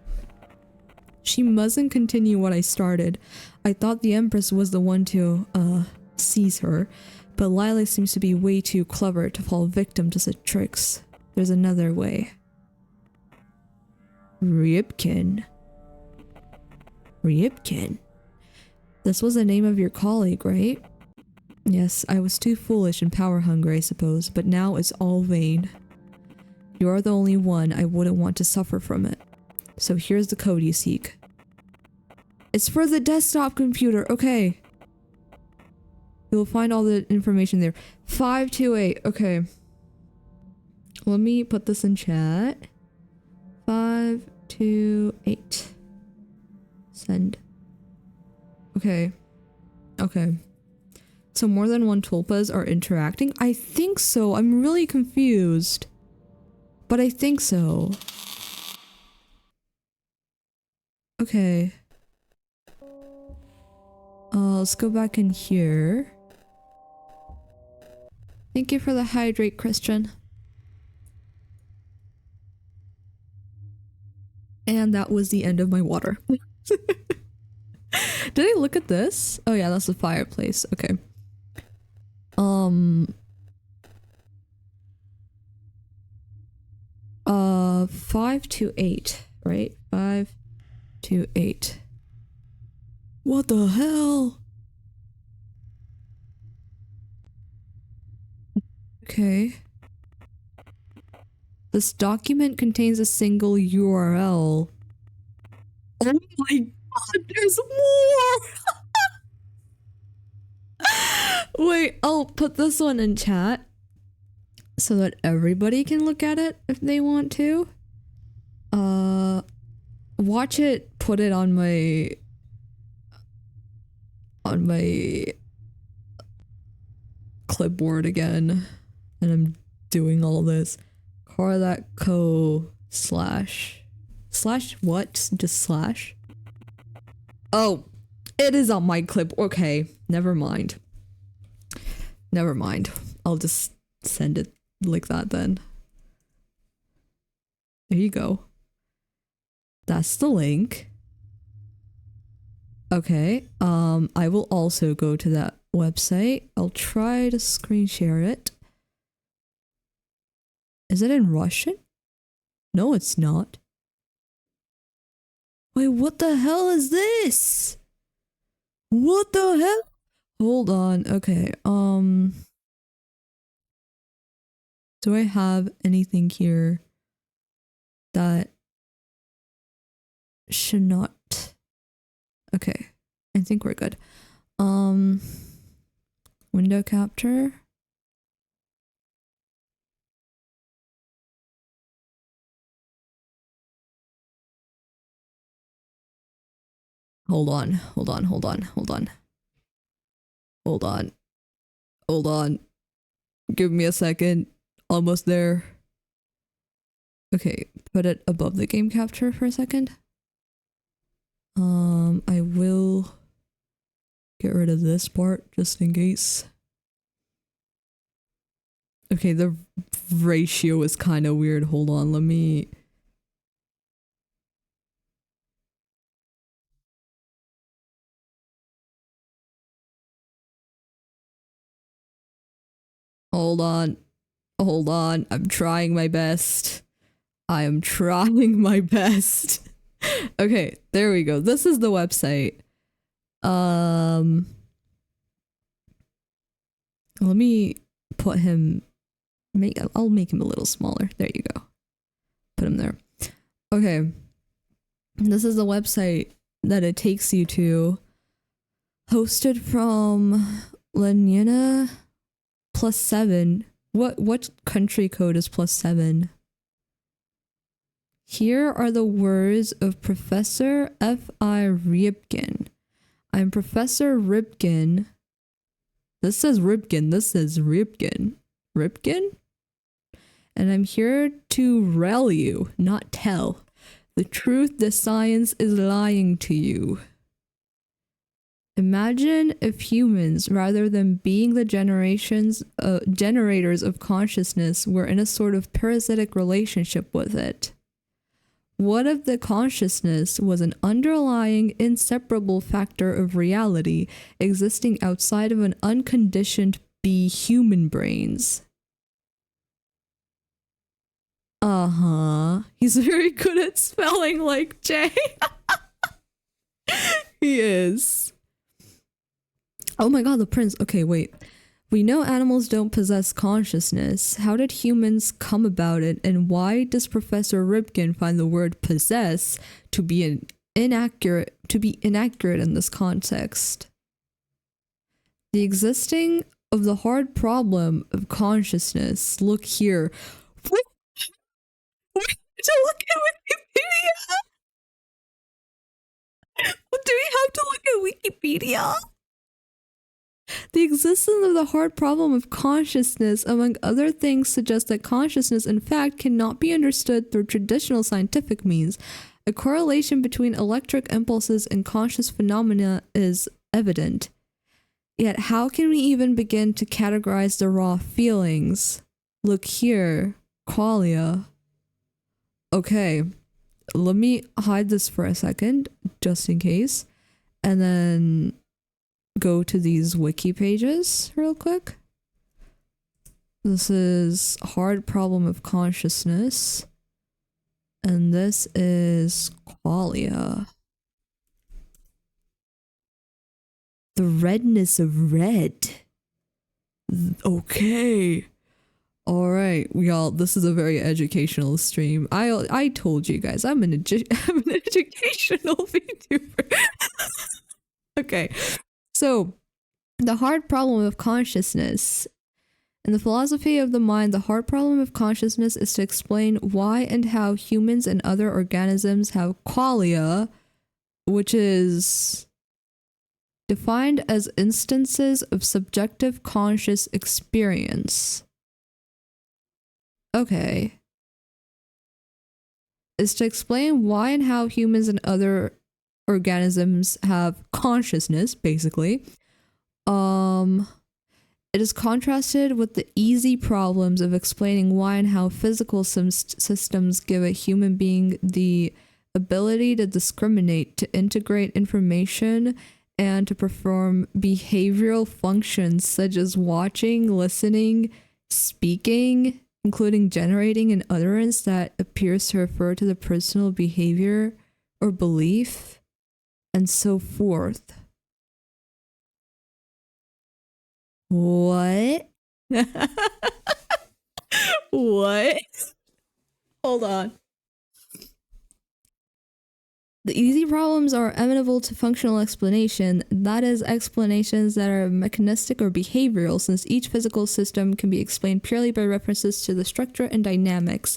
She mustn't continue what I started. I thought the Empress was the one to, seize her, but Lila seems to be way too clever to fall victim to such tricks. There's another way. Ryubkin. Ryubkin. This was the name of your colleague, right? Yes, I was too foolish and power-hungry, I suppose, but now it's all vain. You're the only one I wouldn't want to suffer from it. So here's the code you seek. It's for the desktop computer, okay. You'll find all the information there. 528, okay. Let me put this in chat. 528. Send. Okay. Okay. So more than one tulpas are interacting? I think so. I'm really confused. But I think so. Okay. Let's go back in here. Thank you for the hydrate, Christian. And that was the end of my water. Did I look at this? Oh yeah, that's the fireplace. Okay. 5 to 8, right? 5 to 8. What the hell? Okay. This document contains a single URL. Oh my god, there's more! Wait, I'll put this one in chat so that everybody can look at it if they want to. Watch it, put it on my clipboard again, and I'm doing all this. Car.co slash what? Just slash? Oh, it is on my clip. Okay, never mind. Never mind. I'll just send it like that then. There you go. That's the link. Okay, I will also go to that website. I'll try to screen share it. Is it in Russian? No, it's not. Wait, what the hell is this? What the hell? Hold on, okay, do I have anything here that should not? Okay, I think we're good. Window capture. Hold on. Hold on. Give me a second. Almost there. Okay, put it above the game capture for a second. I will get rid of this part just in case. Okay, the ratio is kind of weird. Hold on, let me... Hold on. Hold on. I'm trying my best. I am trying my best. Okay, there we go. This is the website. Let me put him... I'll make him a little smaller. There you go. Put him there. Okay. This is the website that it takes you to. Hosted from Lenina +7. What country code is +7? Here are the words of Professor F.I. Rybkin. I'm Professor Rybkin. This says Rybkin. This says Rybkin. Rybkin? And I'm here to rel you, not tell. The truth, the science is lying to you. Imagine if humans, rather than being the generators of consciousness, were in a sort of parasitic relationship with it. What if the consciousness was an underlying, inseparable factor of reality existing outside of an unconditioned human brains? He's very good at spelling like Jay. He is. Oh my god, the prince. Okay, wait. We know animals don't possess consciousness. How did humans come about it, and why does Professor Rybkin find the word possess to be inaccurate in this context? The existing of the hard problem of consciousness. Look here. To look at Wikipedia? Do we have to look at Wikipedia? The existence of the hard problem of consciousness, among other things, suggests that consciousness, in fact, cannot be understood through traditional scientific means. A correlation between electric impulses and conscious phenomena is evident. Yet, how can we even begin to categorize the raw feelings? Look here, qualia. Okay, let me hide this for a second, just in case, and then go to these wiki pages real quick. This is hard problem of consciousness, and this is qualia. The redness of red. Okay. All right, y'all. This is a very educational stream. I told you guys I'm an educational VTuber. Okay, so the hard problem of consciousness. In the philosophy of the mind, the hard problem of consciousness is to explain why and how humans and other organisms have qualia, which is defined as instances of subjective conscious experience. Okay. Is to explain why and how humans and other organisms have consciousness, basically. It is contrasted with the easy problems of explaining why and how physical systems give a human being the ability to discriminate, to integrate information, and to perform behavioral functions such as watching, listening, speaking, including generating an utterance that appears to refer to the personal behavior or belief, and so forth. What? What? Hold on. The easy problems are amenable to functional explanation, that is, explanations that are mechanistic or behavioral, since each physical system can be explained purely by references to the structure and dynamics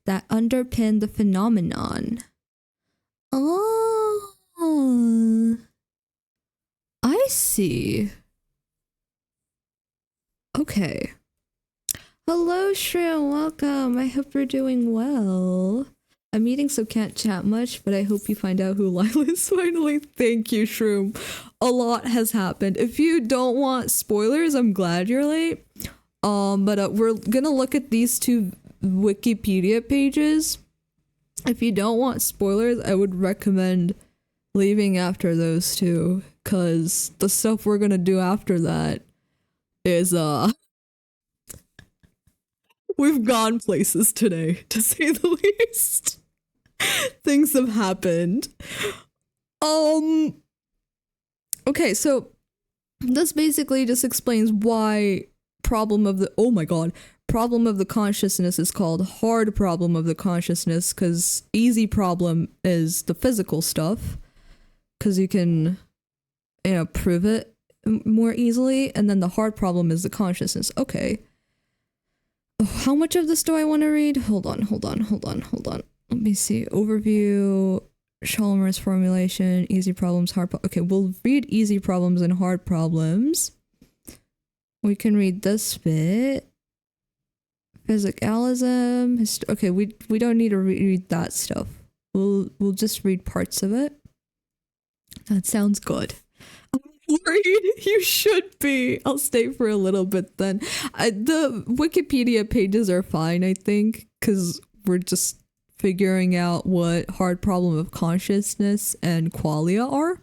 that underpin the phenomenon. Oh, I see. Okay. Hello, Shrim. Welcome. I hope you're doing well. I'm eating, so can't chat much, but I hope you find out who Lila is finally. Thank you, Shroom. A lot has happened. If you don't want spoilers, I'm glad you're late. But we're gonna look at these two Wikipedia pages. If you don't want spoilers, I would recommend leaving after those two, cause the stuff we're gonna do after that is we've gone places today, to say the least. Things have happened. Okay, so this basically just explains why problem of the consciousness is called hard problem of the consciousness, because easy problem is the physical stuff, because you can, prove it more easily, and then the hard problem is the consciousness. Okay. How much of this do I want to read? Hold on. Let me see. Overview, Chalmers formulation, easy problems, hard problems. Okay, we'll read easy problems and hard problems. We can read this bit. Physicalism. Okay, we don't need to read that stuff. We'll just read parts of it. That sounds good. Worried? You should be. I'll stay for a little bit then. The Wikipedia pages are fine, I think, because we're just figuring out what hard problem of consciousness and qualia are.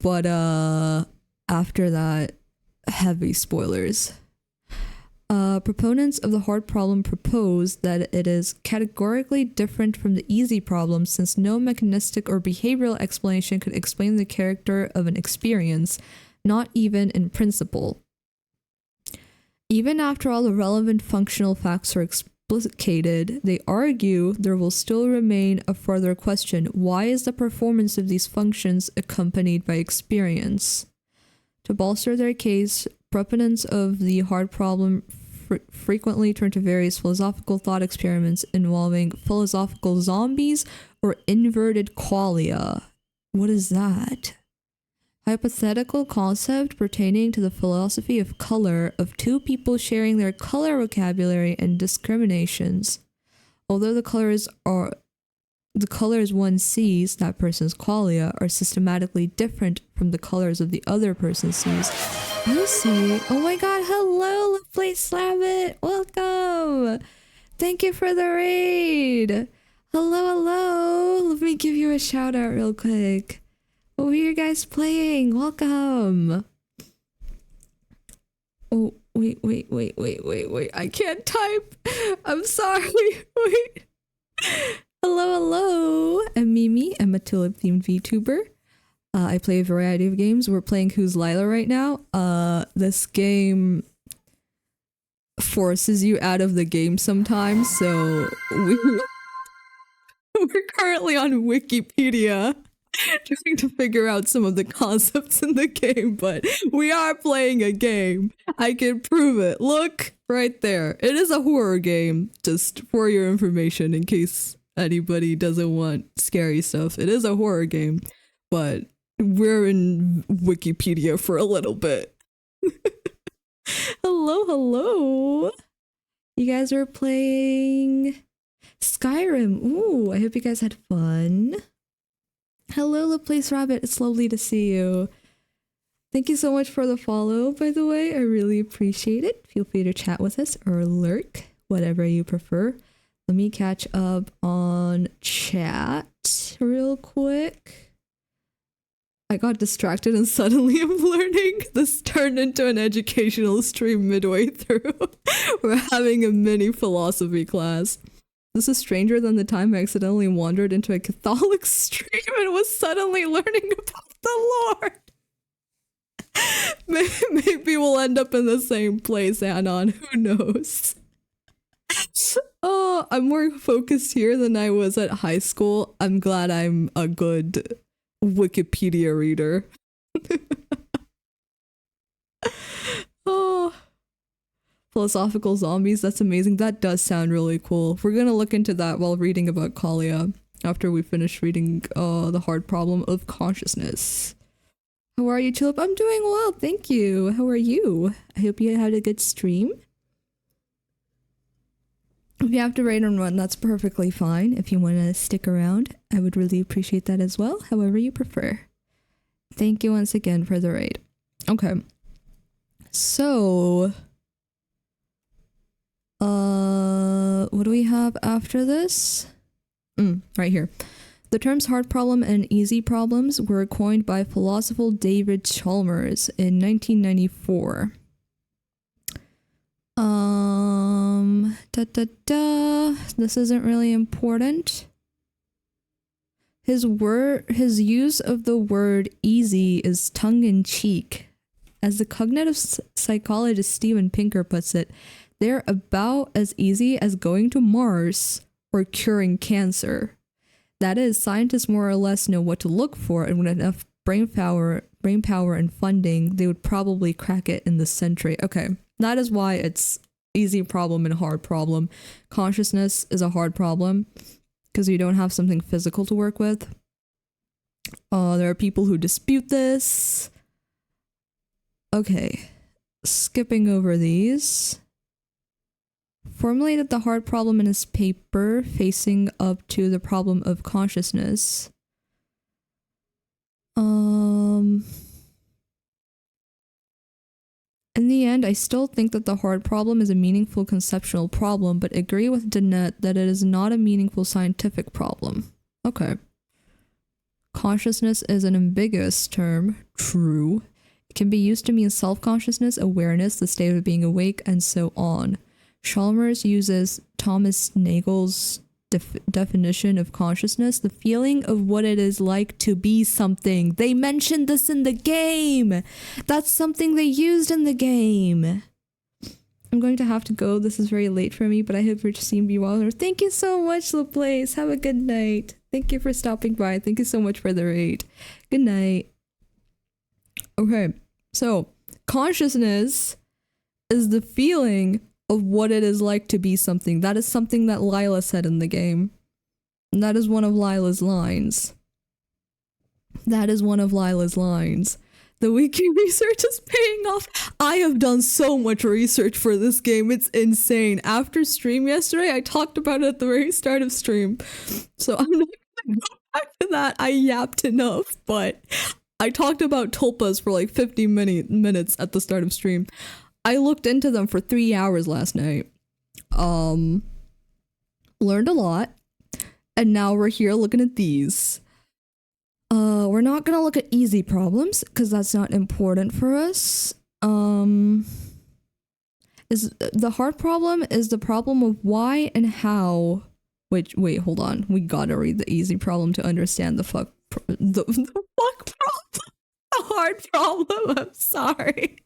But after that, heavy spoilers. Proponents of the hard problem propose that it is categorically different from the easy problem, since no mechanistic or behavioral explanation could explain the character of an experience, not even in principle. Even after all the relevant functional facts are explicated, they argue there will still remain a further question: why is the performance of these functions accompanied by experience? To bolster their case, proponents of the hard problem frequently turn to various philosophical thought experiments involving philosophical zombies or inverted qualia. What is that? Hypothetical concept pertaining to the philosophy of color of two people sharing their color vocabulary and discriminations. Although the colors one sees, that person's qualia, are systematically different from the colors of the other person sees. I see. Oh my god, hello, Place Rabbit. Welcome. Thank you for the raid. Hello. Let me give you a shout out real quick. What were you guys playing? Welcome. Oh, wait. I can't type. I'm sorry. Wait. Hello. I'm Mimi. I'm a tulip-themed VTuber. I play a variety of games. We're playing Who's Lila right now. This game forces you out of the game sometimes, so we're currently on Wikipedia trying to figure out some of the concepts in the game, but we are playing a game. I can prove it. Look, right there. It is a horror game, just for your information, in case anybody doesn't want scary stuff. It is a horror game, but we're in Wikipedia for a little bit. Hello. You guys are playing Skyrim. Ooh, I hope you guys had fun. Hello, Laplace Rabbit. It's lovely to see you. Thank you so much for the follow, by the way. I really appreciate it. Feel free to chat with us or lurk, whatever you prefer. Let me catch up on chat real quick. I got distracted and suddenly I'm learning. This turned into an educational stream midway through. We're having a mini philosophy class. This is stranger than the time I accidentally wandered into a Catholic stream and was suddenly learning about the Lord. Maybe we'll end up in the same place, Anon. Who knows? Oh, I'm more focused here than I was at high school. I'm glad I'm a good Wikipedia reader. Oh, philosophical zombies, that's amazing. That does sound really cool. We're gonna look into that while reading about Kalia after we finish reading the hard problem of consciousness. How are you, Tulip? I'm doing well, thank you. How are you? I hope you had a good stream. If you have to rate on one, that's perfectly fine. If you want to stick around, I would really appreciate that as well. However you prefer. Thank you once again for the raid. Okay. So, what do we have after this? Right here. The terms hard problem and easy problems were coined by philosopher David Chalmers in 1994. This isn't really important. His use of the word easy is tongue-in-cheek. As the cognitive psychologist Steven Pinker puts it, they're about as easy as going to Mars or curing cancer. That is, scientists more or less know what to look for, and with enough brain power and funding, they would probably crack it in this century. Okay, that is why it's easy problem and hard problem. Consciousness is a hard problem because you don't have something physical to work with. There are people who dispute this. Okay, skipping over these. Formulated the hard problem in his paper, Facing Up to the Problem of Consciousness. In the end, I still think that the hard problem is a meaningful conceptual problem, but agree with Dennett that it is not a meaningful scientific problem. Okay. Consciousness is an ambiguous term. True. It can be used to mean self-consciousness, awareness, the state of being awake, and so on. Chalmers uses Thomas Nagel's definition of consciousness, the feeling of what it is like to be something. They mentioned this in the game. That's something they used in the game. I'm going to have to go. This is very late for me, but I hope you're seeing me well. Thank you so much, LaPlace. Have a good night. Thank you for stopping by. Thank you so much for the raid. Good night. Okay, so consciousness is the feeling of what it is like to be something. That is something that Lila said in the game. And that is one of Lila's lines. That is one of Lila's lines. The wiki research is paying off. I have done so much research for this game. It's insane. After stream yesterday, I talked about it at the very start of stream. So I'm not going to go back to that. I yapped enough, but I talked about tulpas for like 50 minutes at the start of stream. I looked into them for 3 hours last night. Learned a lot. And now we're here looking at these. We're not gonna look at easy problems because that's not important for us. Is the hard problem is the problem of why and how. Wait, hold on. We gotta read the easy problem to understand the fuck the fuck problem. The hard problem. I'm sorry.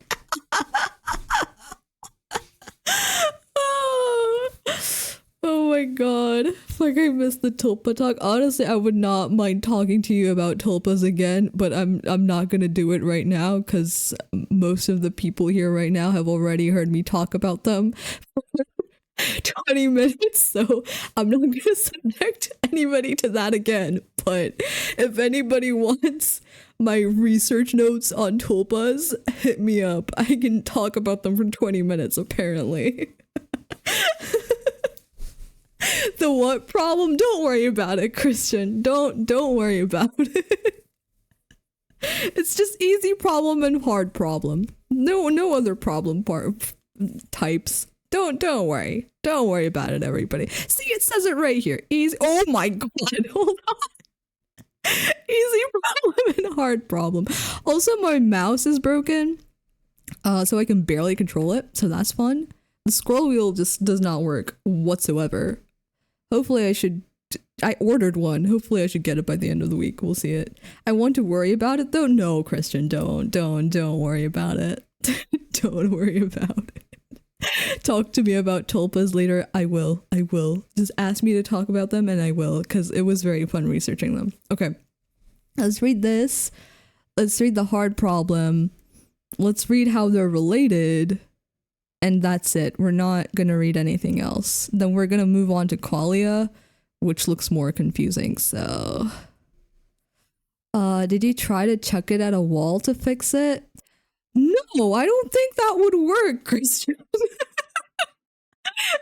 Oh my god. Like I missed the tulpa talk. Honestly, I would not mind talking to you about tulpas again, but I'm not gonna do it right now because most of the people here right now have already heard me talk about them for 20 minutes, so I'm not gonna subject anybody to that again. But if anybody wants my research notes on tulpas, hit me up. I can talk about them for 20 minutes apparently. The what problem? Don't worry about it, Christian. Don't worry about it. It's just easy problem and hard problem. No other problem types. Don't worry. Don't worry about it, everybody. See, it says it right here. Easy. Oh my god. Hold on. Easy problem and hard problem. Also, my mouse is broken. So I can barely control it. So that's fun. The scroll wheel just does not work whatsoever. Hopefully I ordered one. Hopefully I should get it by the end of the week. We'll see it. I want to worry about it though. No, Christian, don't worry about it. Don't worry about it. Talk to me about tulpas later. I will. Just ask me to talk about them and I will, because it was very fun researching them. Okay. Let's read this. Let's read the hard problem. Let's read how they're related. And that's it. We're not going to read anything else. Then we're going to move on to qualia, which looks more confusing. So, did you try to chuck it at a wall to fix it? No, I don't think that would work, Christian.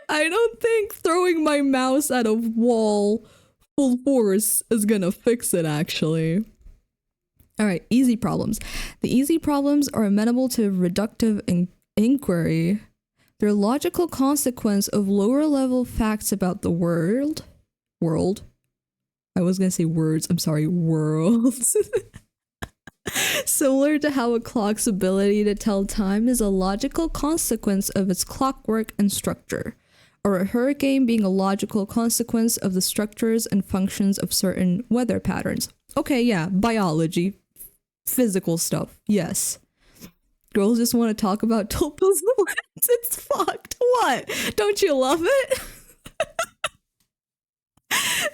I don't think throwing my mouse at a wall full force is gonna fix it, actually. All right, easy problems. The easy problems are amenable to reductive inquiry. They're logical consequence of lower level facts about the world. I was gonna say words, I'm sorry, world. Similar to how a clock's ability to tell time is a logical consequence of its clockwork and structure, or a hurricane being a logical consequence of the structures and functions of certain weather patterns. Okay, yeah, biology, physical stuff, yes. Girls just want to talk about tulpas and lemons. It's fucked. What? Don't you love it?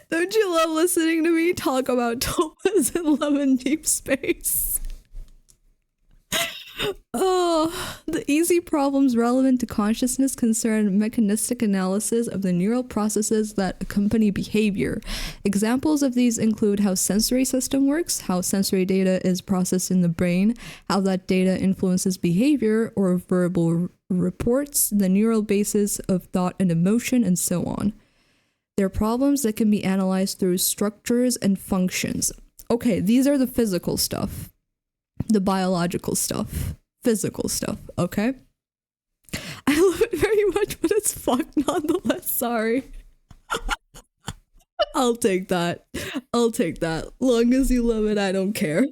Don't you love listening to me talk about tulpas and lemon deep space? Oh, the easy problems relevant to consciousness concern mechanistic analysis of the neural processes that accompany behavior. Examples of these include how sensory system works, how sensory data is processed in the brain, how that data influences behavior or verbal reports, the neural basis of thought and emotion, and so on. They're problems that can be analyzed through structures and functions. Okay, these are the physical stuff. The biological stuff. Physical stuff, okay? I love it very much, but it's fucked nonetheless, sorry. I'll take that. I'll take that. Long as you love it, I don't care.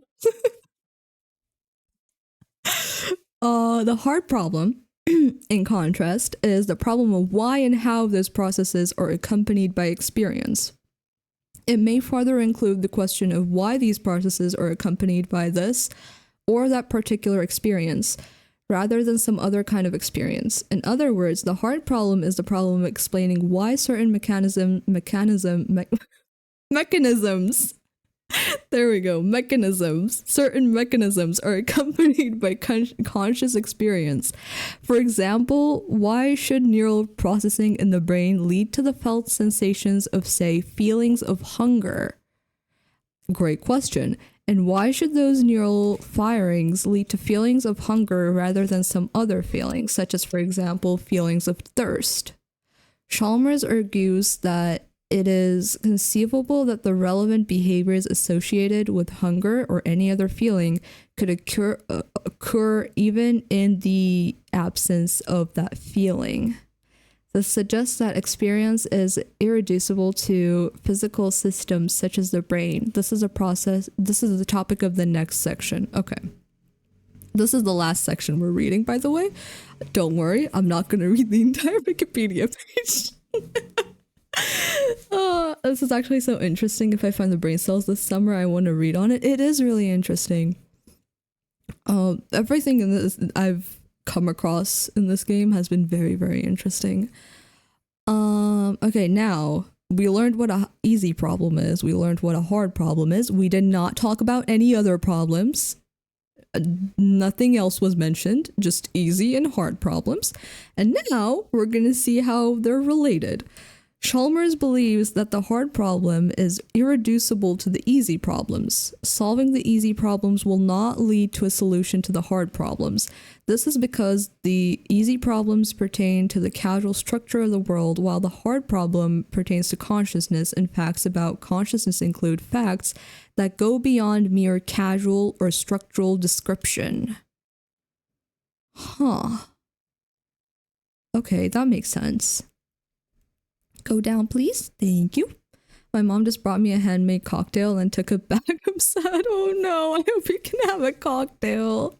The hard problem, in contrast, is the problem of why and how those processes are accompanied by experience. It may further include the question of why these processes are accompanied by this or that particular experience, rather than some other kind of experience. In other words, the hard problem is the problem of explaining why certain mechanisms there we go, mechanisms. Certain mechanisms are accompanied by conscious experience. For example, why should neural processing in the brain lead to the felt sensations of, say, feelings of hunger? Great question. And why should those neural firings lead to feelings of hunger rather than some other feelings, such as, for example, feelings of thirst? Chalmers argues that it is conceivable that the relevant behaviors associated with hunger or any other feeling could occur even in the absence of that feeling. This suggests that experience is irreducible to physical systems such as the brain. This is the topic of the next section. Okay. This is the last section we're reading, by the way. Don't worry, I'm not going to read the entire Wikipedia page. This is actually so interesting. If I find the brain cells this summer, I want to read on it. It is really interesting. Everything in this I've come across in this game has been very, very interesting. Okay, now we learned what a easy problem is. We learned what a hard problem is. We did not talk about any other problems. Nothing else was mentioned, just easy and hard problems. And now we're going to see how they're related. Chalmers believes that the hard problem is irreducible to the easy problems. Solving the easy problems will not lead to a solution to the hard problems. This is because the easy problems pertain to the causal structure of the world, while the hard problem pertains to consciousness, and facts about consciousness include facts that go beyond mere causal or structural description. Huh. Okay, that makes sense. Go down, please. Thank you. My mom just brought me a handmade cocktail and took it back. I'm sad. Oh no, I hope you can have a cocktail.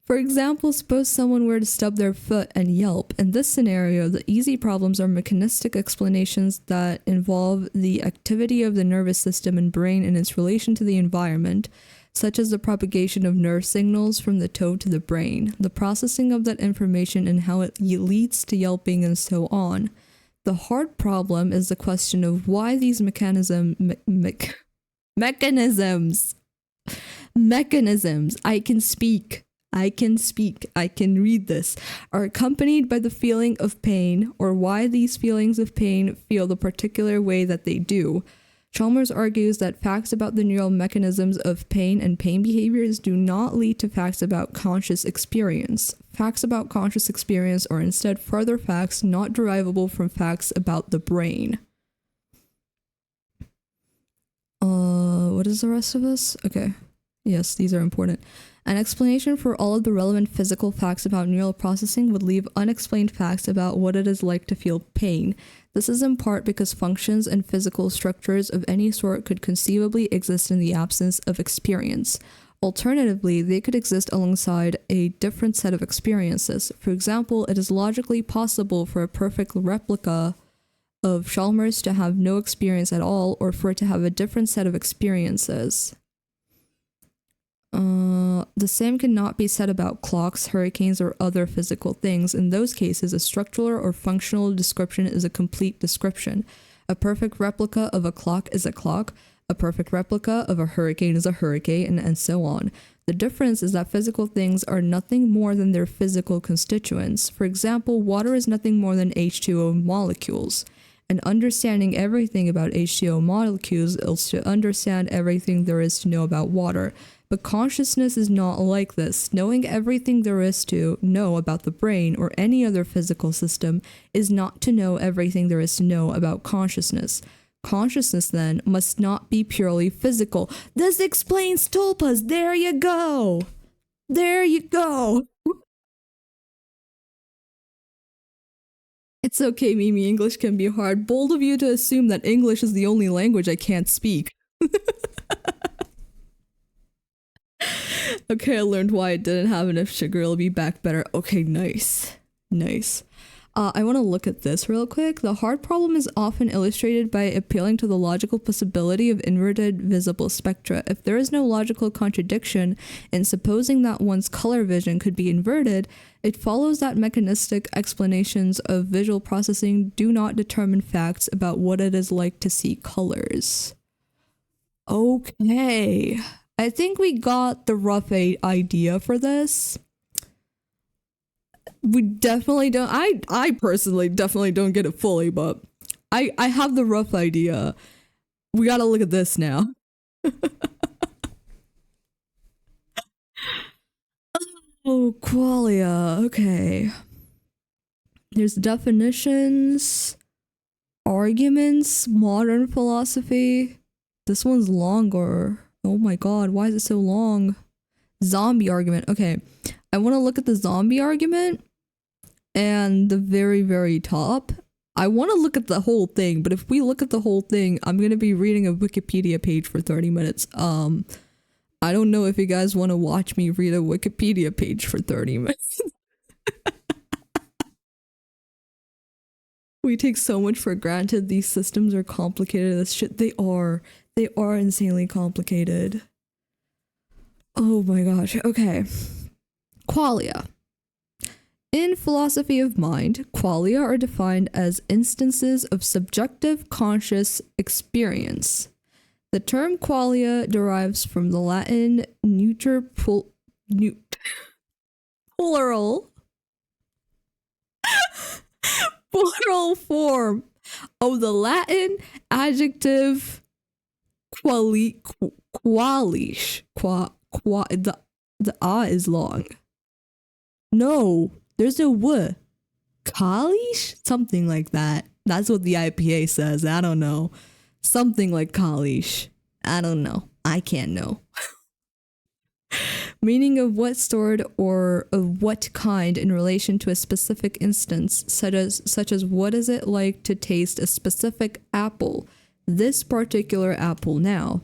For example, suppose someone were to stub their foot and yelp. In this scenario, the easy problems are mechanistic explanations that involve the activity of the nervous system and brain in its relation to the environment, such as the propagation of nerve signals from the toe to the brain, the processing of that information and how it leads to yelping, and so on. The hard problem is the question of why these mechanisms, I can speak, I can read this, are accompanied by the feeling of pain, or why these feelings of pain feel the particular way that they do. Chalmers argues that facts about the neural mechanisms of pain and pain behaviors do not lead to facts about conscious experience. Facts about conscious experience are instead further facts not derivable from facts about the brain. What is the rest of this? Okay. Yes, these are important. An explanation for all of the relevant physical facts about neural processing would leave unexplained facts about what it is like to feel pain. This is in part because functions and physical structures of any sort could conceivably exist in the absence of experience. Alternatively, they could exist alongside a different set of experiences. For example, it is logically possible for a perfect replica of Chalmers to have no experience at all, or for it to have a different set of experiences. The same cannot be said about clocks, hurricanes, or other physical things. In those cases, a structural or functional description is a complete description. A perfect replica of a clock is a clock. A perfect replica of a hurricane is a hurricane, and so on. The difference is that physical things are nothing more than their physical constituents. For example, water is nothing more than H2O molecules. And understanding everything about H2O molecules is to understand everything there is to know about water. But consciousness is not like this. Knowing everything there is to know about the brain or any other physical system is not to know everything there is to know about consciousness. Consciousness, then, must not be purely physical. This explains tulpas! There you go! There you go! It's okay, Mimi, English can be hard. Bold of you to assume that English is the only language I can't speak. Okay, I learned why I didn't have enough sugar. It'll be back better. Okay, nice. Nice. I want to look at this real quick. The hard problem is often illustrated by appealing to the logical possibility of inverted visible spectra. If there is no logical contradiction in supposing that one's color vision could be inverted, it follows that mechanistic explanations of visual processing do not determine facts about what it is like to see colors. Okay. I think we got the rough idea for this. We definitely don't. I personally definitely don't get it fully, but I have the rough idea. We gotta look at this now. Oh, qualia. Okay. There's definitions, arguments, modern philosophy. This one's longer. Oh my god, why is it so long? Zombie argument. Okay. I want to look at the zombie argument. And the very, very top, I want to look at the whole thing, but if we look at the whole thing, I'm going to be reading a Wikipedia page for 30 minutes. I don't know if you guys want to watch me read a Wikipedia page for 30 minutes. We take so much for granted. These systems are complicated as shit. They are insanely complicated. Oh my gosh. Okay. Qualia. In philosophy of mind, qualia are defined as instances of subjective conscious experience. The term qualia derives from the Latin plural form of the Latin adjective qualish. The ah is long. No. There's no w. Kalish? Something like that. That's what the IPA says. I don't know. Something like Kalish. I don't know. I can't know. Meaning of what sort or of what kind in relation to a specific instance, such as what is it like to taste a specific apple, this particular apple now.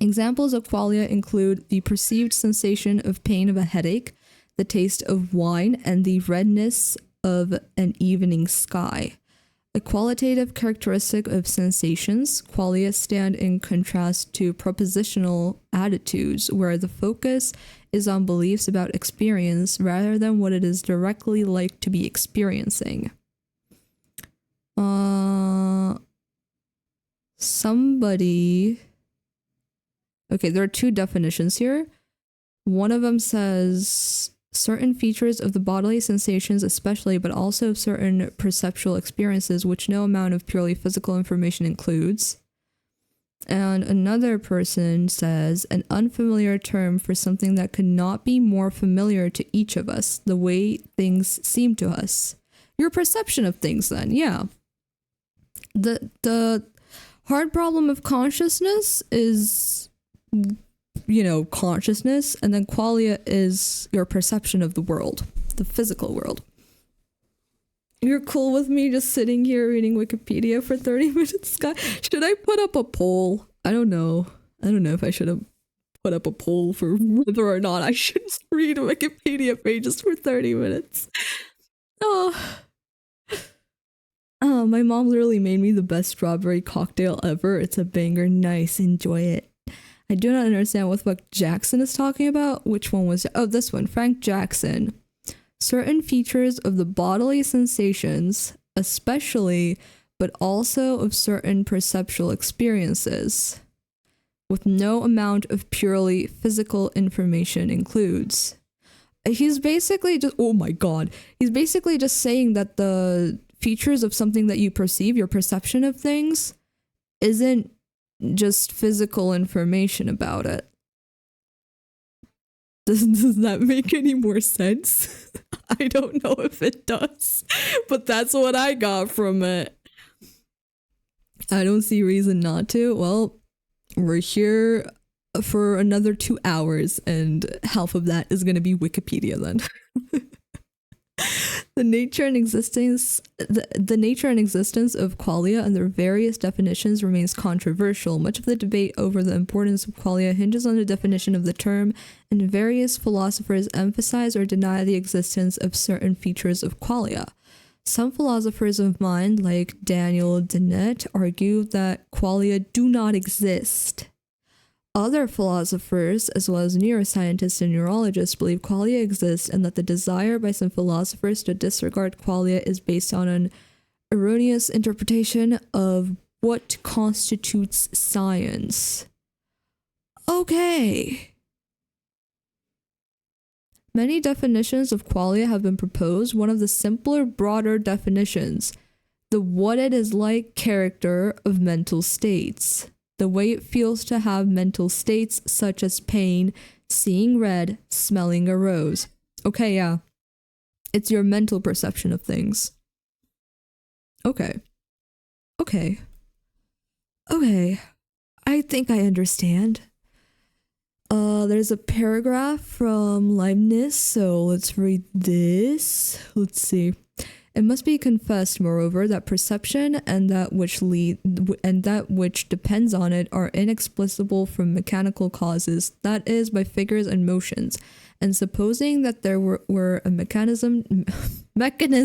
Examples of qualia include the perceived sensation of pain of a headache, the taste of wine, and the redness of an evening sky. A qualitative characteristic of sensations, qualia stand in contrast to propositional attitudes, where the focus is on beliefs about experience rather than what it is directly like to be experiencing. Okay, there are two definitions here. One of them says certain features of the bodily sensations especially, but also certain perceptual experiences which no amount of purely physical information includes. And another person says an unfamiliar term for something that could not be more familiar to each of us, the way things seem to us. Your perception of things, then, yeah. The hard problem of consciousness is, consciousness, and then qualia is your perception of the world, the physical world. You're cool with me just sitting here reading Wikipedia for 30 minutes, Scott? Should I put up a poll? I don't know. I don't know if I should have put up a poll for whether or not I should read Wikipedia pages for 30 minutes. Oh. Oh, my mom literally made me the best strawberry cocktail ever. It's a banger. Nice. Enjoy it. I do not understand what Jackson is talking about. Which one was... Oh, this one. Frank Jackson. Certain features of the bodily sensations, especially, but also of certain perceptual experiences, with no amount of purely physical information includes. He's basically just... Oh my god. He's basically just saying that the features of something that you perceive, your perception of things, isn't just physical information about it. Does that make any more sense? I don't know if it does, but that's what I got from it. I don't see reason not to. Well, we're here for another 2 hours, and half of that is going to be Wikipedia then. The nature and existence of qualia and their various definitions remains controversial. Much of the debate over the importance of qualia hinges on the definition of the term, and various philosophers emphasize or deny the existence of certain features of qualia. Some philosophers of mind, like Daniel Dennett, argue that qualia do not exist. Other philosophers, as well as neuroscientists and neurologists, believe qualia exists, and that the desire by some philosophers to disregard qualia is based on an erroneous interpretation of what constitutes science. Okay. Many definitions of qualia have been proposed. One of the simpler, broader definitions, the what it is like character of mental states. The way it feels to have mental states such as pain, seeing red, smelling a rose. Okay, yeah. It's your mental perception of things. Okay. Okay. I think I understand. There's a paragraph from Leibniz, so let's read this. Let's see. It must be confessed, moreover, that perception and that which depends on it are inexplicable from mechanical causes, that is, by figures and motions. And supposing that there were a mechanism. Why can I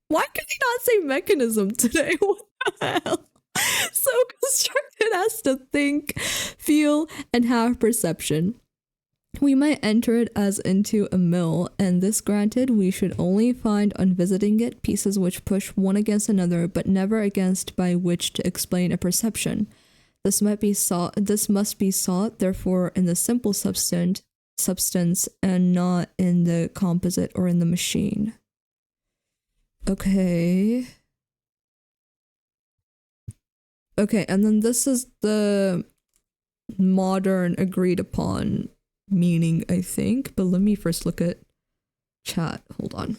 not say mechanism today? What the hell? So constructed as to think, feel, and have perception. We might enter it as into a mill, and this granted, we should only find on visiting it pieces which push one against another, but never against by which to explain a perception. This must be sought, therefore, in the simple substance, and not in the composite or in the machine. Okay, and then this is the modern agreed upon meaning, I think, but let me first look at chat. Hold on.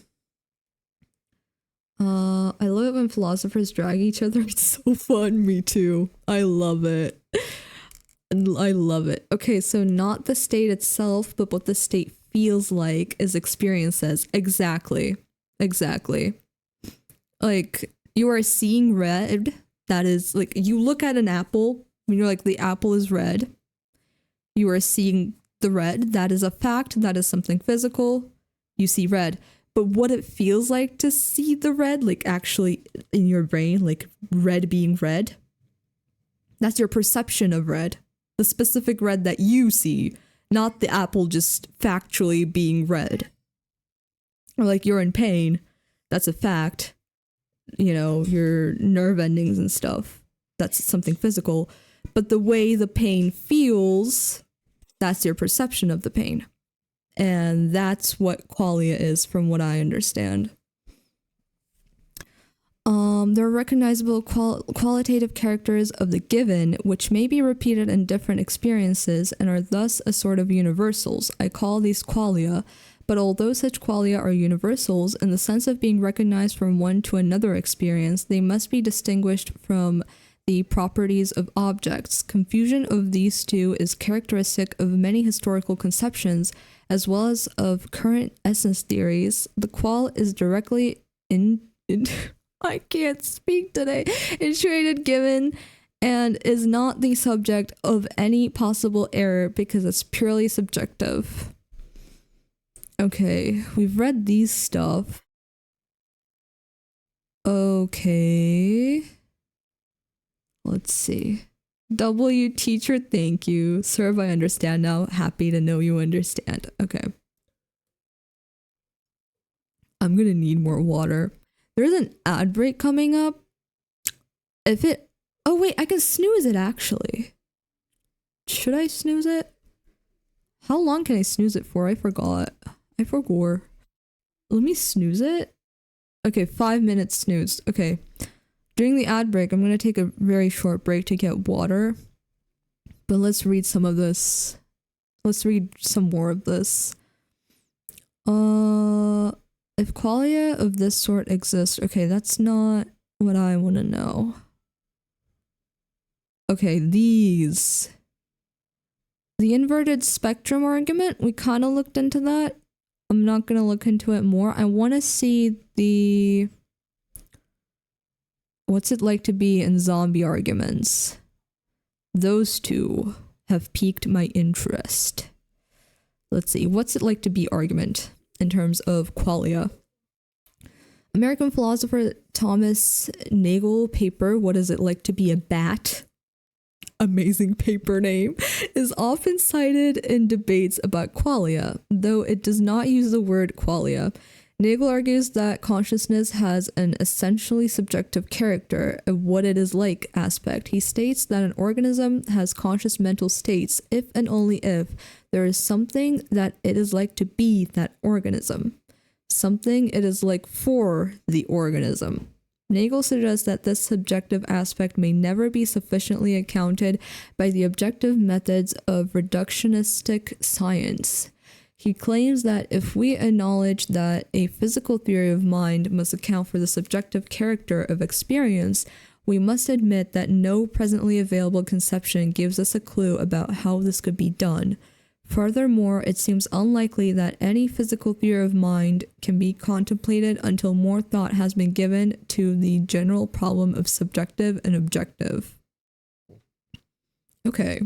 I love it when philosophers drag each other. It's so fun. Me too. I love it. Okay, so not the state itself, but what the state feels like is experience says. Exactly. Like, you are seeing red. That is, like, you look at an apple when you're like, the apple is red. You are seeing the red. That is a fact. That is something physical. You see red. But what it feels like to see the red, like actually in your brain, like red being red, that's your perception of red. The specific red that you see, not the apple just factually being red. Or like you're in pain. That's a fact. You know, your nerve endings and stuff. That's something physical. But the way the pain feels, that's your perception of the pain. And that's what qualia is, from what I understand. There are recognizable qualitative characters of the given, which may be repeated in different experiences and are thus a sort of universals. I call these qualia, but although such qualia are universals in the sense of being recognized from one to another experience, they must be distinguished from the properties of objects. Confusion of these two is characteristic of many historical conceptions, as well as of current essence theories. The qual is directly in I can't speak today. Intuited given and is not the subject of any possible error because it's purely subjective. Okay, we've read these stuff. Okay. Let's see. W teacher, thank you. Sir, I understand now. Happy to know you understand. Okay. I'm gonna need more water. There's an ad break coming up. Oh wait, I can snooze it actually. Should I snooze it? How long can I snooze it for? I forgot. Let me snooze it. Okay, 5 minutes snooze. Okay. During the ad break, I'm gonna take a very short break to get water. But let's read some of this. Let's read some more of this. If qualia of this sort exist, okay, that's not what I want to know. Okay, these. The inverted spectrum argument, we kind of looked into that. I'm not going to look into it more. I want to see the... What's it like to be in zombie arguments? Those two have piqued my interest. Let's see, what's it like to be argument? In terms of qualia. American philosopher Thomas Nagel paper, What Is It Like to Be a Bat? Amazing paper name, is often cited in debates about qualia, though it does not use the word qualia. Nagel argues that consciousness has an essentially subjective character, a what it is like aspect. He states that an organism has conscious mental states if and only if there is something that it is like to be that organism, something it is like for the organism. Nagel suggests that this subjective aspect may never be sufficiently accounted by the objective methods of reductionistic science. He claims that if we acknowledge that a physical theory of mind must account for the subjective character of experience, we must admit that no presently available conception gives us a clue about how this could be done. Furthermore, it seems unlikely that any physical theory of mind can be contemplated until more thought has been given to the general problem of subjective and objective. Okay.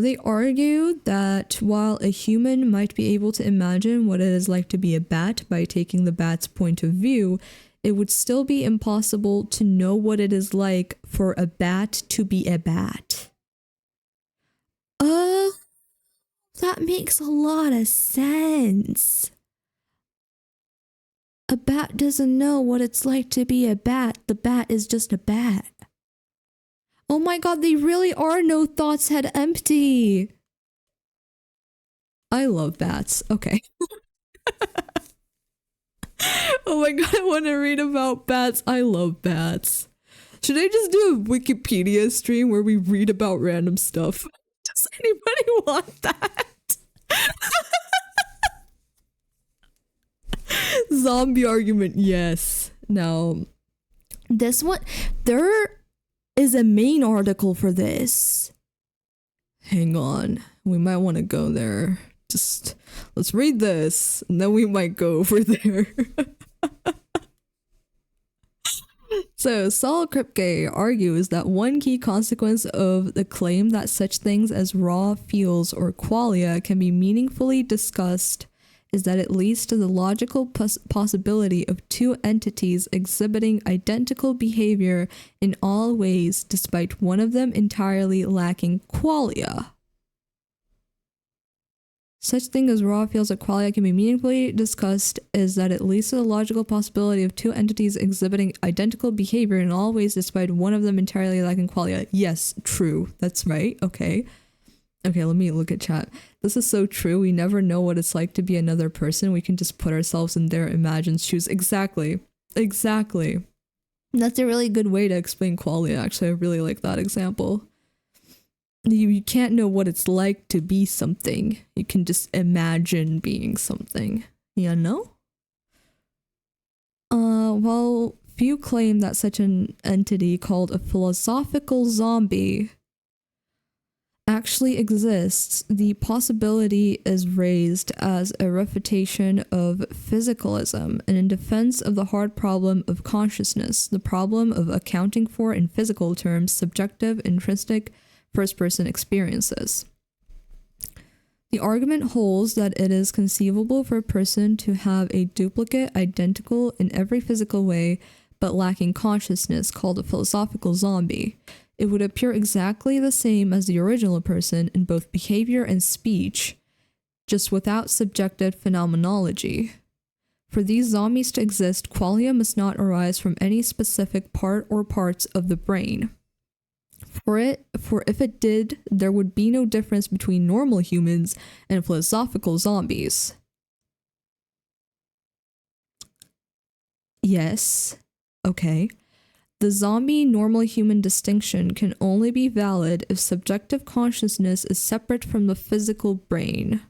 They argue that while a human might be able to imagine what it is like to be a bat by taking the bat's point of view, it would still be impossible to know what it is like for a bat to be a bat. That makes a lot of sense. A bat doesn't know what it's like to be a bat. The bat is just a bat. Oh my god, they really are no thoughts head empty. I love bats. Okay. Oh my god, I want to read about bats. I love bats. Should I just do a Wikipedia stream where we read about random stuff? Does anybody want that? Zombie argument, yes. Now, this one, there is a main article for this. Hang on, we might want to go there. Just, let's read this, and then we might go over there. So, Saul Kripke argues that one key consequence of the claim that such things as raw feels or qualia can be meaningfully discussed is that it leads to the logical possibility of two entities exhibiting identical behavior in all ways, despite one of them entirely lacking qualia. Such thing as raw feels or qualia can be meaningfully discussed is that it leads to the logical possibility of two entities exhibiting identical behavior in all ways despite one of them entirely lacking qualia. Yes, true. That's right. Okay. Okay, let me look at chat. This is so true. We never know what it's like to be another person. We can just put ourselves in their imagined shoes. Exactly. Exactly. That's a really good way to explain qualia, actually. I really like that example. You can't know what it's like to be something. You can just imagine being something. You know? Well, few claim that such an entity called a philosophical zombie actually exists, the possibility is raised as a refutation of physicalism and in defense of the hard problem of consciousness, the problem of accounting for in physical terms subjective, intrinsic, first-person experiences. The argument holds that it is conceivable for a person to have a duplicate identical in every physical way but lacking consciousness called a philosophical zombie. It would appear exactly the same as the original person in both behavior and speech, just without subjective phenomenology. For these zombies to exist, qualia must not arise from any specific part or parts of the brain. For if it did, there would be no difference between normal humans and philosophical zombies. Yes. Okay. The zombie normal human distinction can only be valid if subjective consciousness is separate from the physical brain.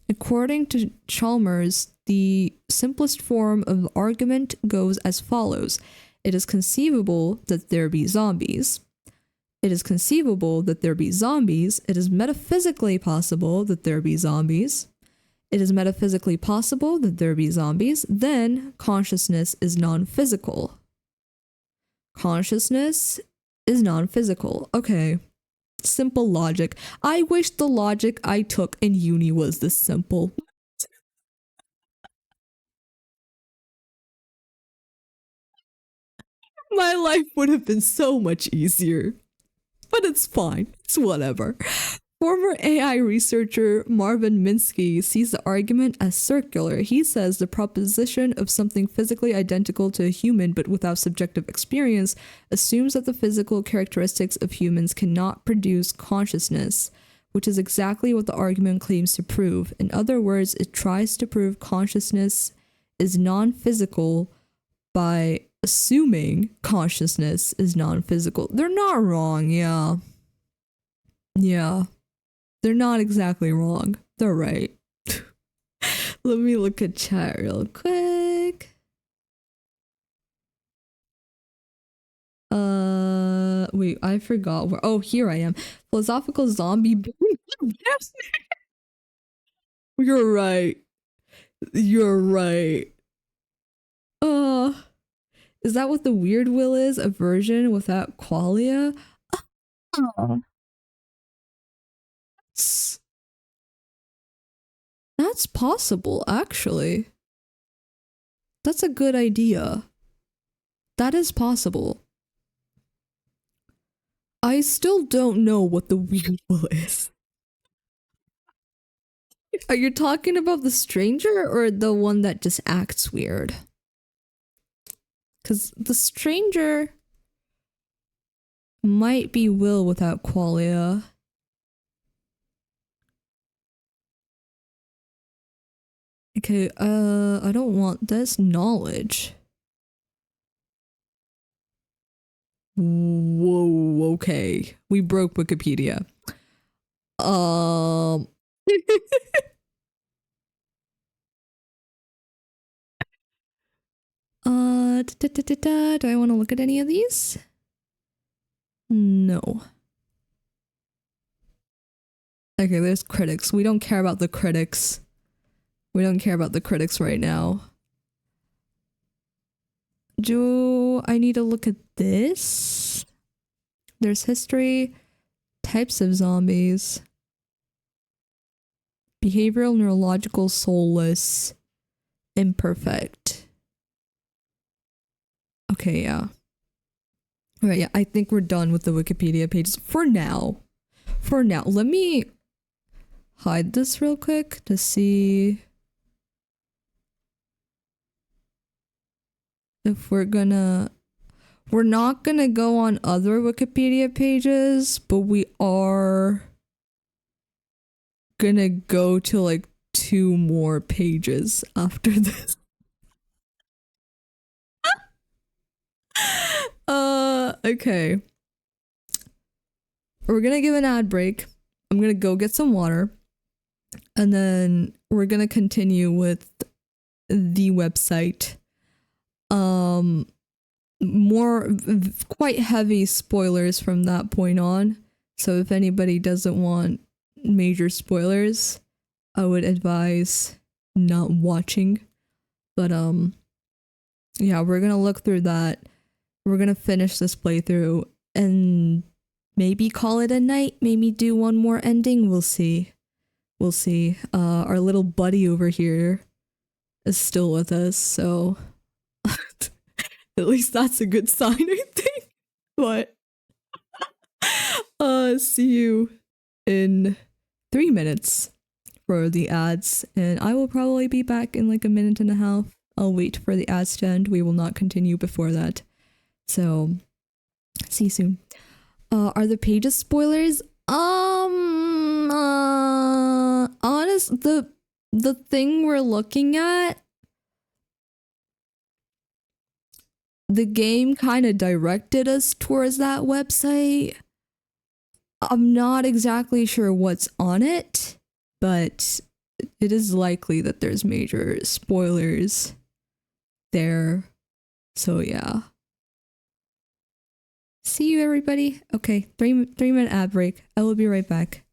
According to Chalmers, the simplest form of the argument goes as follows. It is conceivable that there be zombies. It is conceivable that there be zombies. It is metaphysically possible that there be zombies. It is metaphysically possible that there be zombies. Then consciousness is non-physical. Consciousness is non-physical. Okay. Simple logic. I wish the logic I took in uni was this simple. My life would have been so much easier. But it's fine. It's whatever. Former AI researcher Marvin Minsky sees the argument as circular. He says the proposition of something physically identical to a human but without subjective experience assumes that the physical characteristics of humans cannot produce consciousness, which is exactly what the argument claims to prove. In other words, it tries to prove consciousness is non-physical by assuming consciousness is non-physical. They're not wrong, yeah. Yeah. They're not exactly wrong. They're right. Let me look at chat real quick. Wait, I forgot where. Oh, here I am. Philosophical zombie. You're right. You're right. Uh, is that what the weird will is? A version without qualia? Oh. That's possible, actually. That's a good idea. That is possible. I still don't know what the weird will is. Are you talking about the stranger or the one that just acts weird? Because the stranger might be will without qualia. Okay, I don't want this knowledge. Whoa, okay. We broke Wikipedia. Do I want to look at any of these? No. Okay, there's critics. We don't care about the critics. We don't care about the critics right now. Do I need to look at this? There's history, types of zombies, behavioral, neurological, soulless, imperfect. Okay, yeah. Alright, yeah, I think we're done with the Wikipedia pages for now. For now, let me hide this real quick to see if we're not gonna go on other Wikipedia pages, but we are gonna go to like 2 more pages after this. Okay. We're gonna give an ad break. I'm gonna go get some water. And then we're gonna continue with the website. More quite heavy spoilers from that point on. So if anybody doesn't want major spoilers, I would advise not watching. But yeah, we're gonna look through that. We're gonna finish this playthrough and maybe call it a night, maybe do one more ending. We'll see. We'll see. Our little buddy over here is still with us, so at least that's a good sign, I think. But see you in 3 minutes for the ads, and I will probably be back in like a minute and a half. I'll wait for the ads to end. We will not continue before that. So see you soon. Are the pages spoilers? Honest, the thing we're looking at, the game kind of directed us towards that website. I'm not exactly sure what's on it, but it is likely that there's major spoilers there. So yeah. See you, everybody. Okay, 3 minute ad break. I will be right back.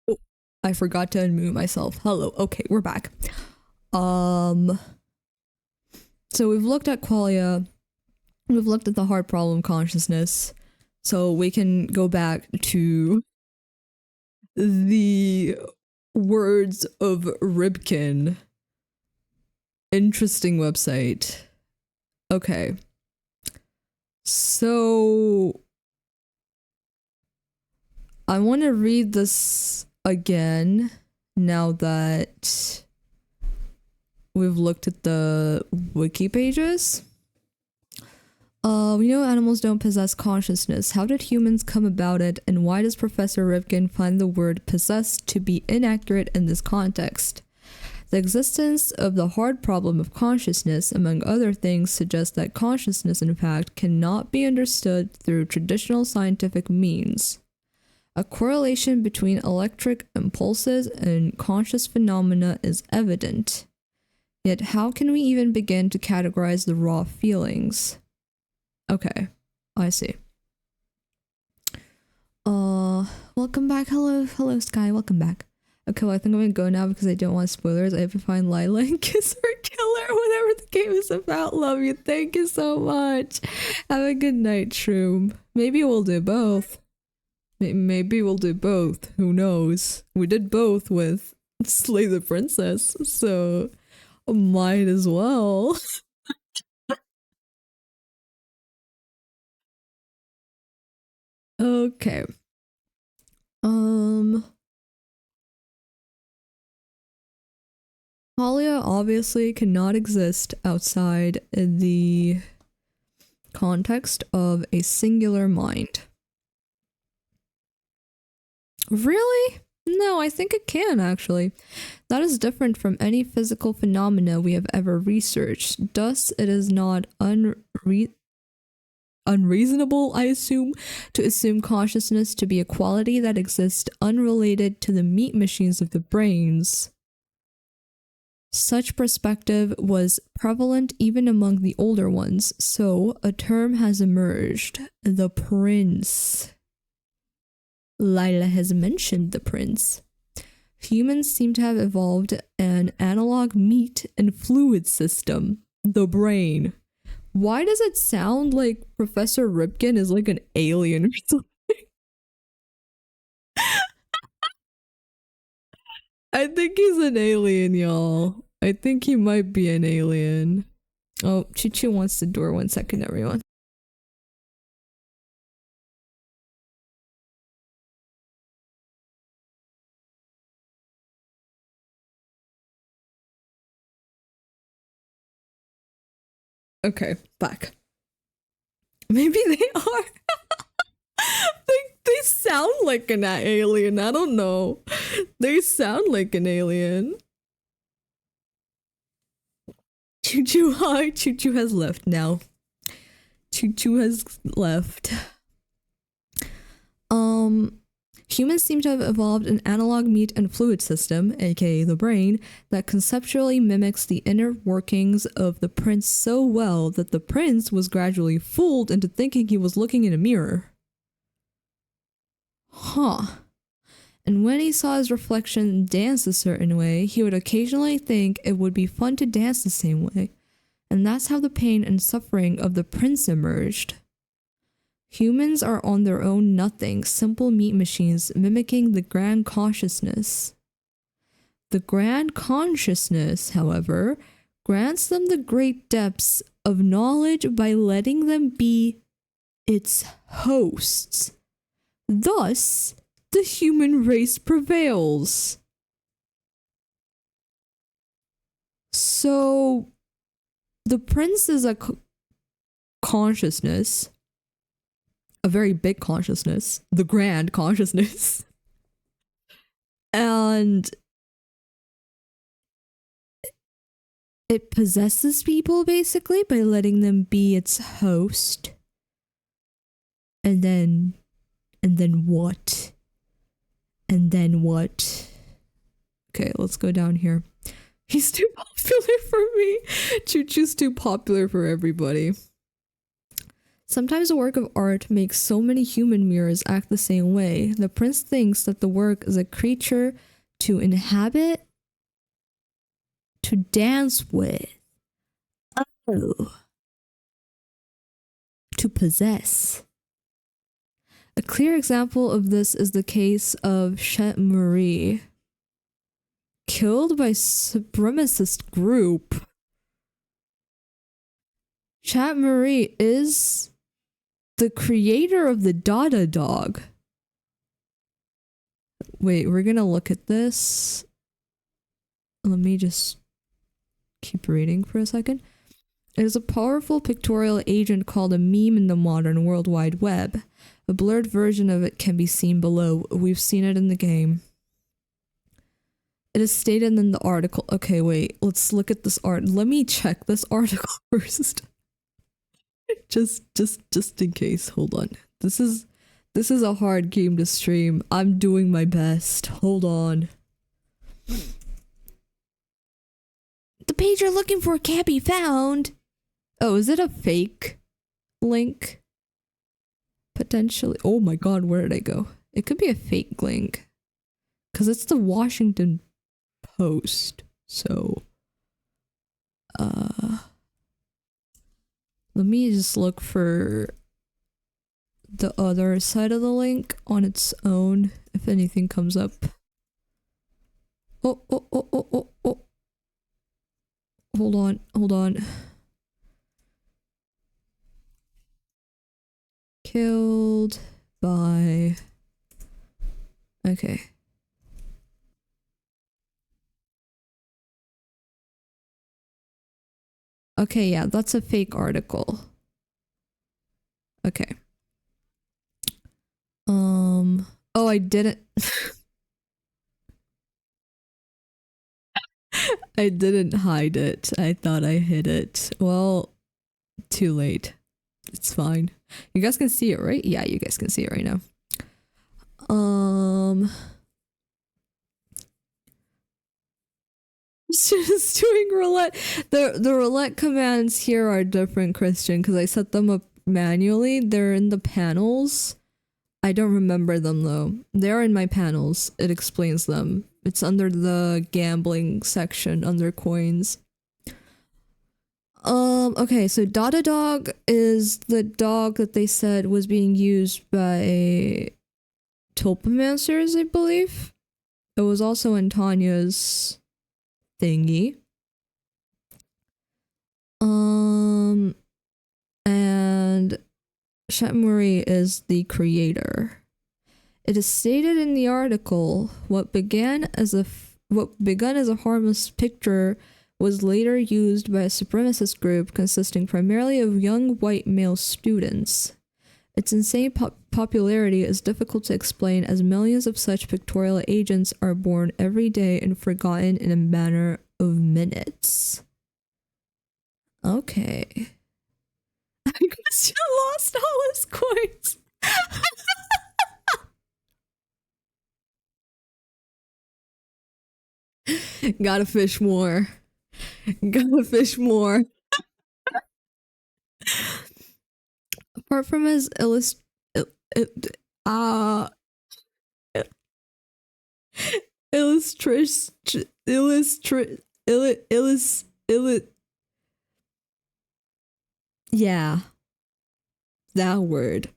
Oh, I forgot to unmute myself. Hello. Okay, we're back. So we've looked at Qualia. we've looked at the hard problem consciousness. So we can go back to the words of Ripken. Interesting website. Okay. So I want to read this again now that we've looked at the wiki pages. We know animals don't possess consciousness. How did humans come about it, and why does Professor Ripken find the word possess to be inaccurate in this context? The existence of the hard problem of consciousness, among other things, suggests that consciousness, in fact, cannot be understood through traditional scientific means. A correlation between electric impulses and conscious phenomena is evident. Yet how can we even begin to categorize the raw feelings? Okay, I see. Welcome back. Hello, Sky. Welcome back. Okay, well, I think I'm gonna go now because I don't want spoilers. I have to find Lila and kiss her killer, whatever the game is about. Love you. Thank you so much. Have a good night, Shroom. Maybe we'll do both. Maybe we'll do both. Who knows? We did both with Slay the Princess, so might as well. Okay. Qualia obviously cannot exist outside the context of a singular mind. Really? No, I think it can actually. That is different from any physical phenomena we have ever researched. Thus, it is not unreasonable, I assume, to assume consciousness to be a quality that exists unrelated to the meat machines of the brains. Such perspective was prevalent even among the older ones, so a term has emerged, the prince. Lila has mentioned the prince. Humans seem to have evolved an analog meat and fluid system, the brain. Why does it sound like Professor Ripken is like an alien or something? I think he's an alien, y'all. I think he might be an alien. Oh, Choo Choo wants the door. 1 second, everyone. Okay, back. Maybe they are. they sound like an alien. I don't know. They sound like an alien. Choo Choo, hi. Choo Choo has left now. Choo Choo has left. Humans seem to have evolved an analog meat and fluid system, aka the brain, that conceptually mimics the inner workings of the prince so well that the prince was gradually fooled into thinking he was looking in a mirror. Huh. And when he saw his reflection dance a certain way, he would occasionally think it would be fun to dance the same way. And that's how the pain and suffering of the prince emerged. Humans are on their own nothing, simple meat machines mimicking the grand consciousness. The grand consciousness, however, grants them the great depths of knowledge by letting them be its hosts. Thus, the human race prevails. So, the prince is a consciousness, a very big consciousness, the grand consciousness. And it possesses people basically by letting them be its host. And then what? And then what? Okay, let's go down here. He's too popular for me. Choo Choo's too popular for everybody. Sometimes a work of art makes so many human mirrors act the same way. The prince thinks that the work is a creature to inhabit, to dance with. Oh. to possess. A clear example of this is the case of Chet Marie, killed by supremacist group. Chet Marie is the creator of the Dada dog. Wait, we're gonna look at this. Let me just keep reading for a second. It is a powerful pictorial agent called a meme in the modern World Wide Web. A blurred version of it can be seen below. We've seen it in the game. It is stated in the article. Okay, wait. Let's look at this art. Let me check this article first. just in case. Hold on. This is a hard game to stream. I'm doing my best. Hold on. The page you're looking for can't be found. Oh, is it a fake link? Potentially. Oh my god, where did I go? It could be a fake link. Because it's the Washington Post. So, let me just look for the other side of the link on its own if anything comes up. Oh. Hold on. Killed by... Okay. Okay, yeah, that's a fake article. Okay. Oh, I didn't... I didn't hide it. I thought I hid it. Well, too late. It's fine. You guys can see it, right? Yeah, you guys can see it right now. Just doing roulette. The roulette commands here are different, Christian, because I set them up manually. They're in the panels. I don't remember them though. They're in my panels. It explains them. It's under the gambling section under coins. Okay, so Dada Dog is the dog that they said was being used by tulpamancers, I believe. It was also in Tanya's thingy. And Shetmuri is the creator. It is stated in the article what begun as a harmless picture was later used by a supremacist group consisting primarily of young white male students. Its insane popularity is difficult to explain as millions of such pictorial agents are born every day and forgotten in a matter of minutes. Okay. Christian lost all his coins. Gotta fish more. Apart from his yeah, that word.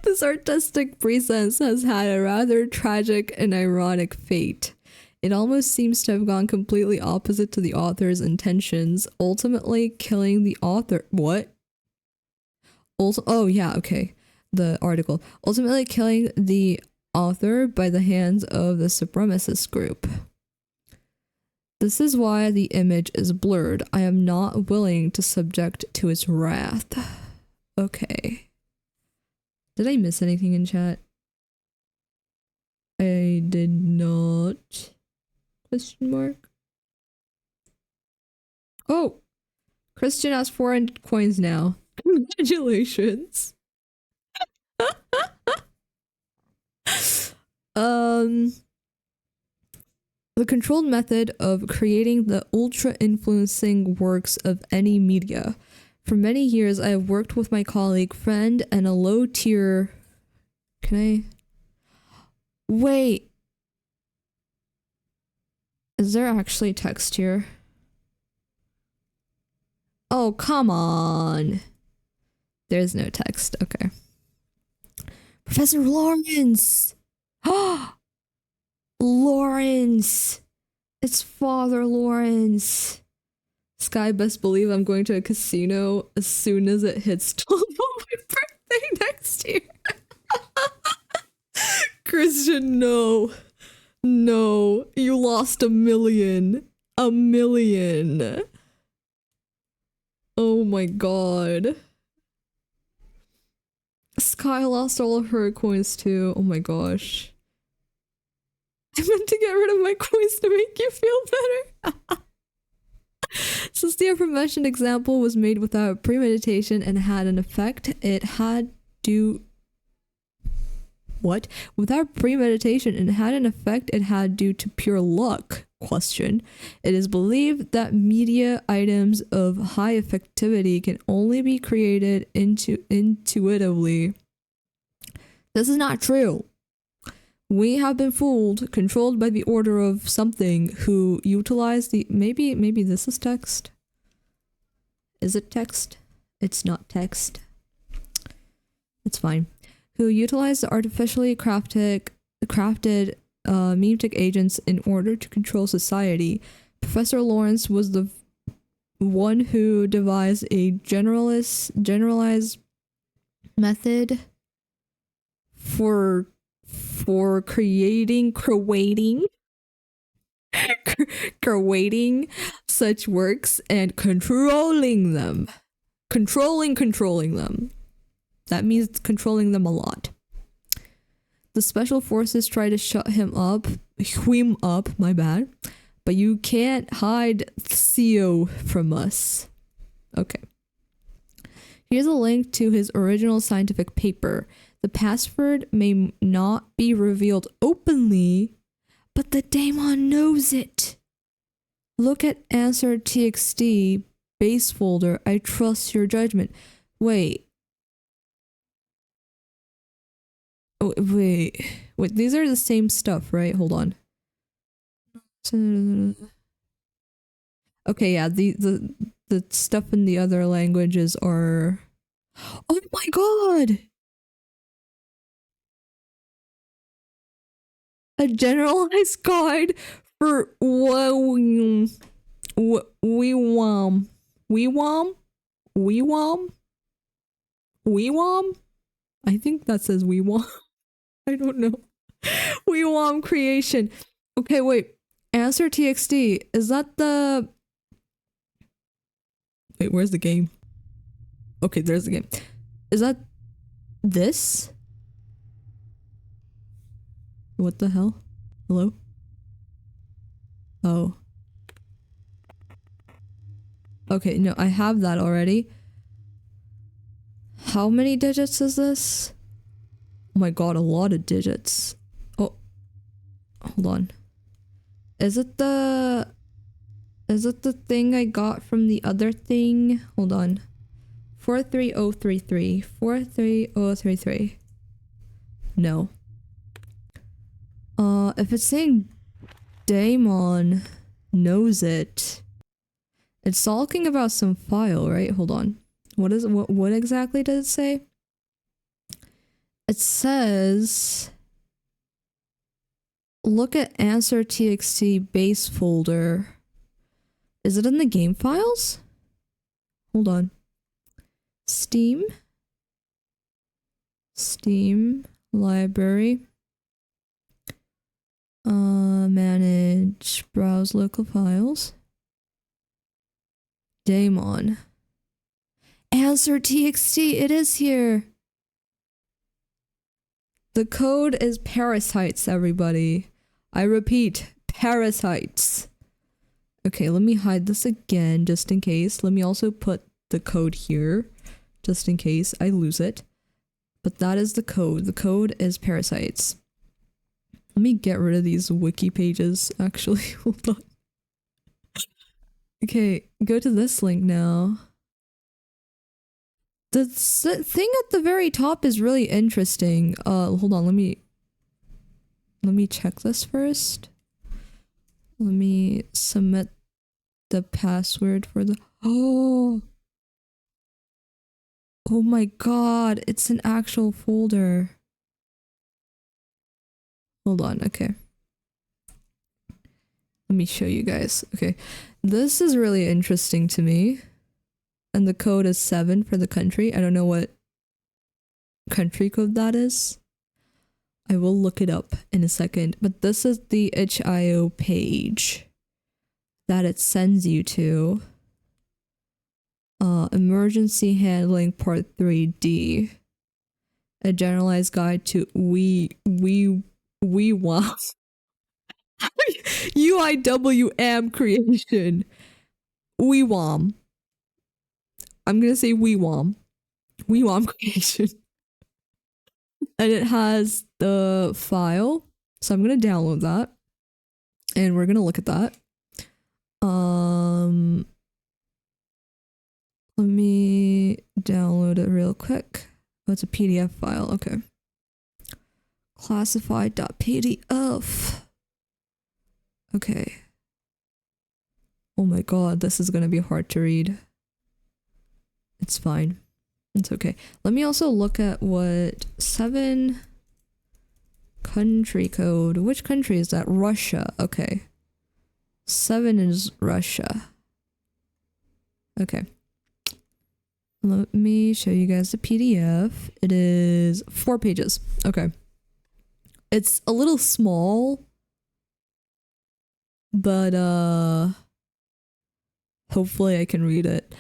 This artistic presence has had a rather tragic and ironic fate. It almost seems to have gone completely opposite to the author's intentions, ultimately killing the author. What? Also, oh yeah, okay. The article. Ultimately killing the author by the hands of the supremacist group. This is why the image is blurred. I am not willing to subject to its wrath. Okay. Did I miss anything in chat? I did not. Question mark. Oh! Christian has 400 coins now. Congratulations. The controlled method of creating the ultra-influencing works of any media. For many years, I have worked with my colleague, friend, and a low-tier... Can I... Wait. Is there actually text here? Oh, come on. There's no text. Okay. Professor Lawrence! Lawrence! It's Father Lawrence. Sky, best believe I'm going to a casino as soon as it hits 12 on my birthday next year. Christian, no. No. You lost 1,000,000. 1,000,000. Oh my god. Sky lost all of her coins too. Oh my gosh. I meant to get rid of my coins to make you feel better. Since the aforementioned example was made without premeditation and had an effect, it had due. What? Without premeditation and had an effect, it had due to pure luck. Question. It is believed that media items of high effectivity can only be created intuitively. This is not true. We have been fooled, controlled by the order of something who utilized the maybe this is text. Is it text? It's not text. It's fine. Who utilized the artificially crafted mimetic agents in order to control society. Professor Lawrence was the one who devised a generalized method for creating such works and controlling them. Controlling them. That means controlling them a lot. The special forces try to shut him up, my bad. But you can't hide Theo from us. Okay. Here's a link to his original scientific paper. The password may not be revealed openly, but the daemon knows it. Look at answer.txt base folder. I trust your judgment. Wait. Oh, wait, these are the same stuff, right? Hold on. Okay, yeah, the stuff in the other languages are... Oh my god! A generalized guide for Weewam. I think that says Weewam. I don't know. Weewam creation. Okay, wait. Answer TXT. Is that the... Wait, where's the game? Okay, there's the game. Is that this? What the hell? Hello? Oh. Okay, no, I have that already. How many digits is this? Oh my god, a lot of digits. Oh. Hold on. Is it the thing I got from the other thing? Hold on. 43033. 43033. No. If it's saying daemon knows it. It's talking about some file, right? Hold on. What exactly does it say? It says look at answer.txt base folder. Is it in the game files? Hold on. Steam library. Manage browse local files. Daemon. Answer.txt, it is here. The code is parasites, everybody. I repeat, parasites. Okay, let me hide this again, just in case. Let me also put the code here, just in case I lose it. But that is the code. The code is parasites. Let me get rid of these wiki pages, actually. Hold on. Okay, go to this link now. The thing at the very top is really interesting. Hold on, let me check this first. Let me submit the password for the... Oh! Oh my god, it's an actual folder. Hold on, okay. Let me show you guys. Okay, this is really interesting to me. And the code is 7 for the country. I don't know what country code that is. I will look it up in a second. But this is the itch.io page that it sends you to. Emergency handling part 3D. A generalized guide to WAM. UIWM creation. WAM. I'm gonna say WAM. WAM creation. And it has the file. So I'm gonna download that. And we're gonna look at that. Let me download it real quick. Oh, it's a PDF file. Okay. Classified.pdf. Okay. Oh my god, this is gonna be hard to read. It's fine. It's okay. Let me also look at what 7 country code. Which country is that? Russia. Okay. 7 is Russia. Okay. Let me show you guys the PDF. It is 4 pages. Okay. It's a little small, but hopefully I can read it.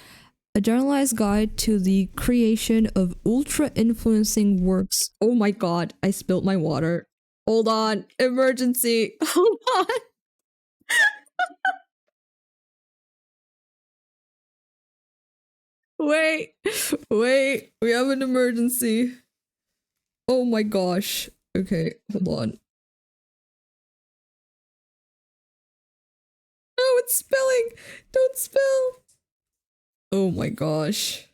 A generalized guide to the creation of ultra-influencing works. Oh my god, I spilled my water. Hold on. Emergency. Hold on. Wait. Wait. We have an emergency. Oh my gosh. Okay, hold on. No, it's spilling. Don't spill. Oh my gosh.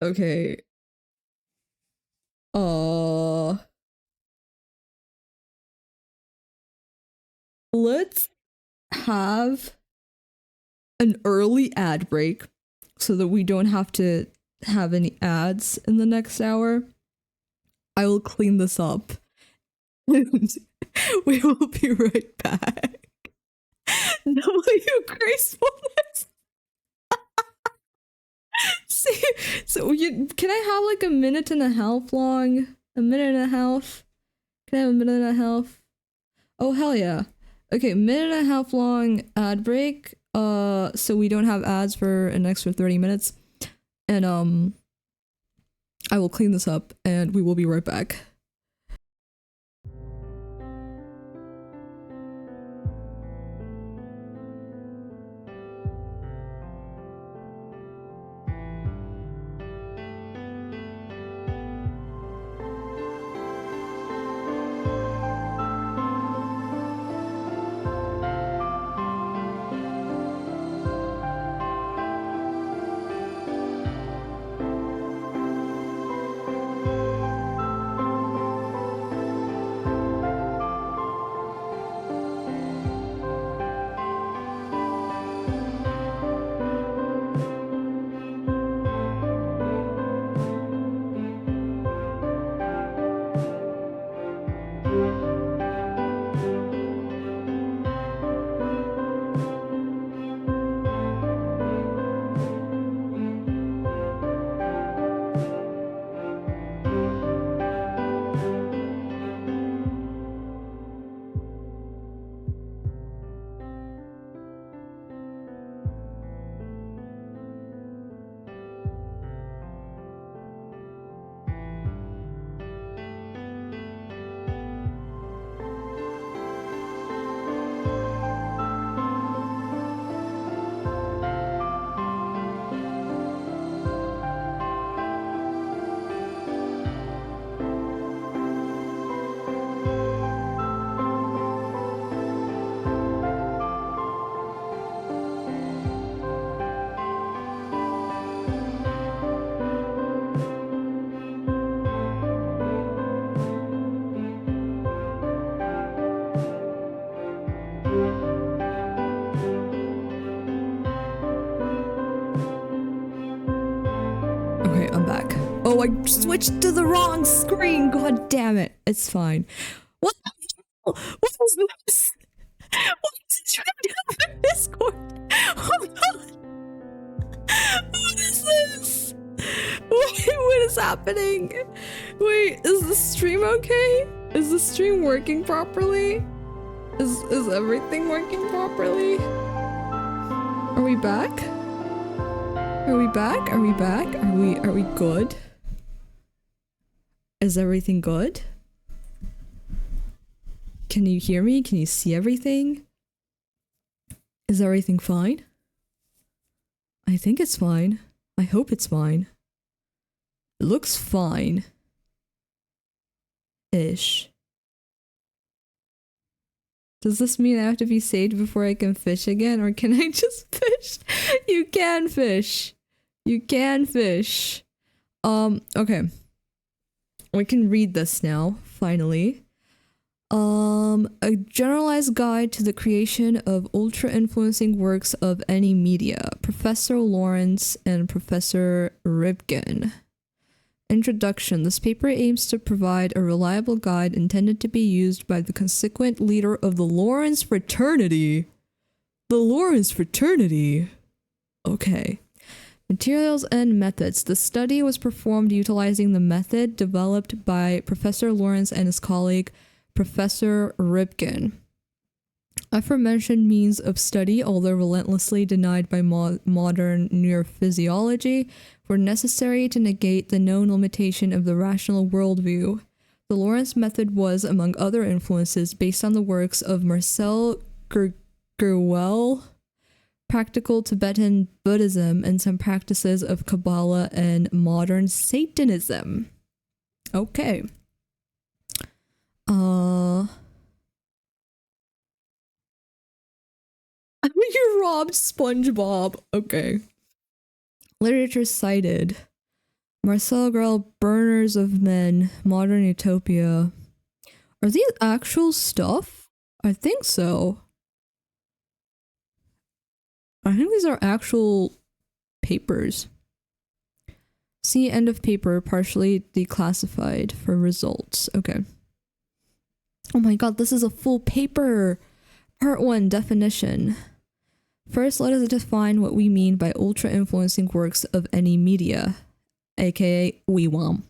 Okay. Uh, let's have an early ad break so that we don't have to have any ads in the next hour. I will clean this up. We will be right back. W gracefulness. See, so can I have like a minute and a half long? A minute and a half? Can I have a minute and a half? Oh hell yeah. Okay, minute and a half long ad break. So we don't have ads for an extra 30 minutes. And I will clean this up and we will be right back. I'm back. Oh, I switched to the wrong screen. God damn it. It's fine. What the hell? What is this? What is it trying to do with Discord? Oh god. What is this? Wait, what is happening? Wait, is the stream okay? Is the stream working properly? Is everything working properly? Are we back? Are we back? Are we back? Are we good? Is everything good? Can you hear me? Can you see everything? Is everything fine? I think it's fine. I hope it's fine. It looks fine. Ish. Does this mean I have to be saved before I can fish again? Or can I just fish? You can fish. You can fish. Okay. We can read this now, finally. A generalized guide to the creation of ultra-influencing works of any media. Professor Lawrence and Professor Ripken. Introduction. This paper aims to provide a reliable guide intended to be used by the consequent leader of the Lawrence fraternity. The Lawrence fraternity. Okay. Materials and methods. The study was performed utilizing the method developed by Professor Lawrence and his colleague, Professor Ripken. Aforementioned means of study, although relentlessly denied by modern neurophysiology, were necessary to negate the known limitation of the rational worldview. The Lawrence method was, among other influences, based on the works of Marcel Gerwell, practical Tibetan Buddhism, and some practices of Kabbalah and modern Satanism. Okay. You robbed SpongeBob. Okay. Literature cited. Marcel Grell, Burners of Men, Modern Utopia. Are these actual stuff? I think so. I think these are actual papers. See end of paper, partially declassified for results. Okay. Oh my god, this is a full paper! Part 1, definition. First, let us define what we mean by ultra-influencing works of any media, aka WIWAM.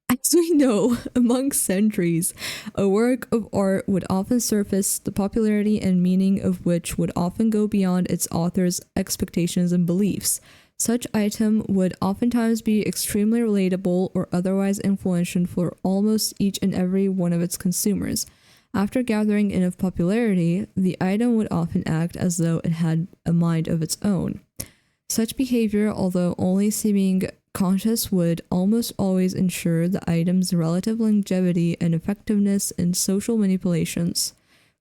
As we know, among centuries, a work of art would often surface, the popularity and meaning of which would often go beyond its author's expectations and beliefs. Such item would oftentimes be extremely relatable or otherwise influential for almost each and every one of its consumers. After gathering enough popularity, the item would often act as though it had a mind of its own. Such behavior, although only seeming conscious, would almost always ensure the item's relative longevity and effectiveness in social manipulations.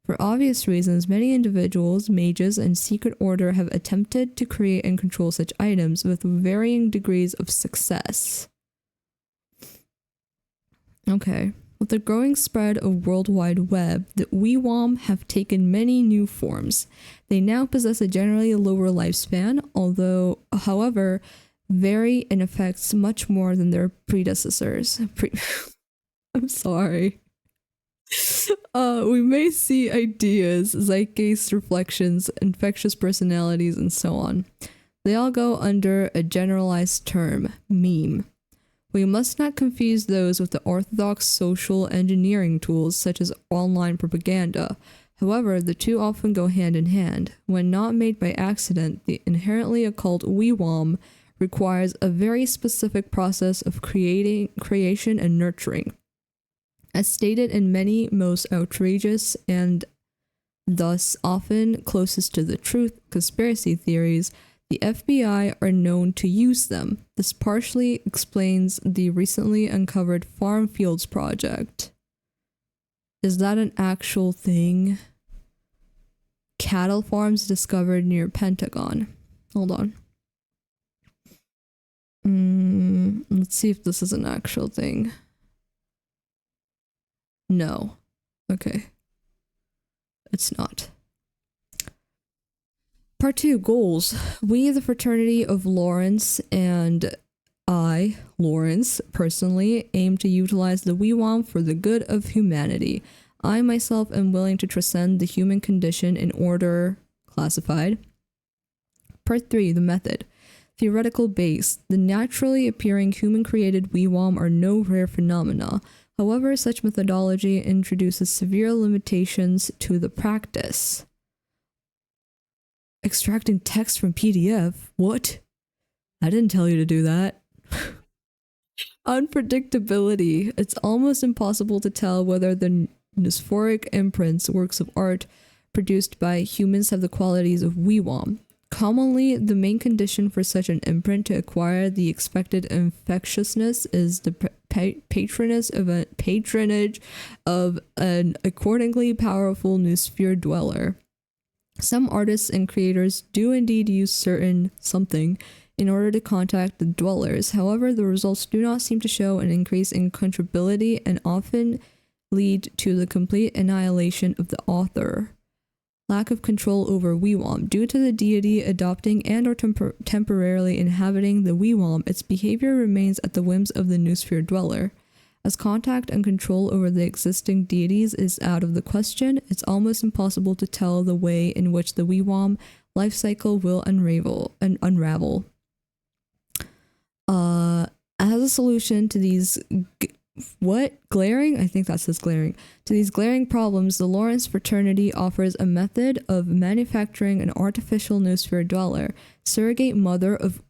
For obvious reasons, many individuals, mages, and secret order have attempted to create and control such items with varying degrees of success. Okay. With the growing spread of World Wide Web, the WIWAM have taken many new forms. They now possess a generally lower lifespan, however, vary in effects much more than their predecessors. I'm sorry. We may see ideas, zeitgeist reflections, infectious personalities, and so on. They all go under a generalized term, meme. We must not confuse those with the orthodox social engineering tools such as online propaganda. However, the two often go hand in hand. When not made by accident, the inherently occult WIWAM requires a very specific process of creation and nurturing. As stated in many most outrageous and thus often closest to the truth conspiracy theories, the FBI are known to use them. This partially explains the recently uncovered Farm Fields project. Is that an actual thing? Cattle farms discovered near Pentagon. Hold on. Let's see if this is an actual thing. No. Okay. It's not. Part 2, goals. We, the fraternity of Lawrence and I, Lawrence, personally aim to utilize the Wewam for the good of humanity. I myself am willing to transcend the human condition in order classified. Part 3, the method. Theoretical base. The naturally appearing human-created Wewam are no rare phenomena. However, such methodology introduces severe limitations to the practice. Extracting text from PDF? What? I didn't tell you to do that. Unpredictability. It's almost impossible to tell whether the nosphoric imprints, works of art produced by humans, have the qualities of Wewam. Commonly, the main condition for such an imprint to acquire the expected infectiousness is the patronage of an accordingly powerful noosphere dweller. Some artists and creators do indeed use certain something in order to contact the dwellers. However, the results do not seem to show an increase in controllability and often lead to the complete annihilation of the author. Lack of control over Wewam. Due to the deity adopting and or temporarily inhabiting the Wewam, its behavior remains at the whims of the noosphere dweller. As contact and control over the existing deities is out of the question, it's almost impossible to tell the way in which the Wewam life cycle will unravel. As a solution to these glaring? I think that says glaring. To these glaring problems, the Lawrence fraternity offers a method of manufacturing an artificial noosphere dweller, surrogate mother of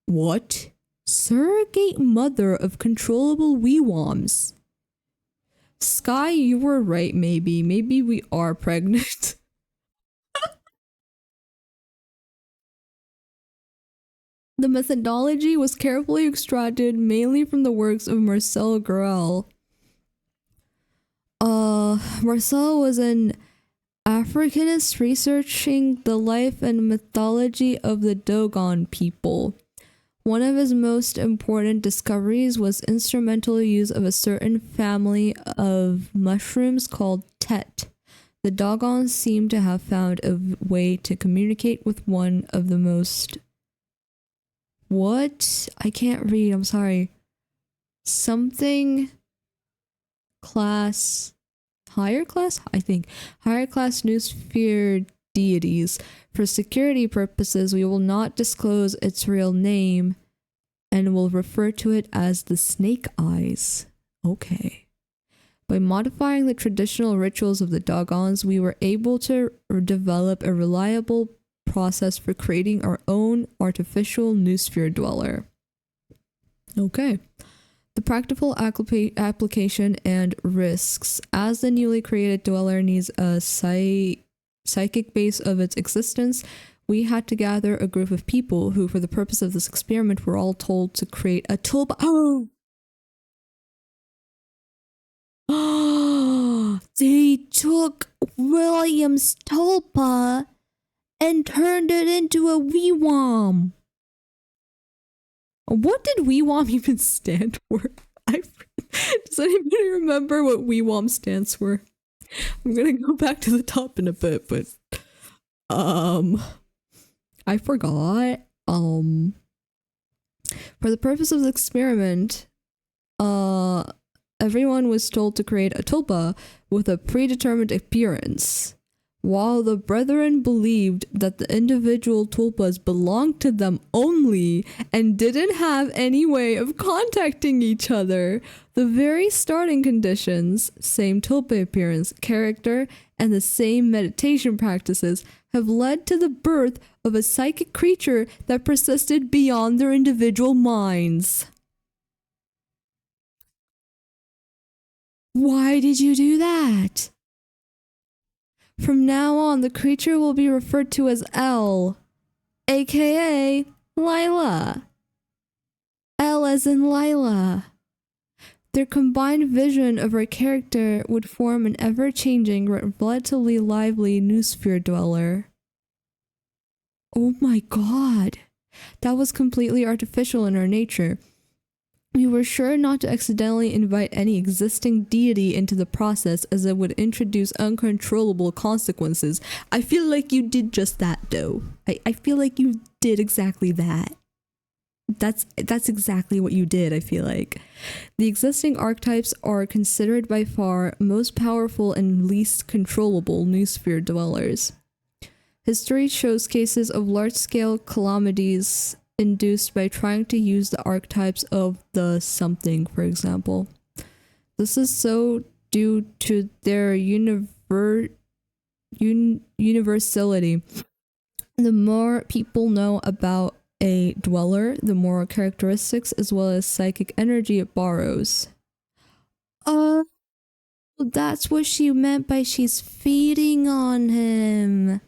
what? Surrogate mother of controllable Wewams. Sky, you were right, maybe. Maybe we are pregnant. The methodology was carefully extracted mainly from the works of Marcel Grell. Marcel was an Africanist researching the life and mythology of the Dogon people. One of his most important discoveries was instrumental use of a certain family of mushrooms called Tet. The Dogons seem to have found a way to communicate with one of the most... What? I can't read, I'm sorry. Something class... Higher class? I think. Higher class noosphere deities. For security purposes, we will not disclose its real name and will refer to it as the Snake Eyes. Okay. By modifying the traditional rituals of the Dogons, we were able to develop a reliable process for creating our own artificial noosphere dweller. Okay. The practical application and risks. As the newly created dweller needs a psychic base of its existence, we had to gather a group of people who, for the purpose of this experiment, were all told to create a tulpa. Oh! They took William's tulpa and turned it into a Wewam. What did Wewam even stand for? Does anybody remember what Wewam stands for? I'm gonna go back to the top in a bit, but I forgot. For the purpose of the experiment, everyone was told to create a tulpa with a predetermined appearance. While the brethren believed that the individual tulpas belonged to them only and didn't have any way of contacting each other, the very starting conditions, same tulpa appearance, character, and the same meditation practices have led to the birth of a psychic creature that persisted beyond their individual minds. Why did you do that? From now on, the creature will be referred to as L, aka Lila. L as in Lila. Their combined vision of our character would form an ever-changing, relatively lively noosphere dweller. Oh my god. That was completely artificial in our nature. We were sure not to accidentally invite any existing deity into the process, as it would introduce uncontrollable consequences. I feel like you did just that, though. I feel like you did exactly that. That's exactly what you did, I feel like. The existing archetypes are considered by far most powerful and least controllable new sphere dwellers. History shows cases of large-scale calamities induced by trying to use the archetypes of the something, for example. This is so due to their universality. The more people know about a dweller, the more characteristics as well as psychic energy it borrows. That's what she meant by she's feeding on him.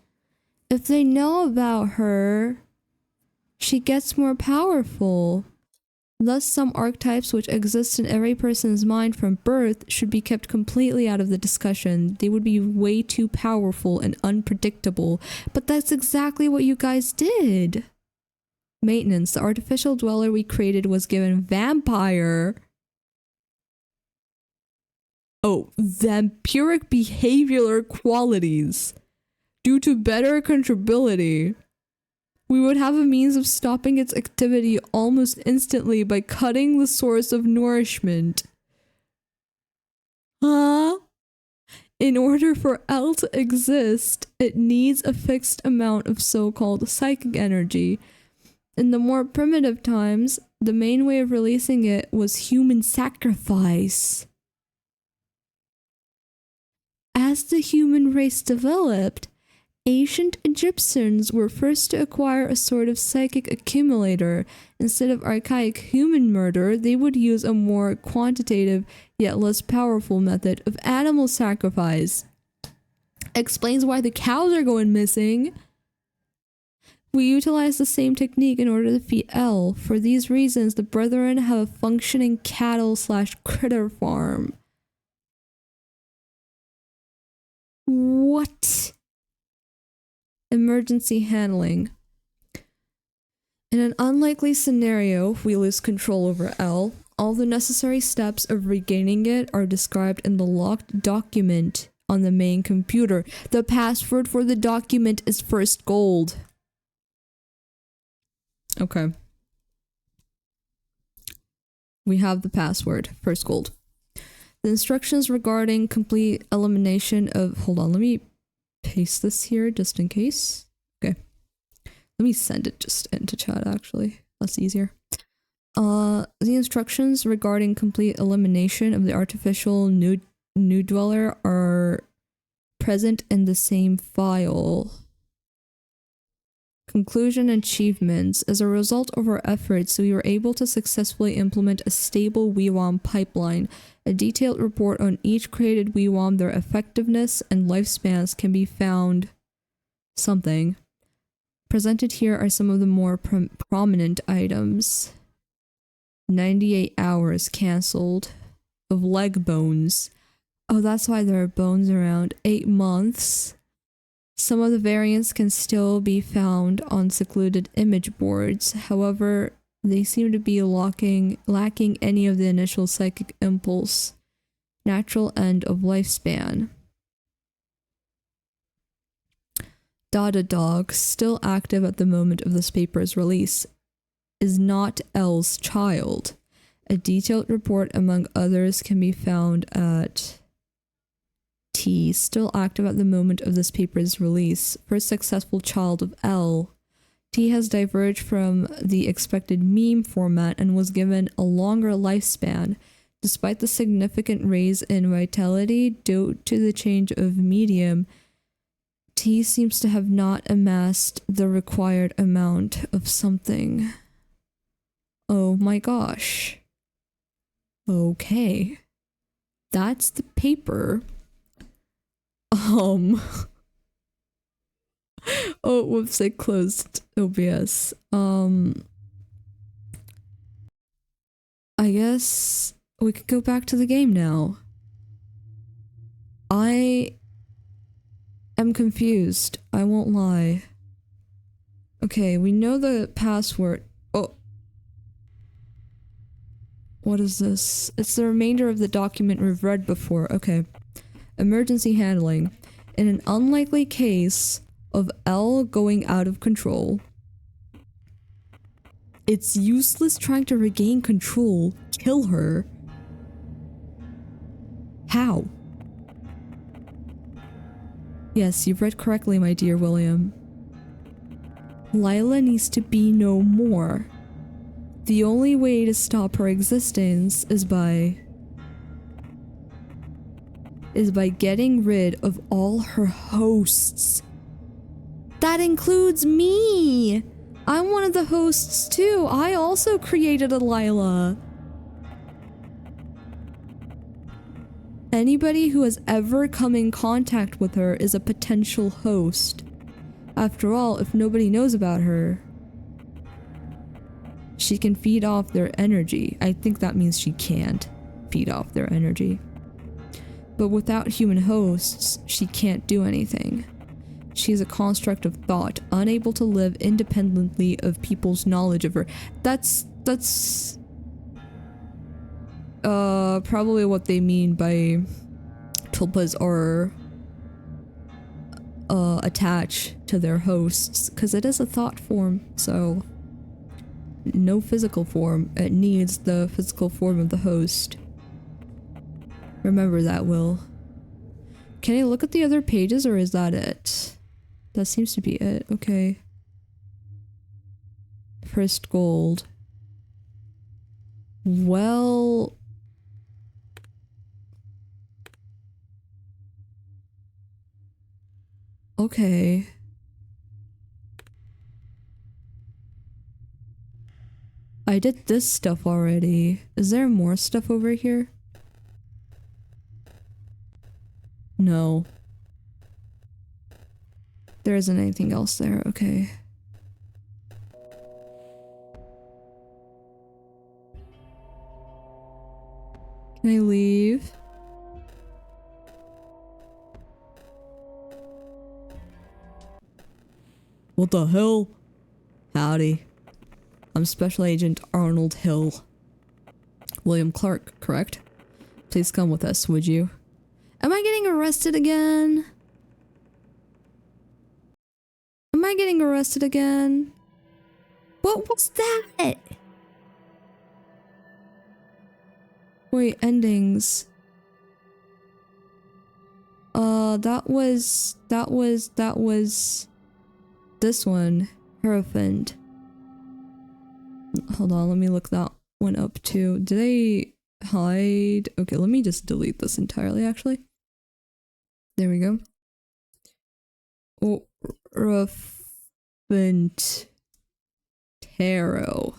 If they know about her, she gets more powerful. Thus, some archetypes which exist in every person's mind from birth should be kept completely out of the discussion. They would be way too powerful and unpredictable. But that's exactly what you guys did. Maintenance. The artificial dweller we created was given vampire. Oh, vampiric behavioral qualities. Due to better controllability, we would have a means of stopping its activity almost instantly by cutting the source of nourishment. Huh? In order for L to exist, it needs a fixed amount of so-called psychic energy. In the more primitive times, the main way of releasing it was human sacrifice. As the human race developed, ancient Egyptians were first to acquire a sort of psychic accumulator. Instead of archaic human murder, they would use a more quantitative yet less powerful method of animal sacrifice. Explains why the cows are going missing. We utilize the same technique in order to defeat L. For these reasons, the Brethren have a functioning cattle/critter farm. What? Emergency handling. In an unlikely scenario, if we lose control over L, all the necessary steps of regaining it are described in the locked document on the main computer. The password for the document is first gold. Okay. We have the password, first gold. The instructions regarding complete elimination of... Hold on, let me paste this here just in case. Okay. Let me send it just into chat, actually. That's easier. The instructions regarding complete elimination of the artificial new dweller are present in the same file. Conclusion achievements. As a result of our efforts, we were able to successfully implement a stable WeWOM pipeline. A detailed report on each created WeWOM, their effectiveness, and lifespans can be found something. Presented here are some of the more prominent items. 98 hours cancelled of leg bones. Oh, that's why there are bones around. 8 months. Some of the variants can still be found on secluded image boards. However, they seem to be lacking any of the initial psychic impulse. Natural end of lifespan. Dada Dog, still active at the moment of this paper's release, is not L's child. A detailed report, among others, can be found at T, still active at the moment of this paper's release, first successful child of L. T has diverged from the expected meme format and was given a longer lifespan. Despite the significant raise in vitality due to the change of medium, T seems to have not amassed the required amount of something. Oh my gosh. Okay. That's the paper. Oh, whoops, I closed OBS. I guess we could go back to the game now. I am confused. I won't lie. Okay, we know the password. Oh. What is this? It's the remainder of the document we've read before. Okay. Emergency handling. In an unlikely case of L going out of control, It's useless trying to regain control. Kill her. How? Yes, you've read correctly, my dear William. Lila needs to be no more. The only way to stop her existence is by getting rid of all her hosts. That includes me! I'm one of the hosts too. I also created a Lila. Anybody who has ever come in contact with her is a potential host. After all, if nobody knows about her, she can feed off their energy. I think that means she can't feed off their energy. But without human hosts, she can't do anything. She is a construct of thought, unable to live independently of people's knowledge of her. That's probably what they mean by tulpas are attached to their hosts, because it is a thought form, so no physical form. It needs the physical form of the host. Remember that, Will. Can I look at the other pages, or is that it? That seems to be it. Okay. First gold. Well... okay. I did this stuff already. Is there more stuff over here? No. There isn't anything else there, okay. Can I leave? What the hell? Howdy. I'm Special Agent Arnold Hill. William Clark, correct? Please come with us, would you? Am I getting arrested again? Am I getting arrested again? What was that? Wait, endings. That was this one. Hierophant. Hold on, let me look that one up too. Did I hide? Okay, let me just delete this entirely, actually. There we go. Oh, Hierophant Tarot.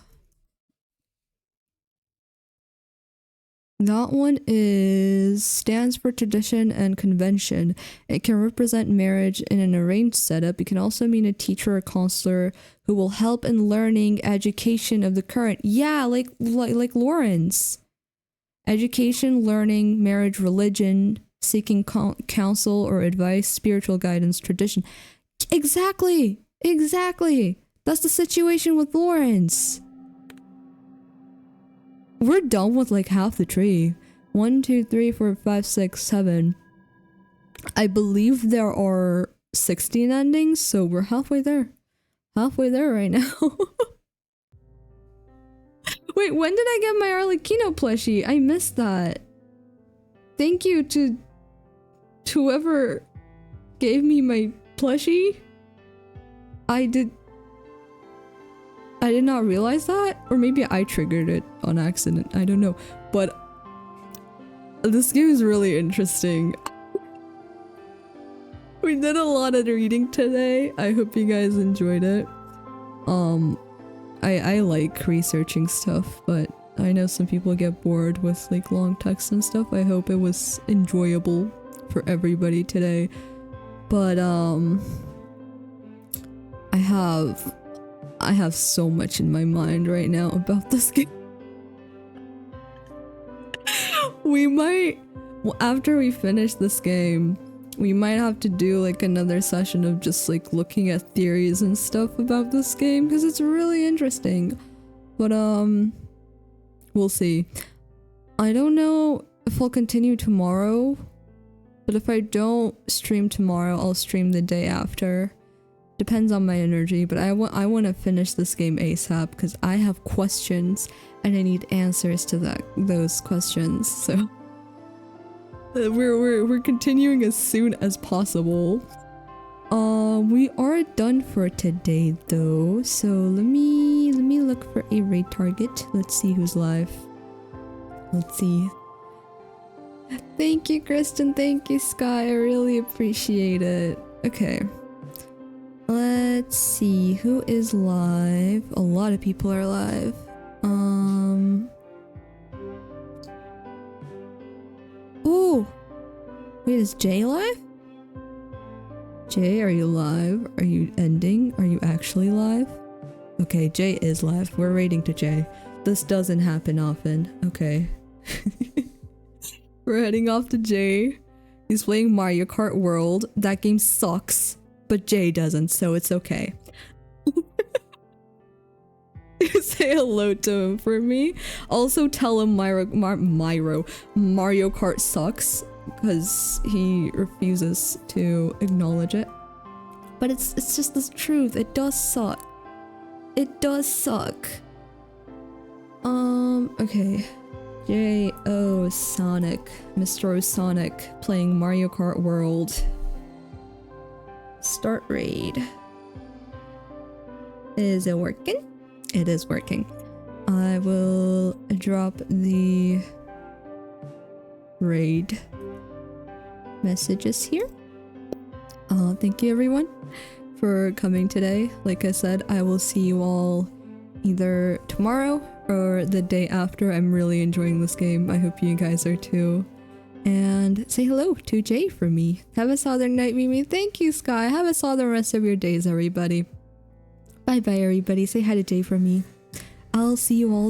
That one stands for tradition and convention. It can represent marriage in an arranged setup. It can also mean a teacher or counselor who will help in learning education of the current. Yeah, like Lawrence. Education, learning, marriage, religion, seeking counsel or advice, spiritual guidance, tradition. Exactly. That's the situation with Lawrence. We're done with like half the tree. 1, 2, 3, 4, 5, 6, 7. I believe there are 16 endings, so we're halfway there. Halfway there right now. Wait, when did I get my Arlecchino plushie? I missed that. Thank you to whoever gave me my plushie. I did not realize that, or maybe I triggered it on accident. I don't know, but this game is really interesting. We did a lot of reading today. I hope you guys enjoyed it. I like researching stuff, but I know some people get bored with like long text and stuff. I hope it was enjoyable for everybody today. But I have so much in my mind right now about this game. We might, after we finish this game, we might have to do like another session of just like looking at theories and stuff about this game, because it's really interesting. But we'll see. I don't know if I'll continue tomorrow, but if I don't stream tomorrow, I'll stream the day after. Depends on my energy, but I want to finish this game ASAP because I have questions and I need answers to those questions. So we're continuing as soon as possible. We are done for today though. So let me look for a raid target. Let's see who's live. Let's see. Thank you, Kristen. Thank you, Sky. I really appreciate it. Okay. Let's see who is live. A lot of people are live. Oh, wait, is Jay live? Jay, are you live? Are you ending? Are you actually live? Okay, Jay is live. We're raiding to Jay. This doesn't happen often. Okay. We're heading off to Jay. He's playing Mario Kart World. That game sucks, but Jay doesn't, so it's okay. Say hello to him for me. Also tell him Mario Kart sucks, because he refuses to acknowledge it. But it's just the truth. It does suck. It does suck. Okay. J.O. Sonic. Mr. O Sonic playing Mario Kart World. Start raid. Is it working? It is working. I will drop the raid messages here. Thank you everyone for coming today. Like I said, I will see you all either tomorrow or the day after. I'm really enjoying this game. I hope you guys are too. And say hello to Jay for me. Have a southern night, Mimi. Thank you, Sky. Have a southern rest of your days, everybody. Bye bye, everybody. Say hi to Jay for me. I'll see you all